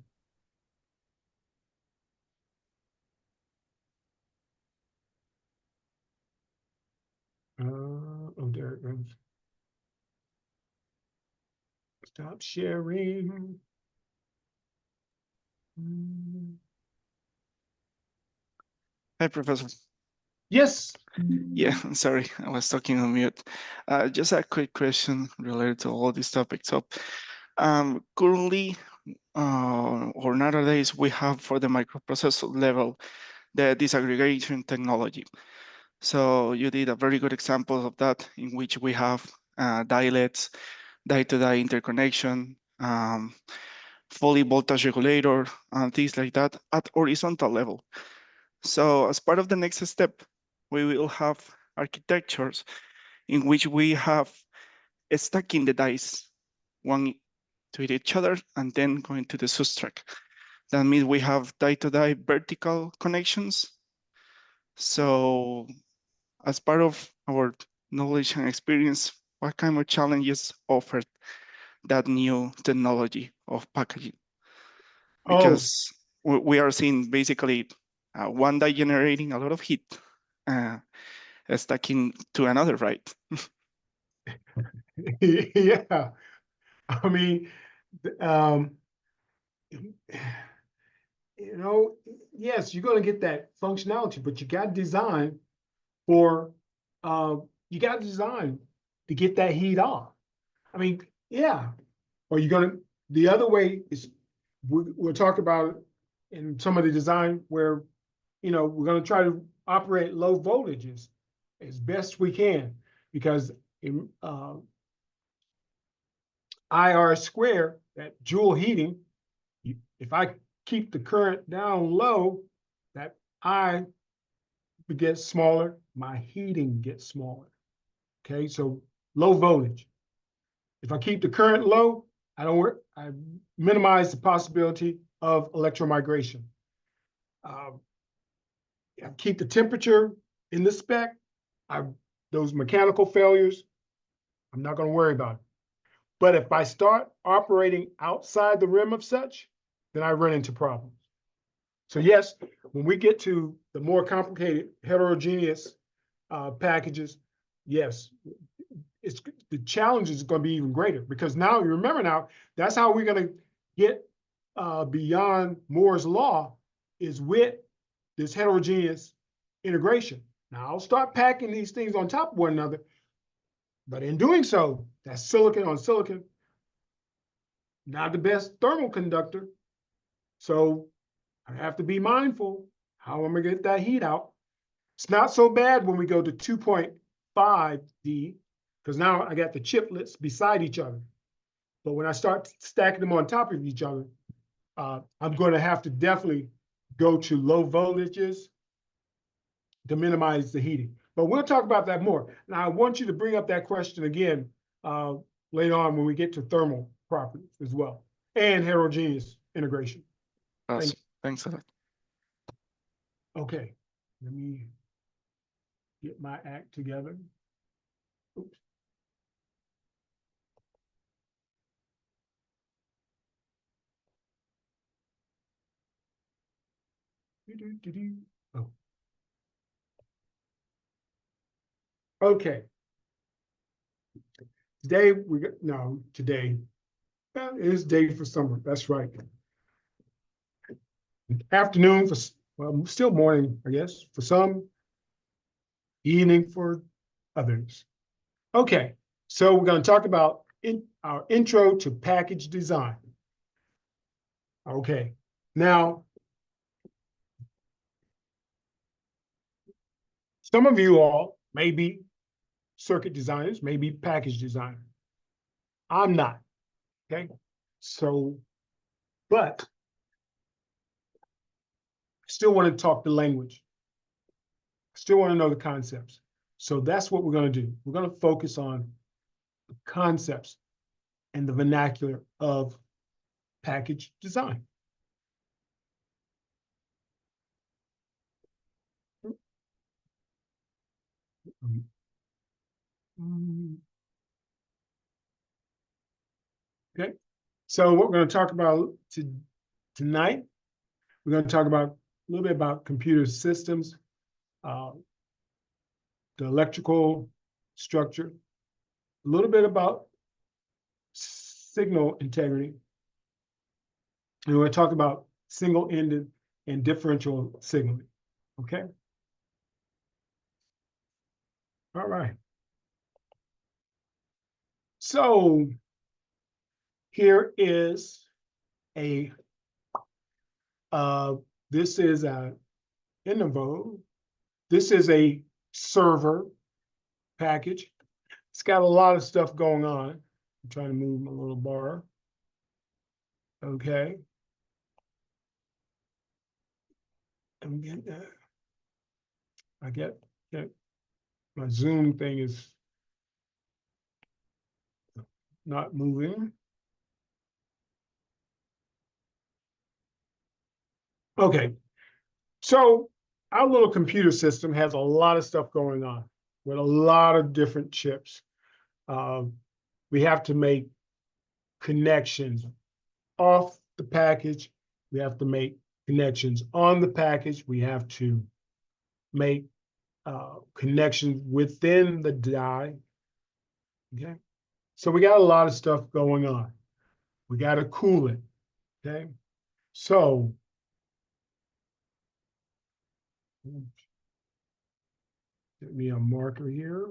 Oh, there it goes. Stop sharing. Hi, Professor. Yes. Yeah, I'm sorry, I was talking on mute. Just a quick question related to all these topics. So, currently, or nowadays, we have for the microprocessor level, the disaggregation technology. So you did a very good example of that, in which we have dielets, die-to-die interconnection, fully voltage regulator, and things like that at horizontal level. So as part of the next step, we will have architectures in which we have stacking the dies one to each other and then going to the substrate. That means we have die-to-die vertical connections. So as part of our knowledge and experience, what kind of challenges offered that new technology of packaging? Because we are seeing basically one die generating a lot of heat, stacking to another, right? Yeah, I mean, you know, yes, you're going to get that functionality, but you got to design for, you got to design to get that heat off. I mean, yeah. Or you're going to, the other way is, we'll talk about it in some of the design where, you know, we're going to try to operate low voltages as best we can, because in, IR square, that joule heating, if I keep the current down low, that I gets smaller, my heating gets smaller. Okay, so low voltage. If I keep the current low, I minimize the possibility of electromigration. I keep the temperature in the spec. Those mechanical failures, I'm not going to worry about it. But if I start operating outside the rim of such, then I run into problems. So yes, when we get to the more complicated heterogeneous packages, yes, the challenge is going to be even greater, because now you remember, now that's how we're going to get beyond Moore's law, is with this heterogeneous integration. Now I'll start packing these things on top of one another, but in doing so, that's silicon on silicon, not the best thermal conductor. So I have to be mindful how I'm gonna get that heat out. It's not so bad when we go to 2.5D, because now I got the chiplets beside each other. But when I start stacking them on top of each other, I'm going to have to definitely go to low voltages to minimize the heating. But we'll talk about that more. Now, I want you to bring up that question again later on when we get to thermal properties as well, and heterogeneous integration. Awesome. Thanks a lot. Okay, let me get my act together. Oops. Oh. Okay. Today we got, no, today is day for summer. That's right. Afternoon for, well, still morning, I guess, for some, evening for others. Okay, so we're going to talk about our intro to package design. Okay, now, some of you all may be circuit designers, maybe package designers. I'm not, okay? So, but I still want to talk the language. I still want to know the concepts. So that's what we're going to do. We're going to focus on the concepts and the vernacular of package design. Okay, so what we're going to talk about tonight, we're going to talk about a little bit about computer systems, the electrical structure, a little bit about signal integrity, and we're going to talk about single-ended and differential signaling. Okay. All right. So here is a, this is a Innovo. This is a server package. It's got a lot of stuff going on. I'm trying to move my little bar. Okay. I'm getting that. I get my Zoom thing is not moving. Okay, so our little computer system has a lot of stuff going on with a lot of different chips. We have to make connections off the package. We have to make connections on the package. We have to make connections within the die. Okay, so we got a lot of stuff going on. We got to cool it. Okay, so get me a marker here.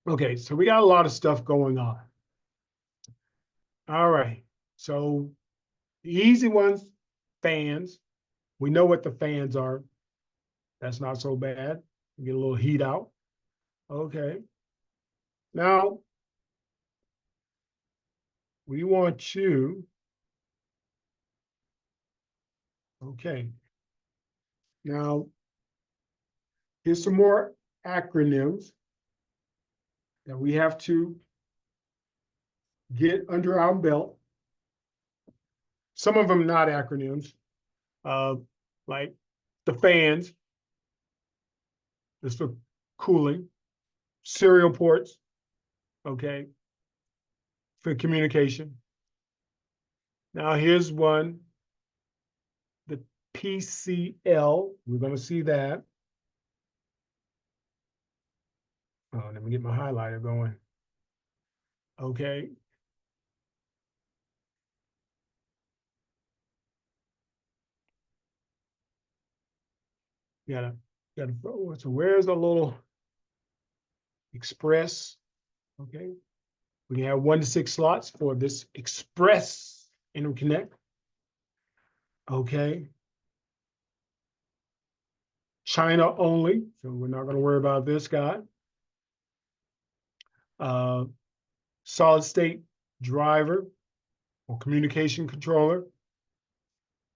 Okay, so we got a lot of stuff going on. All right, so the easy ones, fans. We know what the fans are. That's not so bad. Get a little heat out. Okay. Now, we want to, okay. Now, here's some more acronyms that we have to get under our belt. Some of them not acronyms, like the fans, this for cooling, serial ports, okay, for communication. Now here's one, the PCL, we're gonna see that. Oh, let me get my highlighter going. Okay. Gotta, so where's the little express? Okay. We can have 1 to 6 slots for this express interconnect. Okay. China only, so we're not going to worry about this guy. Solid state driver or communication controller.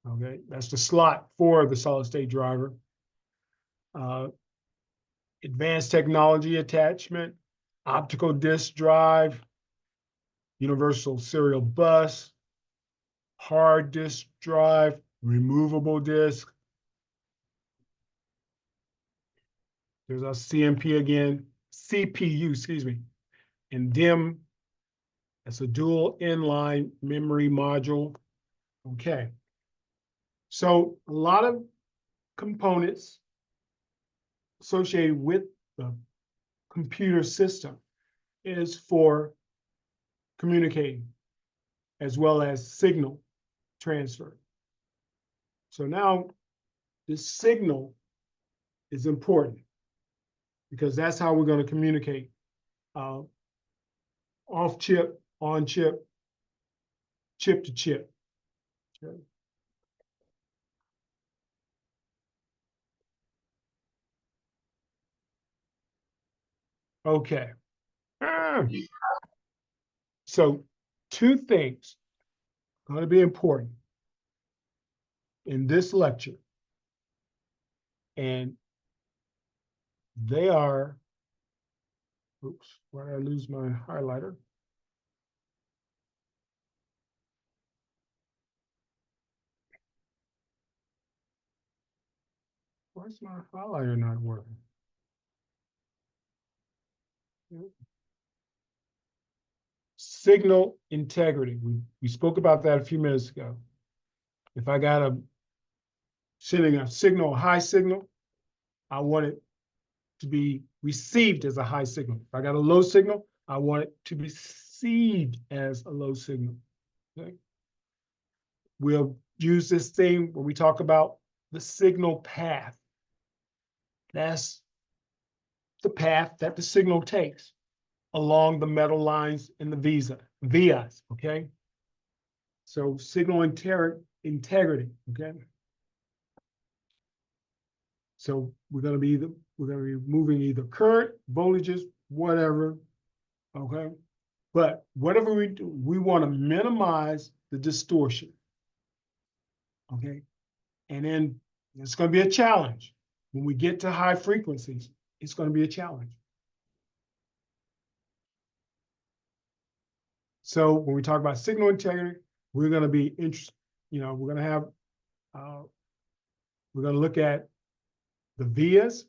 Okay, that's the slot for the solid state driver. Advanced technology attachment, optical disk drive, universal serial bus, hard disk drive, removable disk. There's our CMP again, CPU, excuse me. And DIMM, that's a dual inline memory module. Okay. So a lot of components associated with the computer system is for communicating as well as signal transfer. So now this signal is important because that's how we're going to communicate off chip, on chip, chip to chip. Okay. Okay. So 2 things going to be important in this lecture. And they are, oops, why did I lose my highlighter? Why is my highlighter not working? Signal integrity. We spoke about that a few minutes ago. If I got sending a signal, a high signal, I want it to be received as a high signal. If I got a low signal, I want it to be received as a low signal. Okay. We'll use this thing when we talk about the signal path. That's the path that the signal takes along the metal lines in the vias, okay? So signal integrity, okay? So we're gonna be moving either current, voltages, whatever, okay? But whatever we do, we want to minimize the distortion, okay? And then it's gonna be a challenge. When we get to high frequencies, it's gonna be a challenge. So when we talk about signal integrity, we're going to be interested, we're going to have, we're going to look at the vias.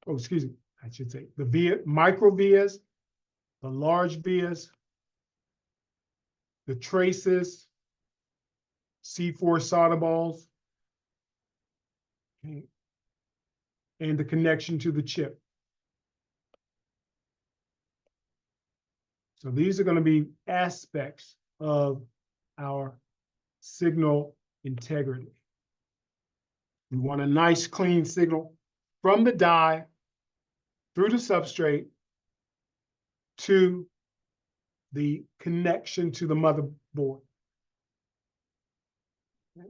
Oh, excuse me, I should say the micro vias the large vias, the traces, C4 solder balls, okay, and the connection to the chip. So these are going to be aspects of our signal integrity. We want a nice clean signal from the die through the substrate to the connection to the motherboard. Okay.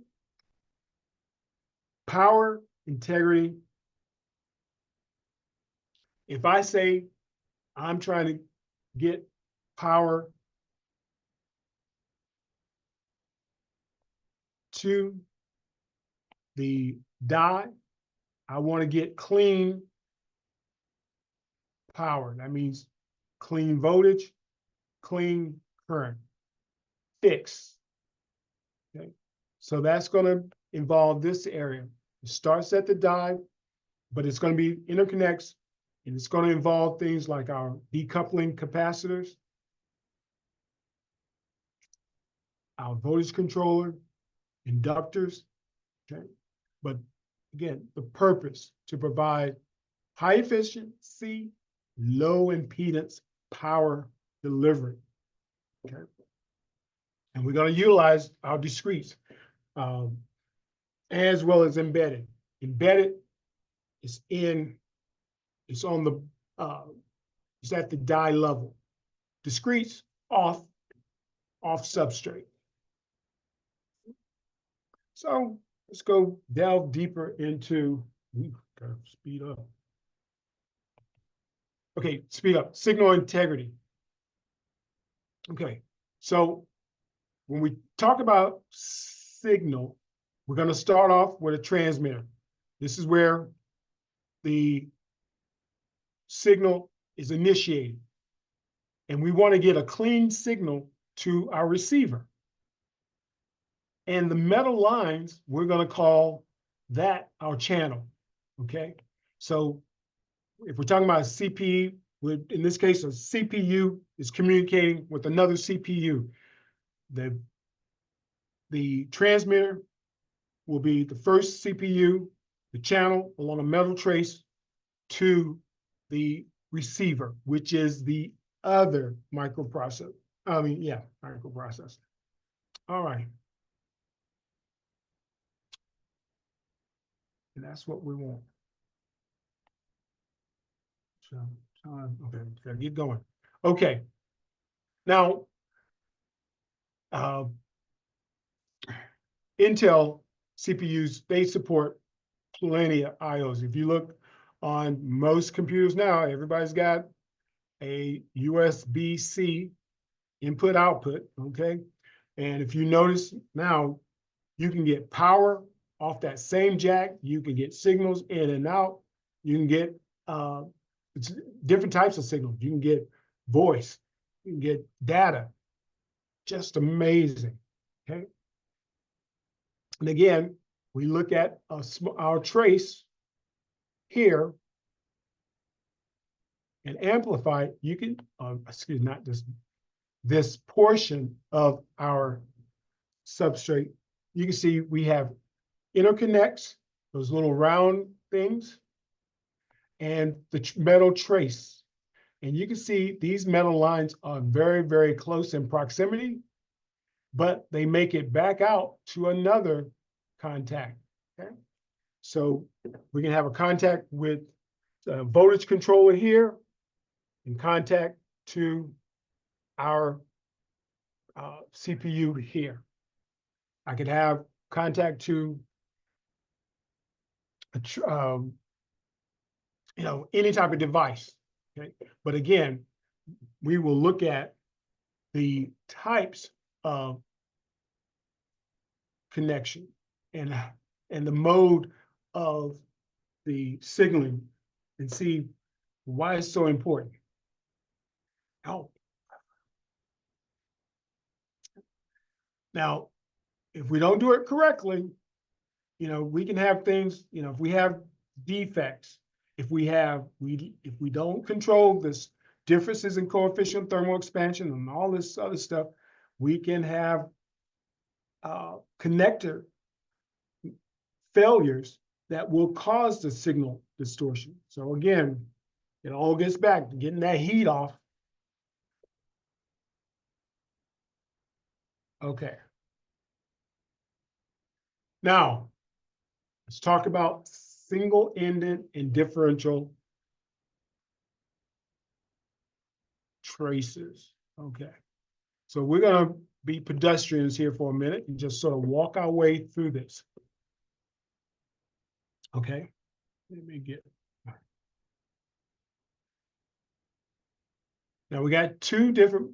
Power integrity. If I say I'm trying to get power to the die, I want to get clean power. That means clean voltage, clean current, fixed. Okay, so that's going to involve this area. It starts at the die, but it's going to be interconnects, and it's going to involve things like our decoupling capacitors, our voltage controller, inductors. Okay, but again, the purpose to provide high efficiency, low impedance power delivery. Okay, and we're going to utilize our discretes as well as embedded. Embedded is on the it's at the die level. Discretes off substrate. So let's go delve deeper into, gotta speed up. Okay, speed up, signal integrity. Okay, so when we talk about signal, we're gonna start off with a transmitter. This is where the signal is initiated. And we want to get a clean signal to our receiver. And the metal lines, we're going to call that our channel, okay? So if we're talking about a CPU, in this case, a CPU is communicating with another CPU. The transmitter will be the first CPU, the channel along a metal trace to the receiver, which is the other microprocessor. Microprocessor. All right. And that's what we want. So, okay, gotta get going. Okay. Now, Intel CPUs, they support plenty of IOs. If you look on most computers now, everybody's got a USB-C input output, okay? And if you notice now, you can get power off that same jack. You can get signals in and out. You can get different types of signals. You can get voice. You can get data. Just amazing, okay? And again, we look at our trace here and amplify. You can, not this portion of our substrate. You can see we have interconnects, those little round things, and the metal trace. And you can see these metal lines are very, very close in proximity, but they make it back out to another contact, okay? So we can have a contact with the voltage controller here in contact to our CPU here. I could have contact to any type of device, okay? But again, we will look at the types of connection and the mode of the signaling and see why it's so important. Oh. Now, if we don't do it correctly, we can have things, if we have defects, if we don't control this differences in coefficient of thermal expansion and all this other stuff, we can have connector failures that will cause the signal distortion. So again, it all gets back to getting that heat off. Okay. Now, let's talk about single-ended and differential traces. Okay. So we're going to be pedestrians here for a minute and just sort of walk our way through this. Okay. Let me get. Now we got two different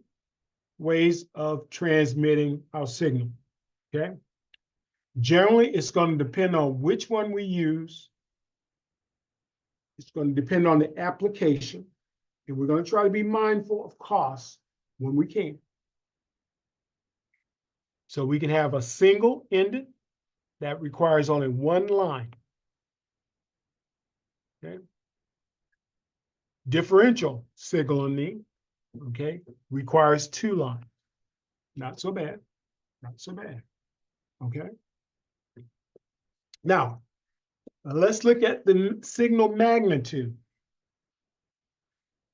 ways of transmitting our signal. Okay. Generally, it's going to depend on which one we use. It's going to depend on the application. And we're going to try to be mindful of costs when we can. So we can have a single-ended that requires only one line. Okay. Differential signaling, okay, requires two lines. Not so bad. Not so bad. Okay. Now, let's look at the signal magnitude.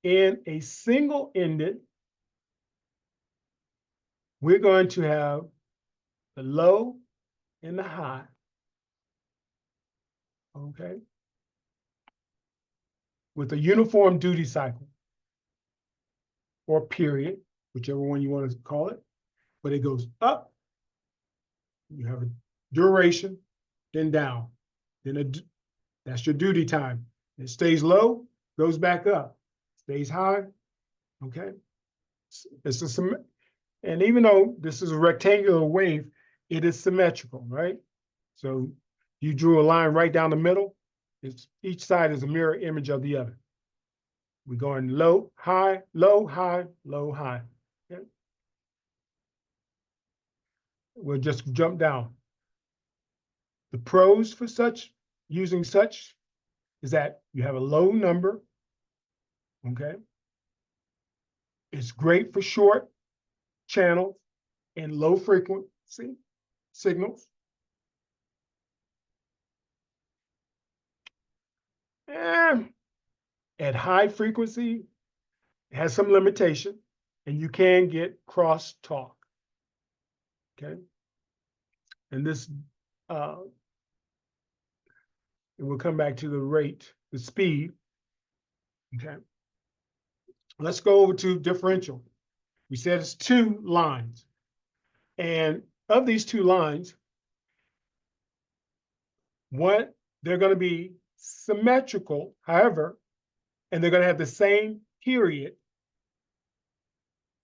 In a single-ended, we're going to have the low and the high. Okay. With a uniform duty cycle or period, whichever one you want to call it, but it goes up. You have a duration, then down. Then that's your duty time. It stays low, goes back up, stays high. Okay. And even though this is a rectangular wave, it is symmetrical, right? So you drew a line right down the middle. Each side is a mirror image of the other. We're going low, high, low, high, low, high. Okay. We'll just jump down. The pros for using such is that you have a low number. Okay. It's great for short channels and low frequency signals. And at high frequency, it has some limitation, and you can get crosstalk. Okay. And this, and we'll come back to the rate, the speed. Okay. Let's go over to differential. We said it's two lines. And of these two lines, they're going to be symmetrical, however, and they're going to have the same period.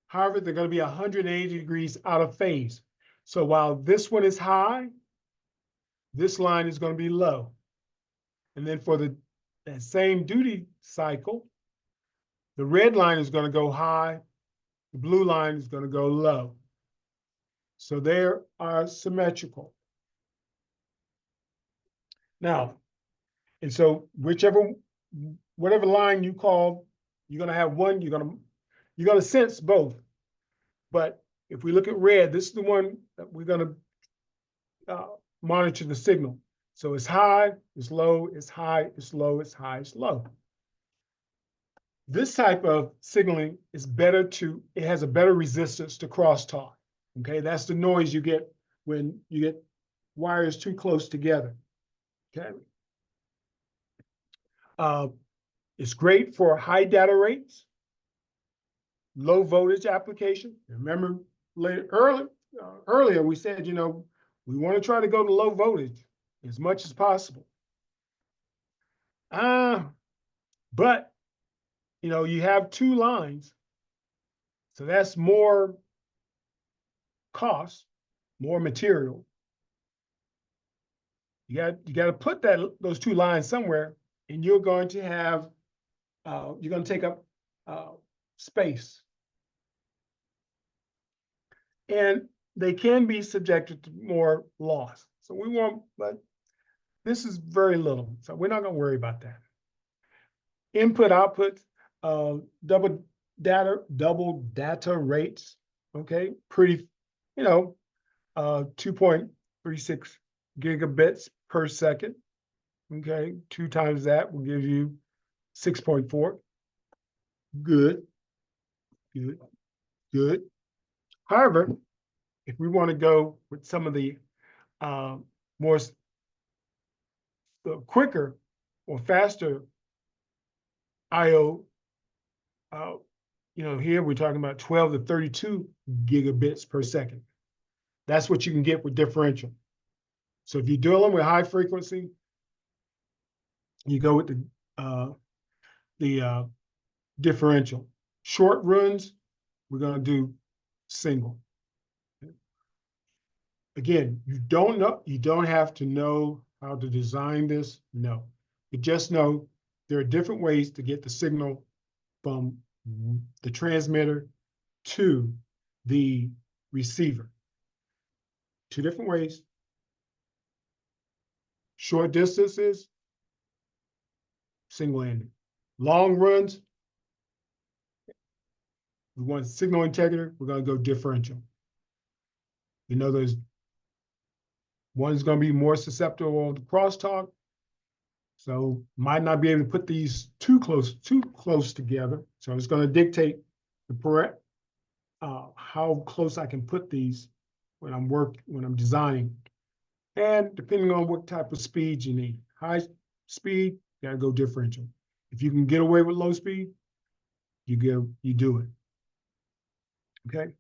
However, they're going to be 180 degrees out of phase. So while this one is high, this line is going to be low. And then for that same duty cycle, the red line is going to go high, the blue line is going to go low. So they are symmetrical. Now, and so whatever line you call, you're going to have one, you're going to sense both. But if we look at red, this is the one that we're going to monitor the signal. So it's high, it's low, it's high, it's low, it's high, it's low. This type of signaling is it has a better resistance to crosstalk. Okay, that's the noise you get when you get wires too close together. Okay. It's great for high data rates, low voltage application. Remember earlier we said, we want to try to go to low voltage as much as possible. But, you have two lines, so that's more cost, more material. You got to put those two lines somewhere, and you're going to have, you're going to take up space. And they can be subjected to more loss. So but this is very little, so we're not going to worry about that. Input, output, double double data rates. Okay, pretty, 2.36 gigabits per second. Okay, 2 times that will give you 6.4. Good, good, good. However, if we want to go with some of the more quicker or faster IO, here we're talking about 12 to 32 gigabits per second. That's what you can get with differential. So if you're dealing with high frequency, you go with the differential. Short runs, we're going to do single. Again, you don't have to know how to design this. No, you just know there are different ways to get the signal from the transmitter to the receiver. 2 different ways. Short distances, single-ended. Long runs, we want signal integrator, we're going to go differential. There's one's going to be more susceptible to crosstalk, so might not be able to put these too close together. So it's going to dictate how close I can put these when I'm designing. And depending on what type of speed you need. High speed, you gotta go differential. If you can get away with low speed, you do it. Okay.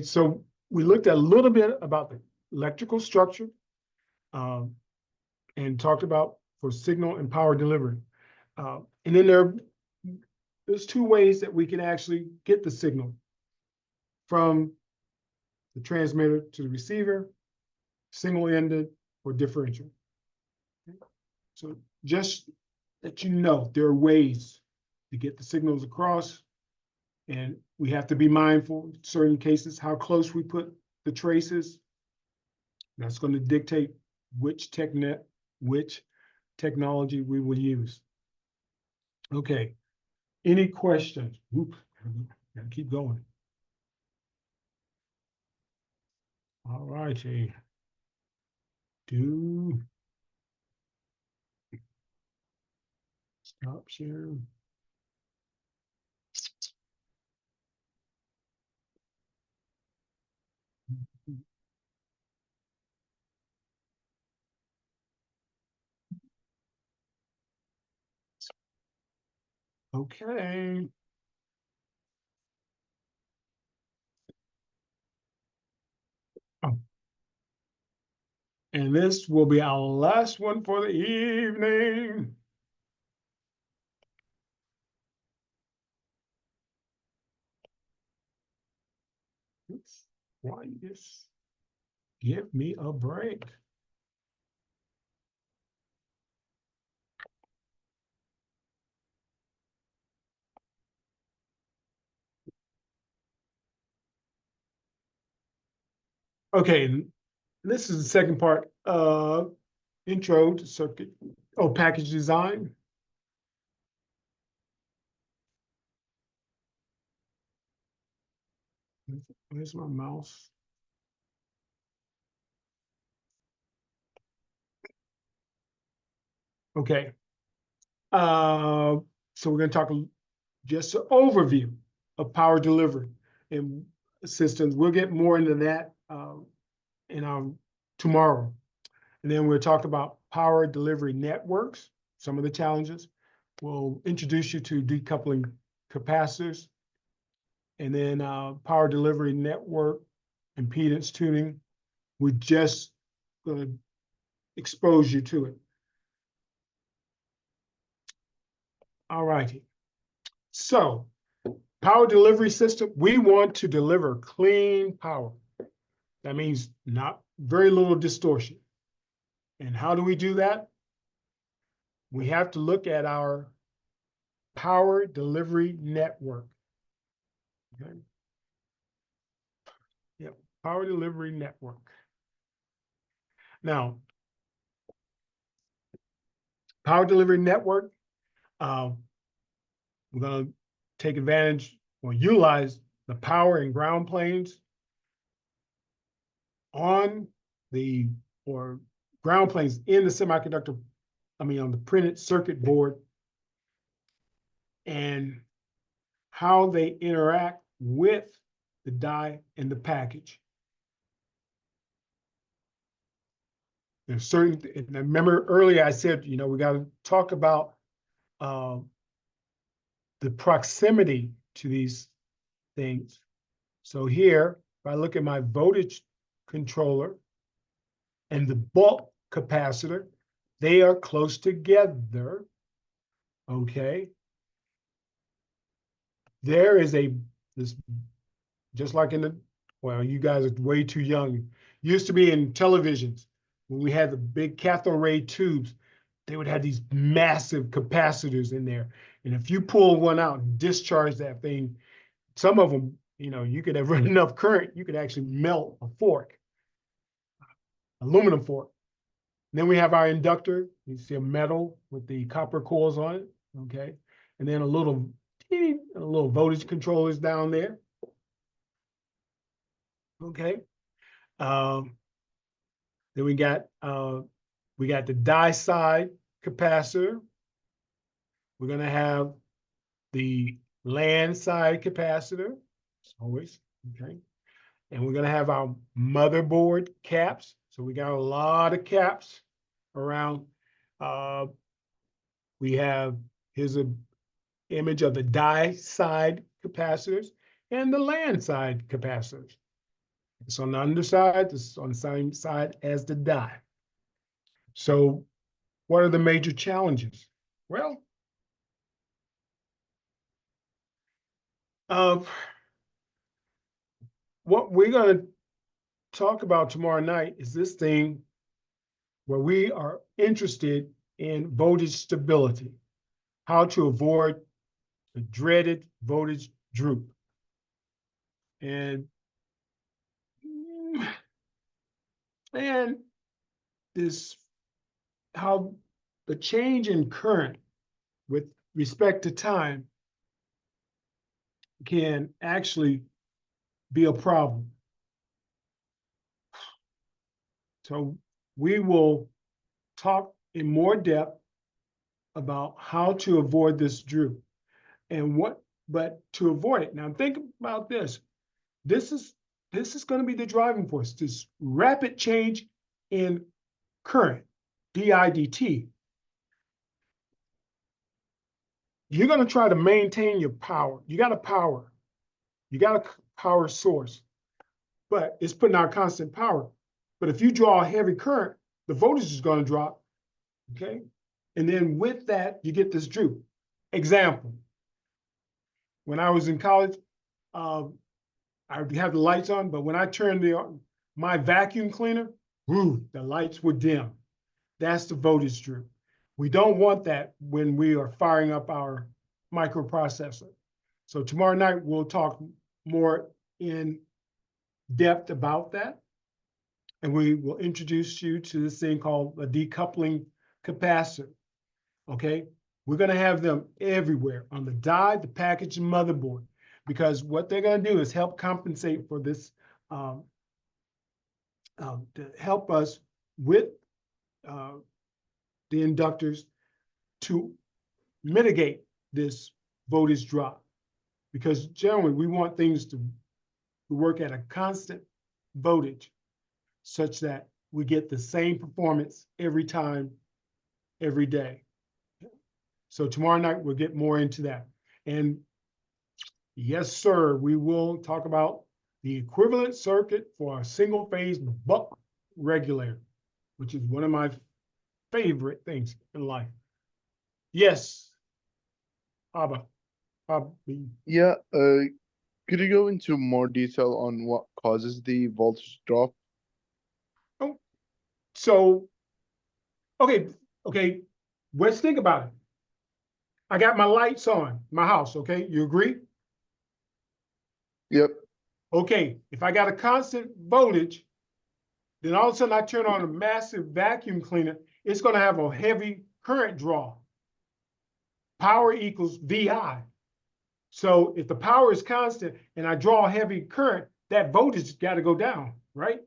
So we looked at a little bit about the electrical structure and talked about for signal and power delivery. And then there's 2 ways that we can actually get the signal from the transmitter to the receiver, single-ended or differential. Okay. So just that there are ways to get the signals across, and we have to be mindful in certain cases how close we put the traces. That's going to dictate which technology we will use. Okay, any questions? Oop, gotta keep going. All righty. Stop sharing. Okay. Oh. And this will be our last one for the evening. Oops. Why this? Give me a break. Okay, this is the second part. Intro to circuit, package design. Where's my mouse? Okay. So we're going to talk just an overview of power delivery and systems. We'll get more into that in our tomorrow. And then we'll talk about power delivery networks, some of the challenges. We'll introduce you to decoupling capacitors, and then power delivery network impedance tuning. We're just going to expose you to it. All righty. So power delivery system, we want to deliver clean power. That means not very little distortion. And how do we do that? We have to look at our power delivery network. Okay. Yep, power delivery network. Now, power delivery network. We're going to take advantage or utilize the power and ground planes on the, or ground planes in the semiconductor, on the printed circuit board, and how they interact with the die and the package. There's certain, and I remember earlier I said, we got to talk about the proximity to these things. So here, if I look at my voltage controller and the bulk capacitor, they are close together, okay? There is this, just like in the, well, you guys are way too young. Used to be in televisions, when we had the big cathode ray tubes, they would have these massive capacitors in there. And if you pull one out and discharge that thing, some of them, you could have run enough current, you could actually melt a fork, aluminum fork. And then we have our inductor. You see a metal with the copper coils on it, okay? And then a little voltage controllers down there, okay? Then we got the die side capacitor. We're gonna have the land side capacitor, as always, okay? And we're gonna have our motherboard caps. So we got a lot of caps around. We have, here's an image of the die side capacitors and the land side capacitors. It's on the underside, it's on the same side as the die. So what are the major challenges? Well, what we're going to talk about tomorrow night is this thing where we are interested in voltage stability, how to avoid the dreaded voltage droop. And this, how the change in current with respect to time can actually be a problem. So we will talk in more depth about how to avoid this droop and but to avoid it. Now think about this. This is going to be the driving force, this rapid change in current, dIdt. You're going to try to maintain your power. You got a power source, but it's putting out constant power. But if you draw a heavy current, the voltage is going to drop, okay? And then with that, you get this droop. Example, when I was in college, I would have the lights on, but when I turned my vacuum cleaner, whoo, the lights were dim. That's the voltage droop. We don't want that when we are firing up our microprocessor. So tomorrow night, we'll talk more in depth about that. And we will introduce you to this thing called a decoupling capacitor, okay? We're gonna have them everywhere on the die, the package, and motherboard, because what they're gonna do is help compensate for this, to help us with the inductors to mitigate this voltage drop. Because generally we want things to work at a constant voltage such that we get the same performance every time, every day. So tomorrow night, we'll get more into that. And yes, sir, we will talk about the equivalent circuit for a single phase buck regulator, which is one of my favorite things in life. Yes, Abba. Yeah, could you go into more detail on what causes the voltage drop? Oh, so, okay, let's think about it. I got my lights on, my house, okay? You agree? Yep. Okay, if I got a constant voltage, then all of a sudden I turn on a massive vacuum cleaner, it's gonna have a heavy current draw. Power equals VI. So if the power is constant and I draw a heavy current, that voltage got to go down, right?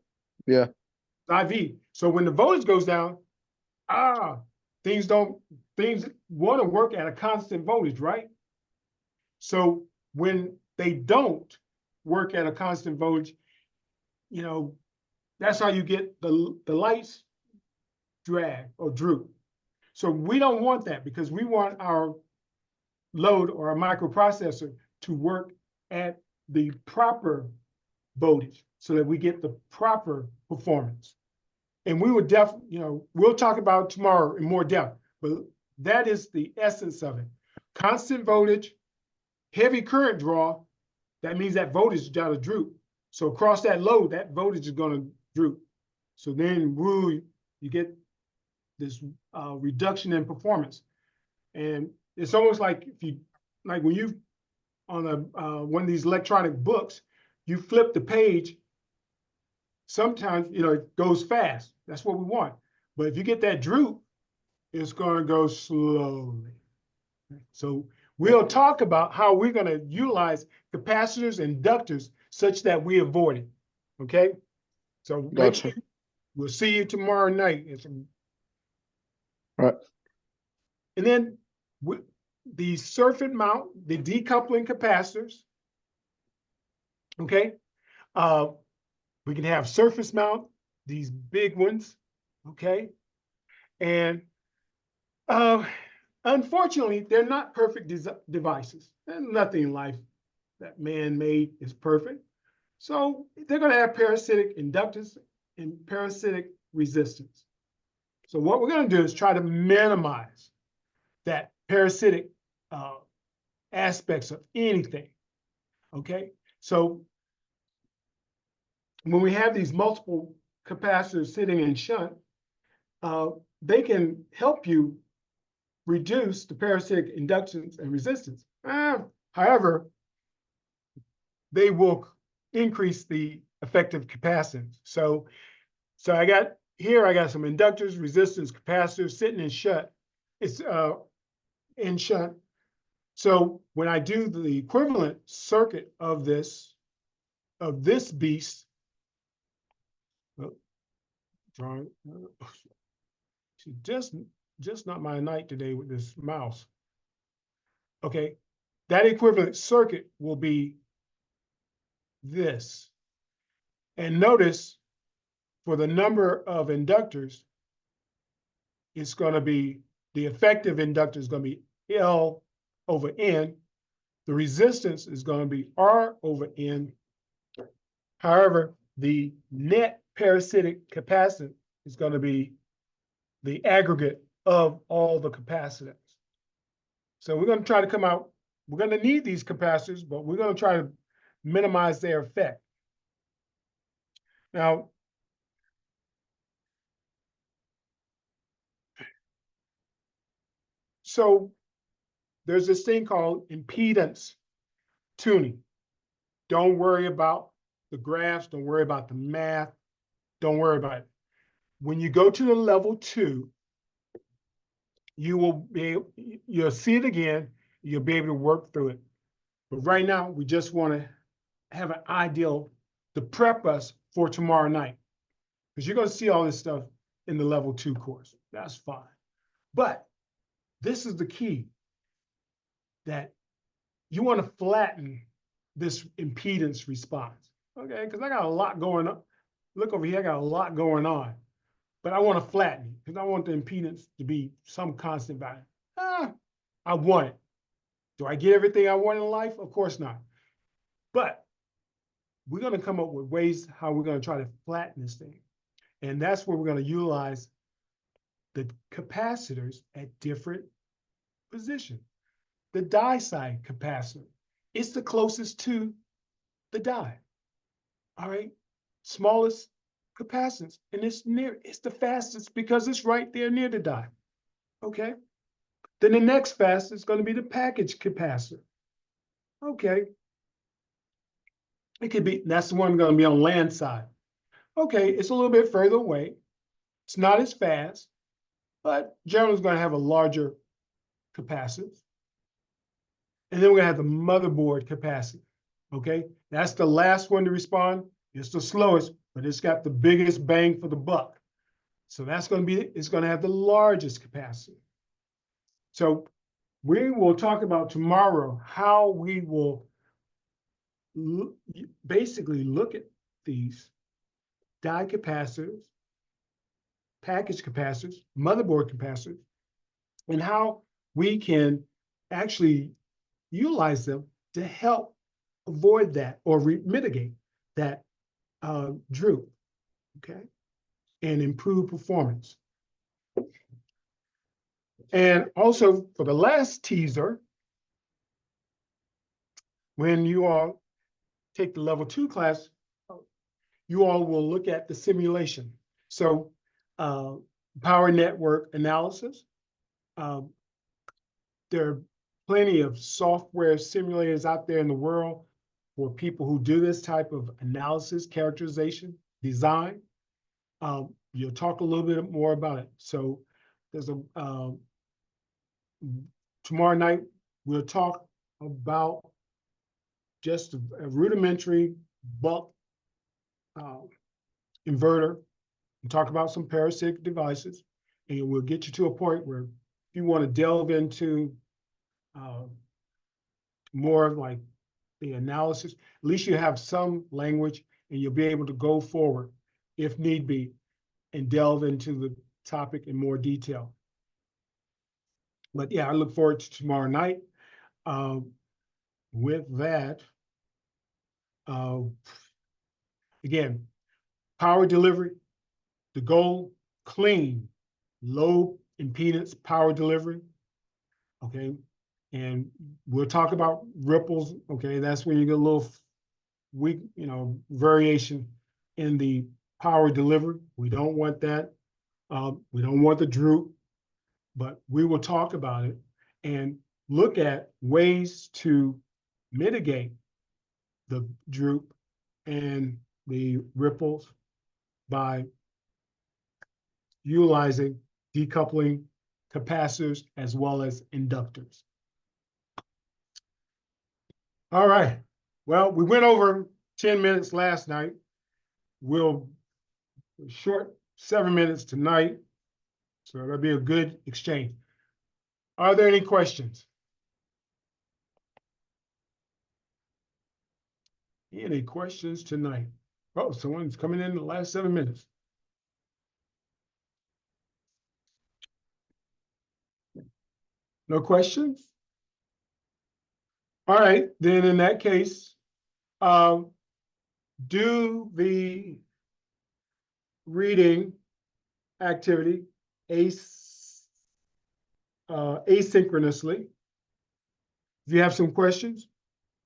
Yeah. IV. So when the voltage goes down, things want to work at a constant voltage, right? So when they don't work at a constant voltage, you know, that's how you get the lights drag or droop. So we don't want that because we want our load or a microprocessor to work at the proper voltage so that we get the proper performance. And we would definitely, you know, we'll talk about it tomorrow in more depth, but that is the essence of it. Constant voltage, heavy current draw, that means that voltage is got to droop. So across that load, that voltage is going to droop. So then you get this reduction in performance. And it's almost like when you on one of these electronic books, you flip the page. Sometimes, you know, it goes fast. That's what we want. But if you get that droop, it's going to go slowly. So we'll talk about how we're going to utilize capacitors and inductors such that we avoid it. Okay? So Gotcha. We'll see you tomorrow night. Right. And then the circuit mount, the decoupling capacitors. Okay? We can have surface mount, these big ones, okay? And unfortunately, they're not perfect devices. And nothing in life that man-made is perfect. So they're gonna have parasitic inductance and parasitic resistance. So what we're gonna do is try to minimize that parasitic aspects of anything, okay? So when we have these multiple capacitors sitting in shunt, they can help you reduce the parasitic inductance and resistance. However, they will increase the effective capacitance. So I got some inductors, resistance, capacitors sitting in shunt. It's in shunt. So when I do the equivalent circuit of this beast, just not my night today with this mouse. Okay, that equivalent circuit will be this. And notice for the number of inductors, it's going to be, the effective inductor is going to be L over N. The resistance is going to be R over N. However, the net parasitic capacitance is going to be the aggregate of all the capacitance. So we're going to try to come out, we're going to need these capacitors, but we're going to try to minimize their effect. Now, so there's this thing called impedance tuning. Don't worry about the graphs, don't worry about the math, don't worry about it. When you go to the level 2, you'll see it again, you'll be able to work through it. But right now, we just want to have an ideal to prep us for tomorrow night. Because you're going to see all this stuff in the level 2 course. That's fine. But this is the key, that you want to flatten this impedance response. Okay, because I got a lot going on. Look over here, I got a lot going on. But I want to flatten it because I want the impedance to be some constant value. I want it. Do I get everything I want in life? Of course not. But we're going to come up with ways how we're going to try to flatten this thing. And that's where we're going to utilize the capacitors at different positions. The die side capacitor, it's the closest to the die. All right, smallest capacitance, and it's the fastest because it's right there near the die. Okay, then the next fastest is going to be the package capacitor. Okay, it could be, that's the one going to be on land side. Okay, it's a little bit further away. It's not as fast. but generally it's going to have a larger capacitance. And then we're going to have the motherboard capacity. Okay, that's the last one to respond. It's the slowest, but it's got the biggest bang for the buck. So that's going to be, it's going to have the largest capacity. So we will talk about tomorrow how we will basically look at these die capacitors, package capacitors, motherboard capacitors, and how we can actually utilize them to help avoid that or mitigate that droop, okay, and improve performance. And also for the last teaser, when you all take the level 2 class, you all will look at the simulation. So power network analysis. There are plenty of software simulators out there in the world for people who do this type of analysis, characterization, design. You'll talk a little bit more about it. So there's a, tomorrow night, we'll talk about just a rudimentary buck inverter and talk about some parasitic devices. And we'll get you to a point where if you want to delve into more of like the analysis, at least you have some language and you'll be able to go forward if need be and delve into the topic in more detail. But yeah, I look forward to tomorrow night. With that, again, power delivery, the goal, clean, low impedance power delivery, okay? And we'll talk about ripples, okay? That's when you get a little weak, variation in the power delivery. We don't want that. We don't want the droop, but we will talk about it and look at ways to mitigate the droop and the ripples by utilizing decoupling capacitors as well as inductors. All right. Well, we went over 10 minutes last night. We'll short 7 minutes tonight. So that'll be a good exchange. Are there any questions? Any questions tonight? Oh, someone's coming in the last 7 minutes. No questions? All right, then in that case, do the reading activity asynchronously. If you have some questions,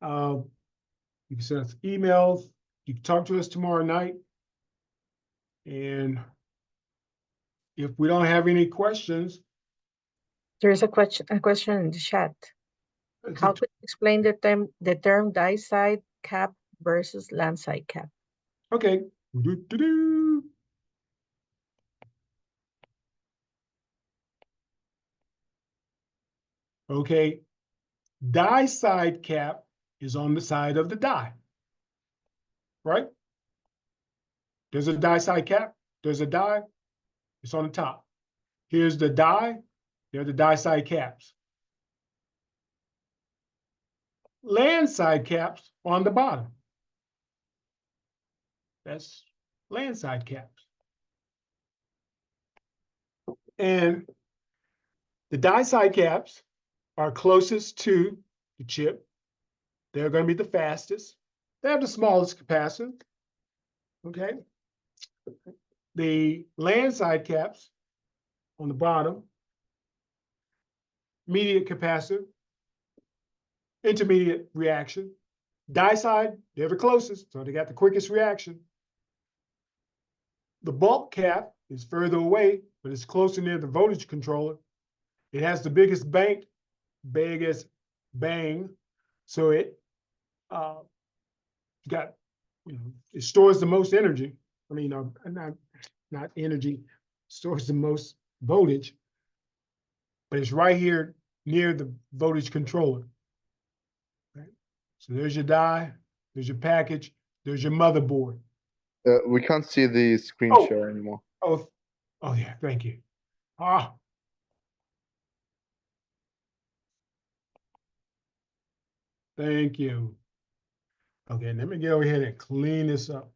you can send us emails. You can talk to us tomorrow night. And if we don't have any questions, There is a question in the chat. How could you explain the term die side cap versus land side cap? okay. Okay, die side cap is on the side of the die, right? There's a die side cap, there's a die, it's on the top. Here's the die, there are the die side caps. Land side caps on the bottom. That's land side caps. And the die side caps are closest to the chip. They're going to be the fastest. They have the smallest capacitance. Okay. The land side caps on the bottom, immediate capacitor, intermediate reaction. Die side, they're the closest, so they got the quickest reaction. The bulk cap is further away, but it's closer near the voltage controller. It has the biggest bang, so it got, it stores the most energy. I mean, not energy, stores the most voltage. but it's right here near the voltage controller. Right? So there's your die, there's your package, there's your motherboard. We can't see the screen share anymore. Oh yeah, thank you. Thank you. Okay, let me get over here and clean this up.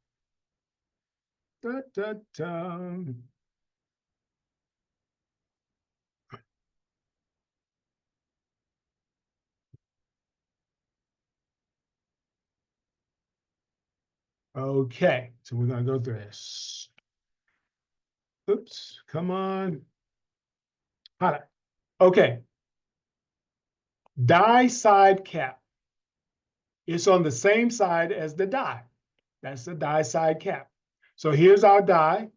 Da, da, da. Okay, so we're gonna go through this. Oops, come on. Hold on. Okay. Die side cap. It's on the same side as the die. That's the die side cap. So here's our die,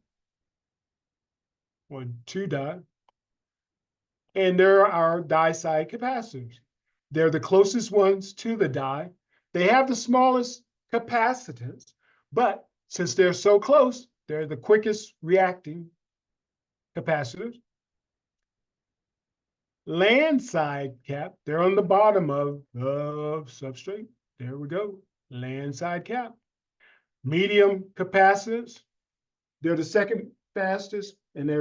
or two die, and there are our die side capacitors. They're the closest ones to the die. They have the smallest capacitance, but since they're so close, they're the quickest reacting capacitors. Land side cap, they're on the bottom of the substrate. There we go, land side cap. Medium capacitors, they're the second fastest, and they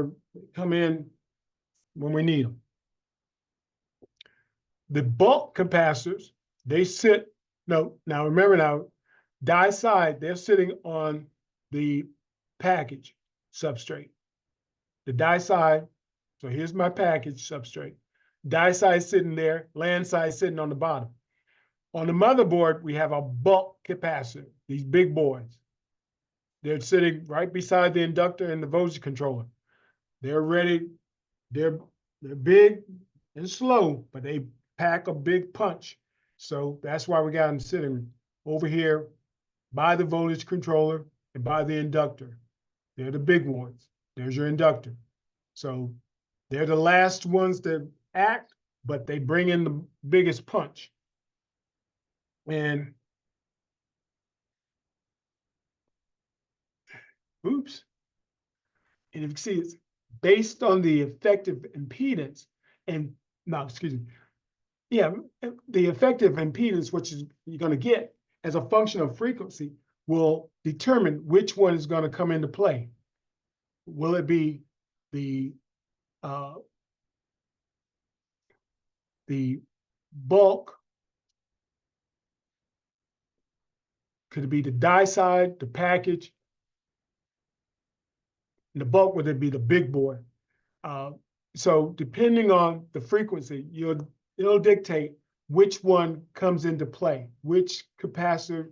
come in when we need them. The bulk capacitors, they sit, now remember now, die side, they're sitting on the package substrate. The die side, so here's my package substrate. Die side sitting there, land side sitting on the bottom. On the motherboard, we have a bulk capacitor, these big boys. They're sitting right beside the inductor and the voltage controller. They're ready, they're big and slow, but they pack a big punch. So that's why we got them sitting over here by the voltage controller and by the inductor. They're the big ones. There's your inductor. So they're the last ones that act, but they bring in the biggest punch. And oops. And if you see, it's based on the effective impedance and, no, excuse me. Yeah, the effective impedance, which is you're going to get as a function of frequency, will determine which one is going to come into play. Will it be the bulk? Could it be the die side, the package? And the bulk, would it be the big boy? So depending on the frequency, it'll dictate which one comes into play, which capacitor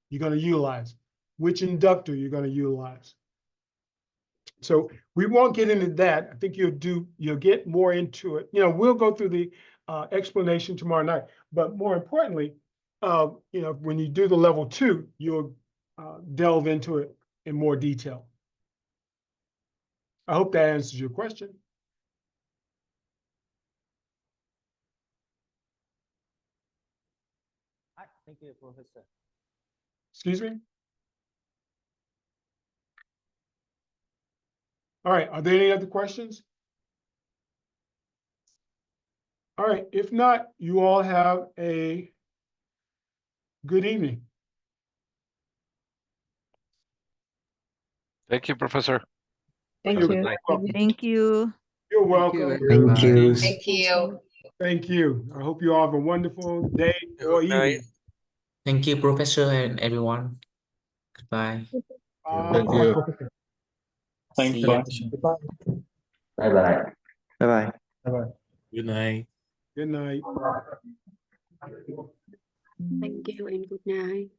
you're going to utilize, which inductor you're going to utilize. So we won't get into that. I think you'll get more into it. We'll go through the explanation tomorrow night, but more importantly, when you do the level 2, you'll delve into it in more detail. I hope that answers your question. Thank you, Professor. Excuse me? All right, are there any other questions? All right, if not, you all have a good evening. Thank you, Professor. Thank Have a you. good night. Thank you. You're welcome. Thank you. Thank you. Thank you. I hope you all have a wonderful day or evening. Thank you, Professor, and everyone. Goodbye. Thank you. See Thanks. you. Bye bye. Bye-bye. Bye-bye. Good night. Good night. Thank you and good night.